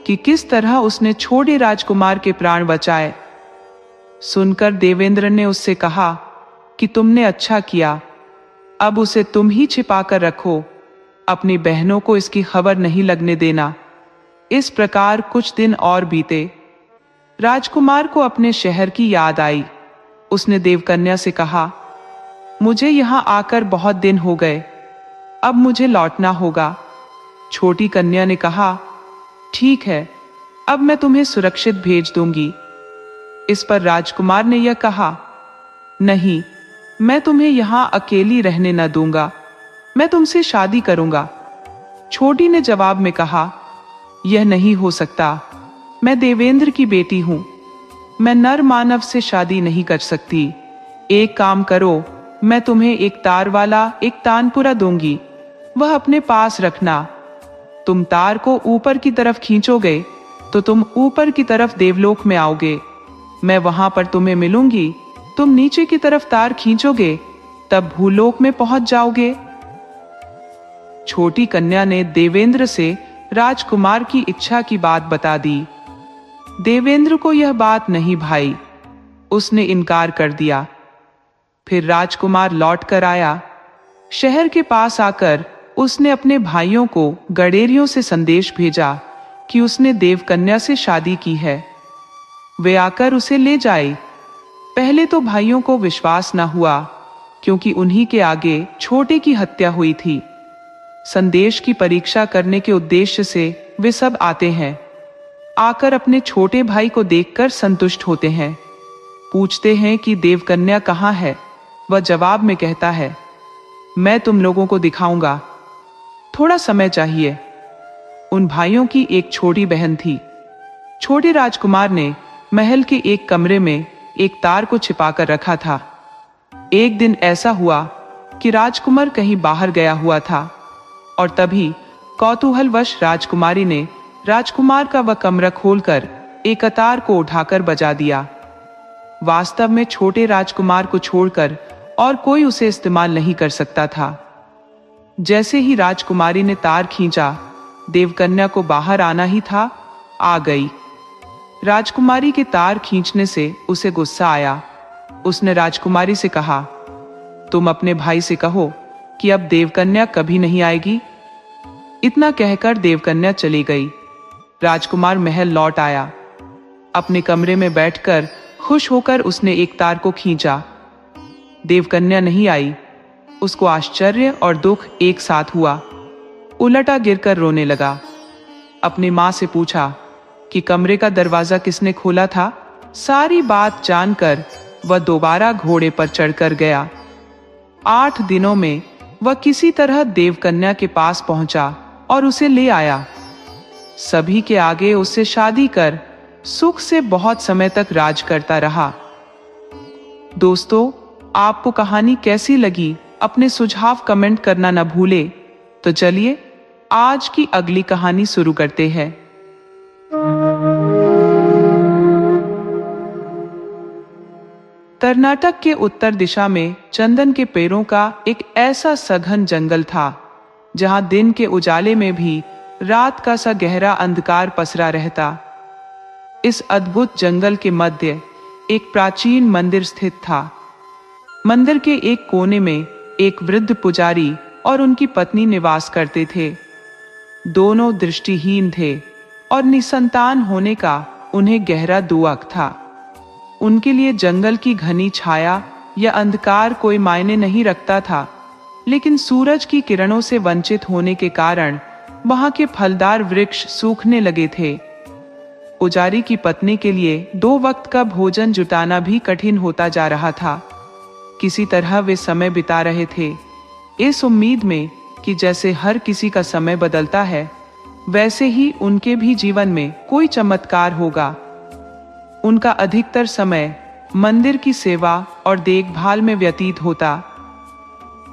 कि किस तरह उसने छोटे राजकुमार के प्राण बचाए। सुनकर देवेंद्र ने उससे कहा कि तुमने अच्छा किया, अब उसे तुम ही छिपा कर रखो, अपनी बहनों को इसकी खबर नहीं लगने देना। इस प्रकार कुछ दिन और बीते। राजकुमार को अपने शहर की याद आई। उसने देवकन्या से कहा, मुझे यहाँ आकर बहुत दिन हो गए, अब मुझे लौटना होगा। छोटी कन्या ने कहा, ठीक है, अब मैं तुम्हें सुरक्षित भेज दूंगी। इस पर राजकुमार ने यह कहा, नहीं, मैं तुम्हें यहाँ अकेली रहने न दूंगा, मैं तुमसे शादी करूंगा। छोटी ने जवाब में कहा, यह नहीं हो सकता, मैं देवेंद्र की बेटी हूं, मैं नर मानव से शादी नहीं कर सकती। एक काम करो, मैं तुम्हें एक तार वाला एक तानपुरा दूंगी, वह अपने पास रखना। तुम तार को ऊपर की तरफ खींचोगे तो तुम ऊपर की तरफ देवलोक में आओगे। मैं वहां पर तुम्हें मिलूंगी, तुम नीचे की तरफ तार खींचोगे तब भूलोक में पहुंच जाओगे। छोटी कन्या ने देवेंद्र से राजकुमार की इच्छा की बात बता दी। देवेंद्र को यह बात नहीं भाई, उसने इनकार कर दिया। फिर राजकुमार लौट कर आया। शहर के पास आकर उसने अपने भाइयों को गडेरियों से संदेश भेजा कि उसने देवकन्या से शादी की है, वे आकर उसे ले जाए। पहले तो भाइयों को विश्वास न हुआ, क्योंकि उन्हीं के आगे छोटे की हत्या हुई थी। संदेश की परीक्षा करने के उद्देश्य से वे सब आते हैं, आकर अपने छोटे भाई को देखकर संतुष्ट होते हैं। पूछते हैं कि देवकन्या कहाँ है? वह जवाब में कहता है, मैं तुम लोगों को दिखाऊंगा, थोड़ा समय चाहिए। उन भाइयों की एक छोटी बहन थी। छोटे राजकुमार ने महल के एक कमरे में एक तार को छिपाकर रखा था। एक दिन ऐसा हुआ कि राजकुमार कहीं बाहर गया हुआ था और तभी कौतूहलवश राजकुमारी ने राजकुमार का वह कमरा खोलकर एक तार को उठाकर बजा दिया। वास्तव में छोटे राजकुमार को छोड़कर और कोई उसे इस्तेमाल नहीं कर सकता था। जैसे ही राजकुमारी ने तार खींचा, देवकन्या को बाहर आना ही था, आ गई। राजकुमारी के तार खींचने से उसे गुस्सा आया। उसने राजकुमारी से कहा, तुम अपने भाई से कहो कि अब देवकन्या कभी नहीं आएगी। इतना कहकर देवकन्या चली गई। राजकुमार महल लौट आया। अपने कमरे में बैठकर खुश होकर उसने एक तार को खींचा। देवकन्या नहीं आई। उसको आश्चर्य और दुख एक साथ हुआ। उलटा गिरकर रोने लगा। अपनी माँ से पूछा कि कमरे का दरवाजा किसने खोला था। सारी बात जानकर वह दोबारा घोड़े पर चढ़कर गया। 8 दिनों में वह किसी तरह देवकन्या के पास पहुंचा और उसे ले आया। सभी के आगे उससे शादी कर सुख से बहुत समय तक राज करता रहा। दोस्तों, आपको कहानी कैसी लगी अपने सुझाव कमेंट करना न भूले। तो चलिए आज की अगली कहानी शुरू करते हैं। कर्नाटक के उत्तर दिशा में चंदन के पेड़ों का एक ऐसा सघन जंगल था जहां दिन के उजाले में भी रात का सा गहरा अंधकार पसरा रहता। इस अद्भुत जंगल के मध्य एक प्राचीन मंदिर स्थित था। मंदिर के एक कोने में एक वृद्ध पुजारी और उनकी पत्नी निवास करते थे। दोनों दृष्टिहीन थे और निसंतान होने का उन्हें गहरा दुख था। उनके लिए जंगल की घनी छाया या अंधकार कोई मायने नहीं रखता था, लेकिन सूरज की किरणों से वंचित होने के कारण वहां के फलदार वृक्ष सूखने लगे थे। पुजारी की पत्नी के लिए 2 वक्त का भोजन जुटाना भी कठिन होता जा रहा था। किसी तरह वे समय बिता रहे थे, इस उम्मीद में कि जैसे हर किसी का समय बदलता है, वैसे ही उनके भी जीवन में कोई चमत्कार होगा। उनका अधिकतर समय मंदिर की सेवा और देखभाल में व्यतीत होता।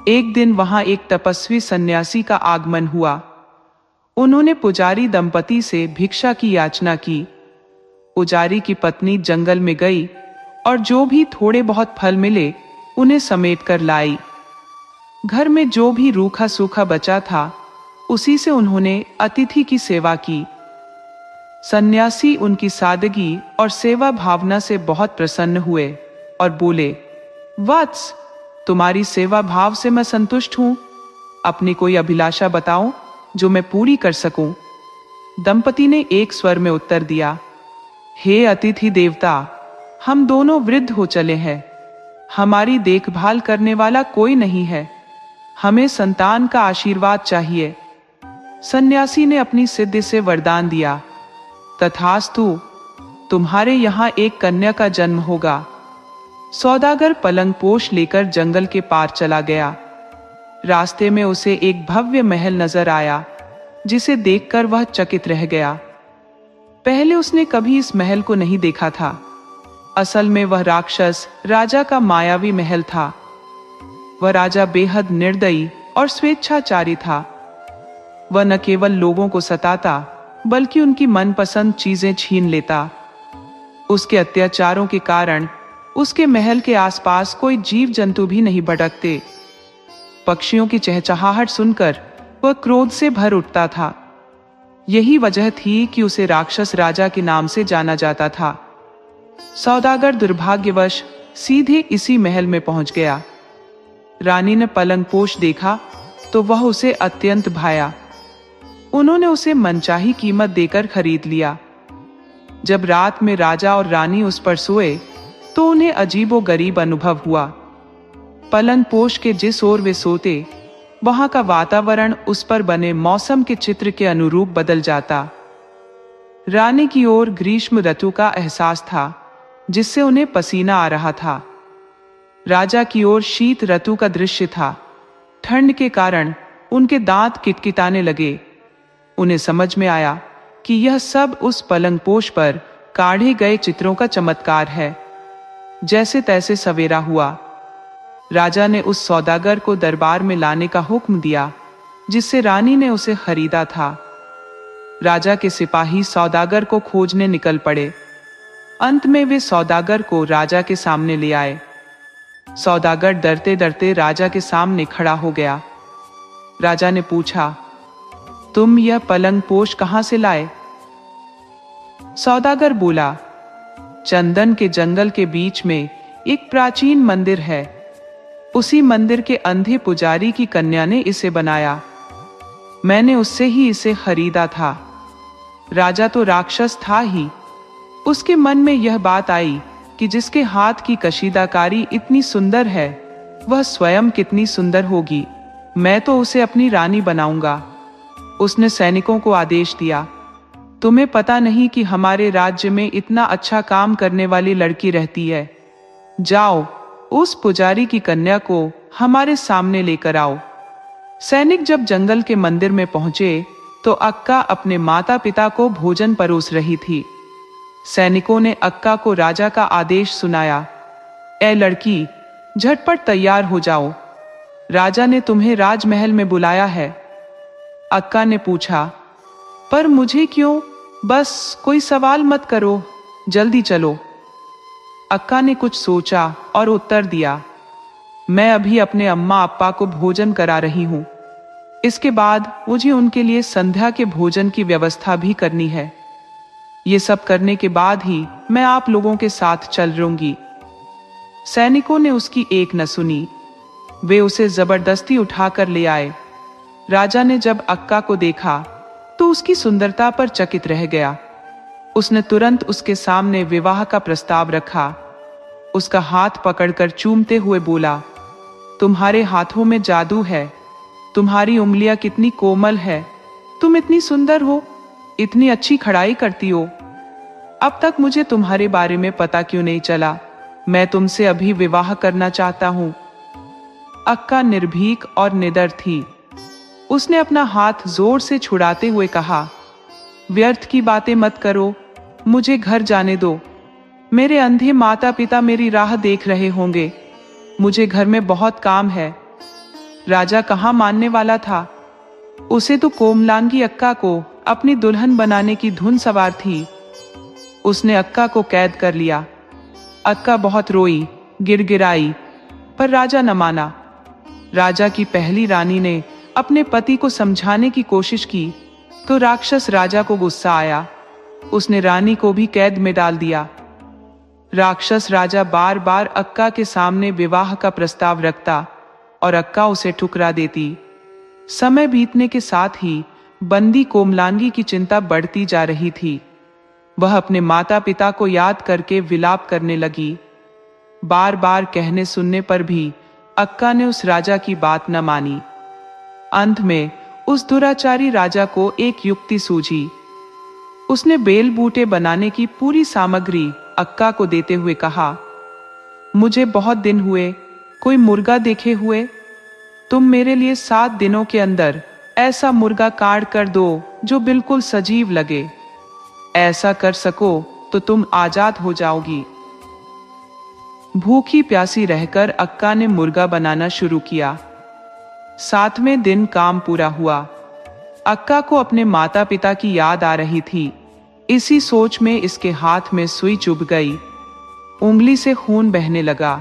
एक दिन वहां एक तपस्वी सन्यासी का आगमन हुआ। उन्होंने पुजारी दंपति से भिक्षा की याचना की। पुजारी की पत्नी जंगल में गई और जो भी थोड़े बहुत फल मिले उन्हें समेट कर लाई। घर में जो भी रूखा सूखा बचा था उसी से उन्होंने अतिथि की सेवा की। सन्यासी उनकी सादगी और सेवा भावना से बहुत प्रसन्न हुए और बोले, वत्स, तुम्हारी सेवा भाव से मैं संतुष्ट हूं। अपनी कोई अभिलाषा बताओ जो मैं पूरी कर सकूं। दंपति ने एक स्वर में उत्तर दिया, हे अतिथि देवता, हम दोनों वृद्ध हो चले हैं। हमारी देखभाल करने वाला कोई नहीं है। हमें संतान का आशीर्वाद चाहिए। सन्यासी ने अपनी सिद्धि से वरदान दिया, तथास्तु, तुम्हारे यहाँ एक कन्या का जन्म होगा। सौदागर पलंग पोश लेकर जंगल के पार चला गया। रास्ते में उसे एक भव्य महल नजर आया, जिसे देखकर वह चकित रह गया। पहले उसने कभी इस महल को नहीं देखा था। असल में वह राक्षस राजा का मायावी महल था। वह राजा बेहद निर्दयी और स्वेच्छाचारी था। वह न केवल लोगों को सताता बल्कि उनकी मनपसंद चीजें छीन लेता। उसके अत्याचारों के कारण उसके महल के आसपास कोई जीव जंतु भी नहीं भटकते। पक्षियों की चहचहाहट सुनकर वह क्रोध से भर उठता था। यही वजह थी कि उसे राक्षस राजा के नाम से जाना जाता था। सौदागर दुर्भाग्यवश सीधे इसी महल में पहुंच गया। रानी ने पलंगपोश देखा तो वह उसे अत्यंत भाया। उन्होंने उसे मनचाही कीमत देकर खरीद लिया। जब रात में राजा और रानी उस पर सोए तो उन्हें अजीबोगरीब अनुभव हुआ। पलंगपोश के जिस ओर वे सोते, वहां का वातावरण उस पर बने मौसम के चित्र के अनुरूप बदल जाता। रानी की ओर ग्रीष्म ऋतु का एहसास था, जिससे उन्हें पसीना आ रहा था। राजा की ओर शीत ऋतु का दृश्य था। ठंड के कारण उनके दांत किटकिटाने लगे। उन्हें समझ में आया कि यह सब उस पलंगपोश पर काढ़े गए चित्रों का चमत्कार है। जैसे तैसे सवेरा हुआ। राजा ने उस सौदागर को दरबार में लाने का हुक्म दिया, जिससे रानी ने उसे खरीदा था। राजा के सिपाही सौदागर को खोजने निकल पड़े। अंत में वे सौदागर को राजा के सामने ले आए। सौदागर डरते डरते राजा के सामने खड़ा हो गया। राजा ने पूछा, तुम यह पलंगपोश कहां से लाए? सौदागर बोला, चंदन के जंगल के बीच में एक प्राचीन मंदिर है। उसी मंदिर के अंधे पुजारी की कन्या ने इसे बनाया। मैंने उससे ही इसे खरीदा था। राजा तो राक्षस था ही। उसके मन में यह बात आई कि जिसके हाथ की कशीदाकारी इतनी सुंदर है, वह स्वयं कितनी सुंदर होगी। मैं तो उसे अपनी रानी बनाऊंगा। उसने सैनिकों को आदेश दिया, तुम्हें पता नहीं कि हमारे राज्य में इतना अच्छा काम करने वाली लड़की रहती है। जाओ, उस पुजारी की कन्या को हमारे सामने लेकर आओ। सैनिक जब जंगल के मंदिर में पहुंचे तो अक्का अपने माता पिता को भोजन परोस रही थी। सैनिकों ने अक्का को राजा का आदेश सुनाया, ए लड़की, झटपट तैयार हो जाओ, राजा ने तुम्हें राजमहल में बुलाया है। अक्का ने पूछा, पर मुझे क्यों? बस कोई सवाल मत करो, जल्दी चलो। अक्का ने कुछ सोचा और उत्तर दिया, मैं अभी अपने अम्मा अप्पा को भोजन करा रही हूं। इसके बाद मुझे उनके लिए संध्या के भोजन की व्यवस्था भी करनी है। ये सब करने के बाद ही मैं आप लोगों के साथ चल लूंगी। सैनिकों ने उसकी एक न सुनी। वे उसे जबरदस्ती उठाकर ले आए। राजा ने जब अक्का को देखा तो उसकी सुंदरता पर चकित रह गया। उसने तुरंत उसके सामने विवाह का प्रस्ताव रखा। उसका हाथ पकड़कर चूमते हुए बोला, तुम्हारे हाथों में जादू है, तुम्हारी उंगलियां कितनी कोमल है, तुम इतनी सुंदर हो, इतनी अच्छी खड़ाई करती हो। अब तक मुझे तुम्हारे बारे में पता क्यों नहीं चला? मैं तुमसे अभी विवाह करना चाहता हूं। अक्का निर्भीक और निडर थी। उसने अपना हाथ जोर से छुड़ाते हुए कहा, व्यर्थ की बातें मत करो, मुझे घर जाने दो। मेरे अंधे माता पिता मेरी राह देख रहे होंगे। मुझे घर में बहुत काम है। राजा कहाँ मानने वाला था? उसे तो कोमलांगी अक्का को अपनी दुल्हन बनाने की धुन सवार थी। उसने अक्का को कैद कर लिया। अक्का बहुत रोई, गिड़गिड़ाई, पर राजा न माना। राजा की पहली रानी ने अपने पति को समझाने की कोशिश की तो राक्षस राजा को गुस्सा आया। उसने रानी को भी कैद में डाल दिया। राक्षस राजा बार बार अक्का के सामने विवाह का प्रस्ताव रखता और अक्का उसे ठुकरा देती। समय बीतने के साथ ही बंदी कोमलांगी की चिंता बढ़ती जा रही थी। वह अपने माता पिता को याद करके विलाप करने लगी। बार बार कहने सुनने पर भी अक्का ने उस राजा की बात न मानी। अंत में उस दुराचारी राजा को एक युक्ति सूझी। उसने बेल बूटे बनाने की पूरी सामग्री अक्का को देते हुए कहा, मुझे बहुत दिन हुए कोई मुर्गा देखे हुए। तुम मेरे लिए 7 दिनों के अंदर ऐसा मुर्गा काट कर दो जो बिल्कुल सजीव लगे। ऐसा कर सको तो तुम आजाद हो जाओगी। भूखी प्यासी रहकर अक्का ने मुर्गा बनाना शुरू किया। 7वें दिन काम पूरा हुआ। अक्का को अपने माता पिता की याद आ रही थी। इसी सोच में इसके हाथ में सुई चुभ गई। उंगली से खून बहने लगा।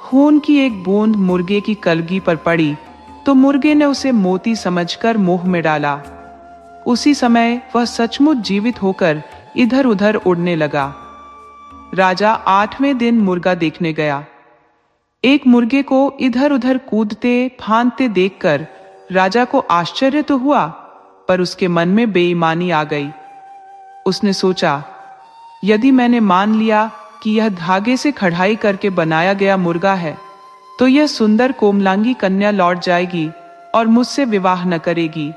खून की एक बूंद मुर्गे की कलगी पर पड़ी तो मुर्गे ने उसे मोती समझकर मुंह में डाला। उसी समय वह सचमुच जीवित होकर इधर उधर उड़ने लगा। राजा 8वें दिन मुर्गा देखने गया। एक मुर्गे को इधर उधर कूदते फांदते देखकर राजा को आश्चर्य तो हुआ, पर उसके मन में बेईमानी आ गई। उसने सोचा, यदि मैंने मान लिया कि यह धागे से कढ़ाई करके बनाया गया मुर्गा है तो यह सुंदर कोमलांगी कन्या लौट जाएगी और मुझसे विवाह न करेगी।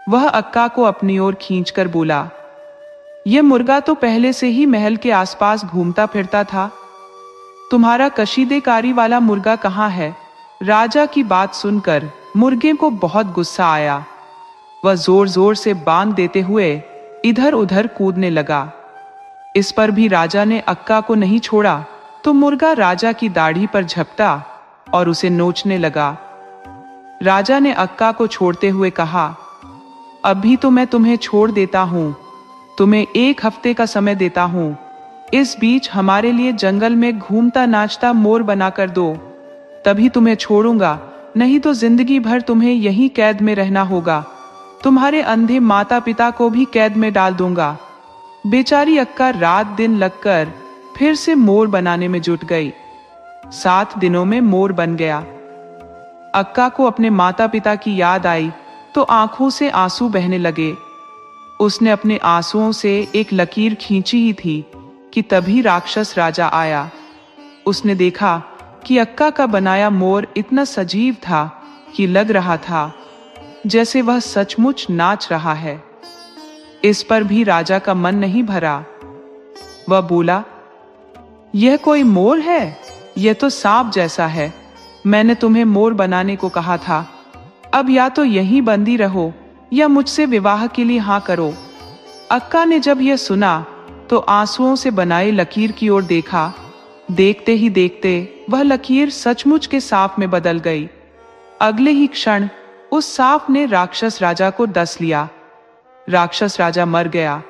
वह अक्का को अपनी ओर खींचकर बोला, यह मुर्गा तो पहले से ही महल के आसपास घूमता फिरता था। तुम्हारा कशीदेकारी वाला मुर्गा कहाँ है? राजा की बात सुनकर मुर्गे को बहुत गुस्सा आया। वह जोर जोर से बांग देते हुए इधर उधर कूदने लगा। इस पर भी राजा ने अक्का को नहीं छोड़ा तो मुर्गा राजा की दाढ़ी पर झपटा और उसे नोचने लगा। राजा ने अक्का को छोड़ते हुए कहा, अभी तो मैं तुम्हें छोड़ देता हूं, तुम्हें 1 हफ्ते का समय देता हूं। इस बीच हमारे लिए जंगल में घूमता नाचता मोर बनाकर दो, तभी तुम्हें छोड़ूंगा, नहीं तो जिंदगी भर तुम्हें यहीं कैद में रहना होगा। तुम्हारे अंधे माता पिता को भी कैद में डाल दूंगा। बेचारी अक्का रात दिन लगकर फिर से मोर बनाने में जुट गई। 7 दिनों में मोर बन गया। अक्का को अपने माता पिता की याद आई तो आंखों से आंसू बहने लगे। उसने अपने आंसुओं से एक लकीर खींची ही थी कि तभी राक्षस राजा आया। उसने देखा कि अक्का का बनाया मोर इतना सजीव था कि लग रहा था जैसे वह सचमुच नाच रहा है। इस पर भी राजा का मन नहीं भरा। वह बोला, यह कोई मोर है? यह तो सांप जैसा है। मैंने तुम्हें मोर बनाने को कहा था। अब या तो यहीं बंदी रहो या मुझसे विवाह के लिए हाँ करो। अक्का ने जब यह सुना तो आंसुओं से बनाई लकीर की ओर देखा। देखते ही देखते वह लकीर सचमुच के सांप में बदल गई। अगले ही क्षण उस सांप ने राक्षस राजा को डस लिया। राक्षस राजा मर गया।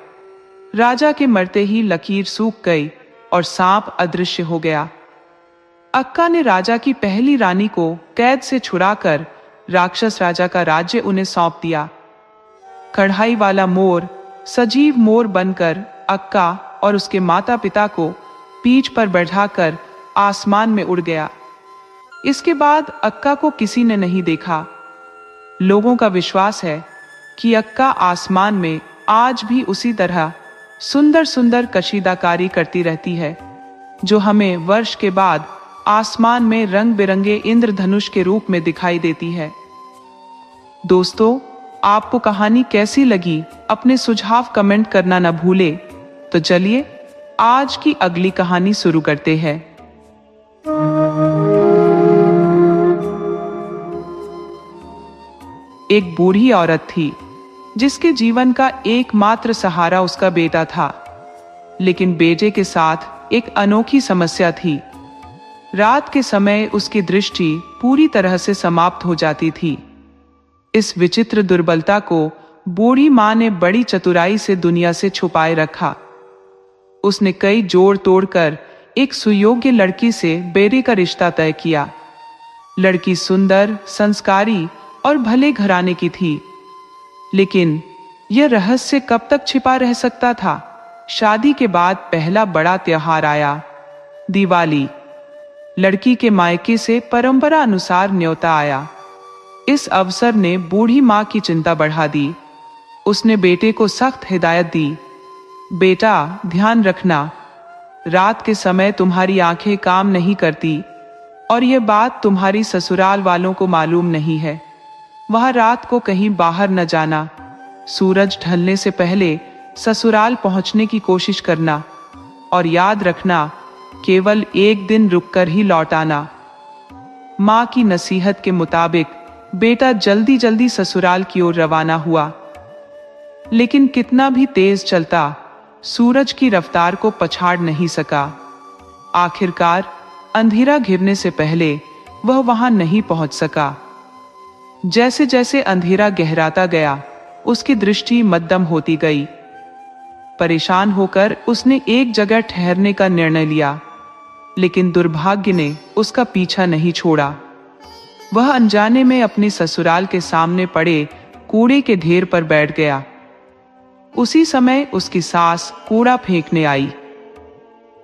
राजा के मरते ही लकीर सूख गई और सांप अदृश्य हो गया। अक्का ने राजा की पहली रानी को कैद से छुड़ाकर राक्षस राजा का राज्य उन्हें सौंप दिया। कढ़ाई वाला मोर सजीव मोर बनकर अक्का और उसके माता पिता को पीठ पर बैठाकर आसमान में उड़ गया। इसके बाद अक्का को किसी ने नहीं देखा। लोगों का विश्वास है कि अक्का आसमान में आज भी उसी तरह सुंदर सुंदर कशीदाकारी करती रहती है, जो हमें वर्ष के बाद आसमान में रंग बिरंगे इंद्रधनुष के रूप में दिखाई देती है। दोस्तों, आपको कहानी कैसी लगी? अपने सुझाव कमेंट करना न भूले। तो चलिए आज की अगली कहानी शुरू करते हैं। एक बूढ़ी औरत थी जिसके जीवन का एकमात्र सहारा उसका बेटा था। लेकिन बेटे के साथ एक अनोखी समस्या थी। रात के समय उसकी दृष्टि पूरी तरह से समाप्त हो जाती थी। इस विचित्र दुर्बलता को बूढ़ी मां ने बड़ी चतुराई से दुनिया से छुपाए रखा। उसने कई जोड़ तोड़कर एक सुयोग्य लड़की से बेटे का रिश्ता तय किया। लड़की सुंदर, संस्कारी और भले घराने की थी। लेकिन यह रहस्य कब तक छिपा रह सकता था? शादी के बाद पहला बड़ा त्योहार आया, दिवाली। लड़की के मायके से परंपरा अनुसार न्योता आया। इस अवसर ने बूढ़ी मां की चिंता बढ़ा दी। उसने बेटे को सख्त हिदायत दी, बेटा ध्यान रखना, रात के समय तुम्हारी आंखें काम नहीं करती और यह बात तुम्हारी ससुराल वालों को मालूम नहीं है। वहां रात को कहीं बाहर न जाना। सूरज ढलने से पहले ससुराल पहुंचने की कोशिश करना और याद रखना, केवल एक दिन रुककर ही लौट आना। मां की नसीहत के मुताबिक बेटा जल्दी जल्दी ससुराल की ओर रवाना हुआ। लेकिन कितना भी तेज चलता, सूरज की रफ्तार को पछाड़ नहीं सका। आखिरकार अंधेरा घिरने से पहले वह वहां नहीं पहुंच सका। जैसे जैसे अंधेरा गहराता गया, उसकी दृष्टि मद्दम होती गई। परेशान होकर उसने एक जगह ठहरने का निर्णय लिया, लेकिन दुर्भाग्य ने उसका पीछा नहीं छोड़ा। वह अनजाने में अपने ससुराल के सामने पड़े कूड़े के ढेर पर बैठ गया। उसी समय उसकी सास कूड़ा फेंकने आई।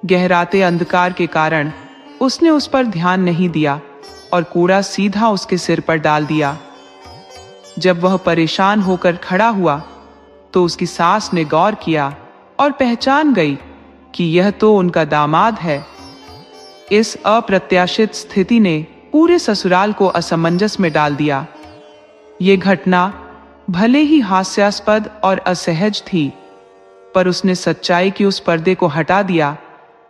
गहराते अंधकार के कारण उसने उस पर ध्यान नहीं दिया और कूड़ा सीधा उसके सिर पर डाल दिया। जब वह परेशान होकर खड़ा हुआ तो उसकी सास ने गौर किया और पहचान गई कि यह तो उनका दामाद है। इस अप्रत्याशित स्थिति ने पूरे ससुराल को असमंजस में डाल दिया। ये घटना भले ही हास्यास्पद और असहज थी, पर उसने सच्चाई की उस पर्दे को हटा दिया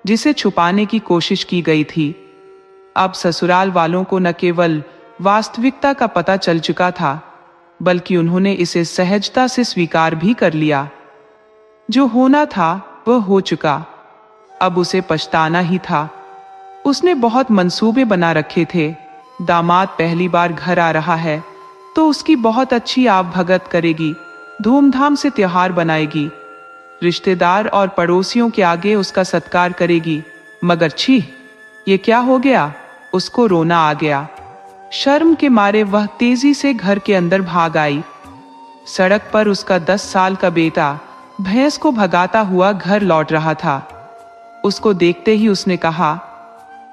जिसे छुपाने की कोशिश की गई थी। अब ससुराल वालों को न केवल वास्तविकता का पता चल चुका था, बल्कि उन्होंने इसे सहजता से स्वीकार भी कर लिया। जो होना था वह हो चुका, अब उसे पछताना ही था। उसने बहुत मंसूबे बना रखे थे। दामाद पहली बार घर आ रहा है तो उसकी बहुत अच्छी आवभगत करेगी, धूमधाम से त्योहार बनाएगी, रिश्तेदार और पड़ोसियों के आगे उसका सत्कार करेगी। मगर छी, ये क्या हो गया? उसको रोना आ गया। शर्म के मारे वह तेजी से घर के अंदर भाग आई। सड़क पर उसका 10 साल का बेटा भैंस को भगाता हुआ घर लौट रहा था। उसको देखते ही उसने कहा,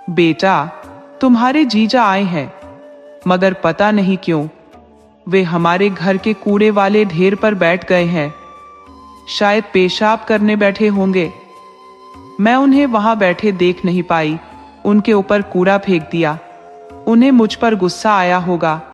बेटा, तुम्हारे जीजा आए हैं, मगर पता नहीं क्यों वे हमारे घर के कूड़े वाले ढेर पर बैठ गए हैं। शायद पेशाब करने बैठे होंगे। मैं उन्हें वहां बैठे देख नहीं पाई, उनके ऊपर कूड़ा फेंक दिया। उन्हें मुझ पर गुस्सा आया होगा।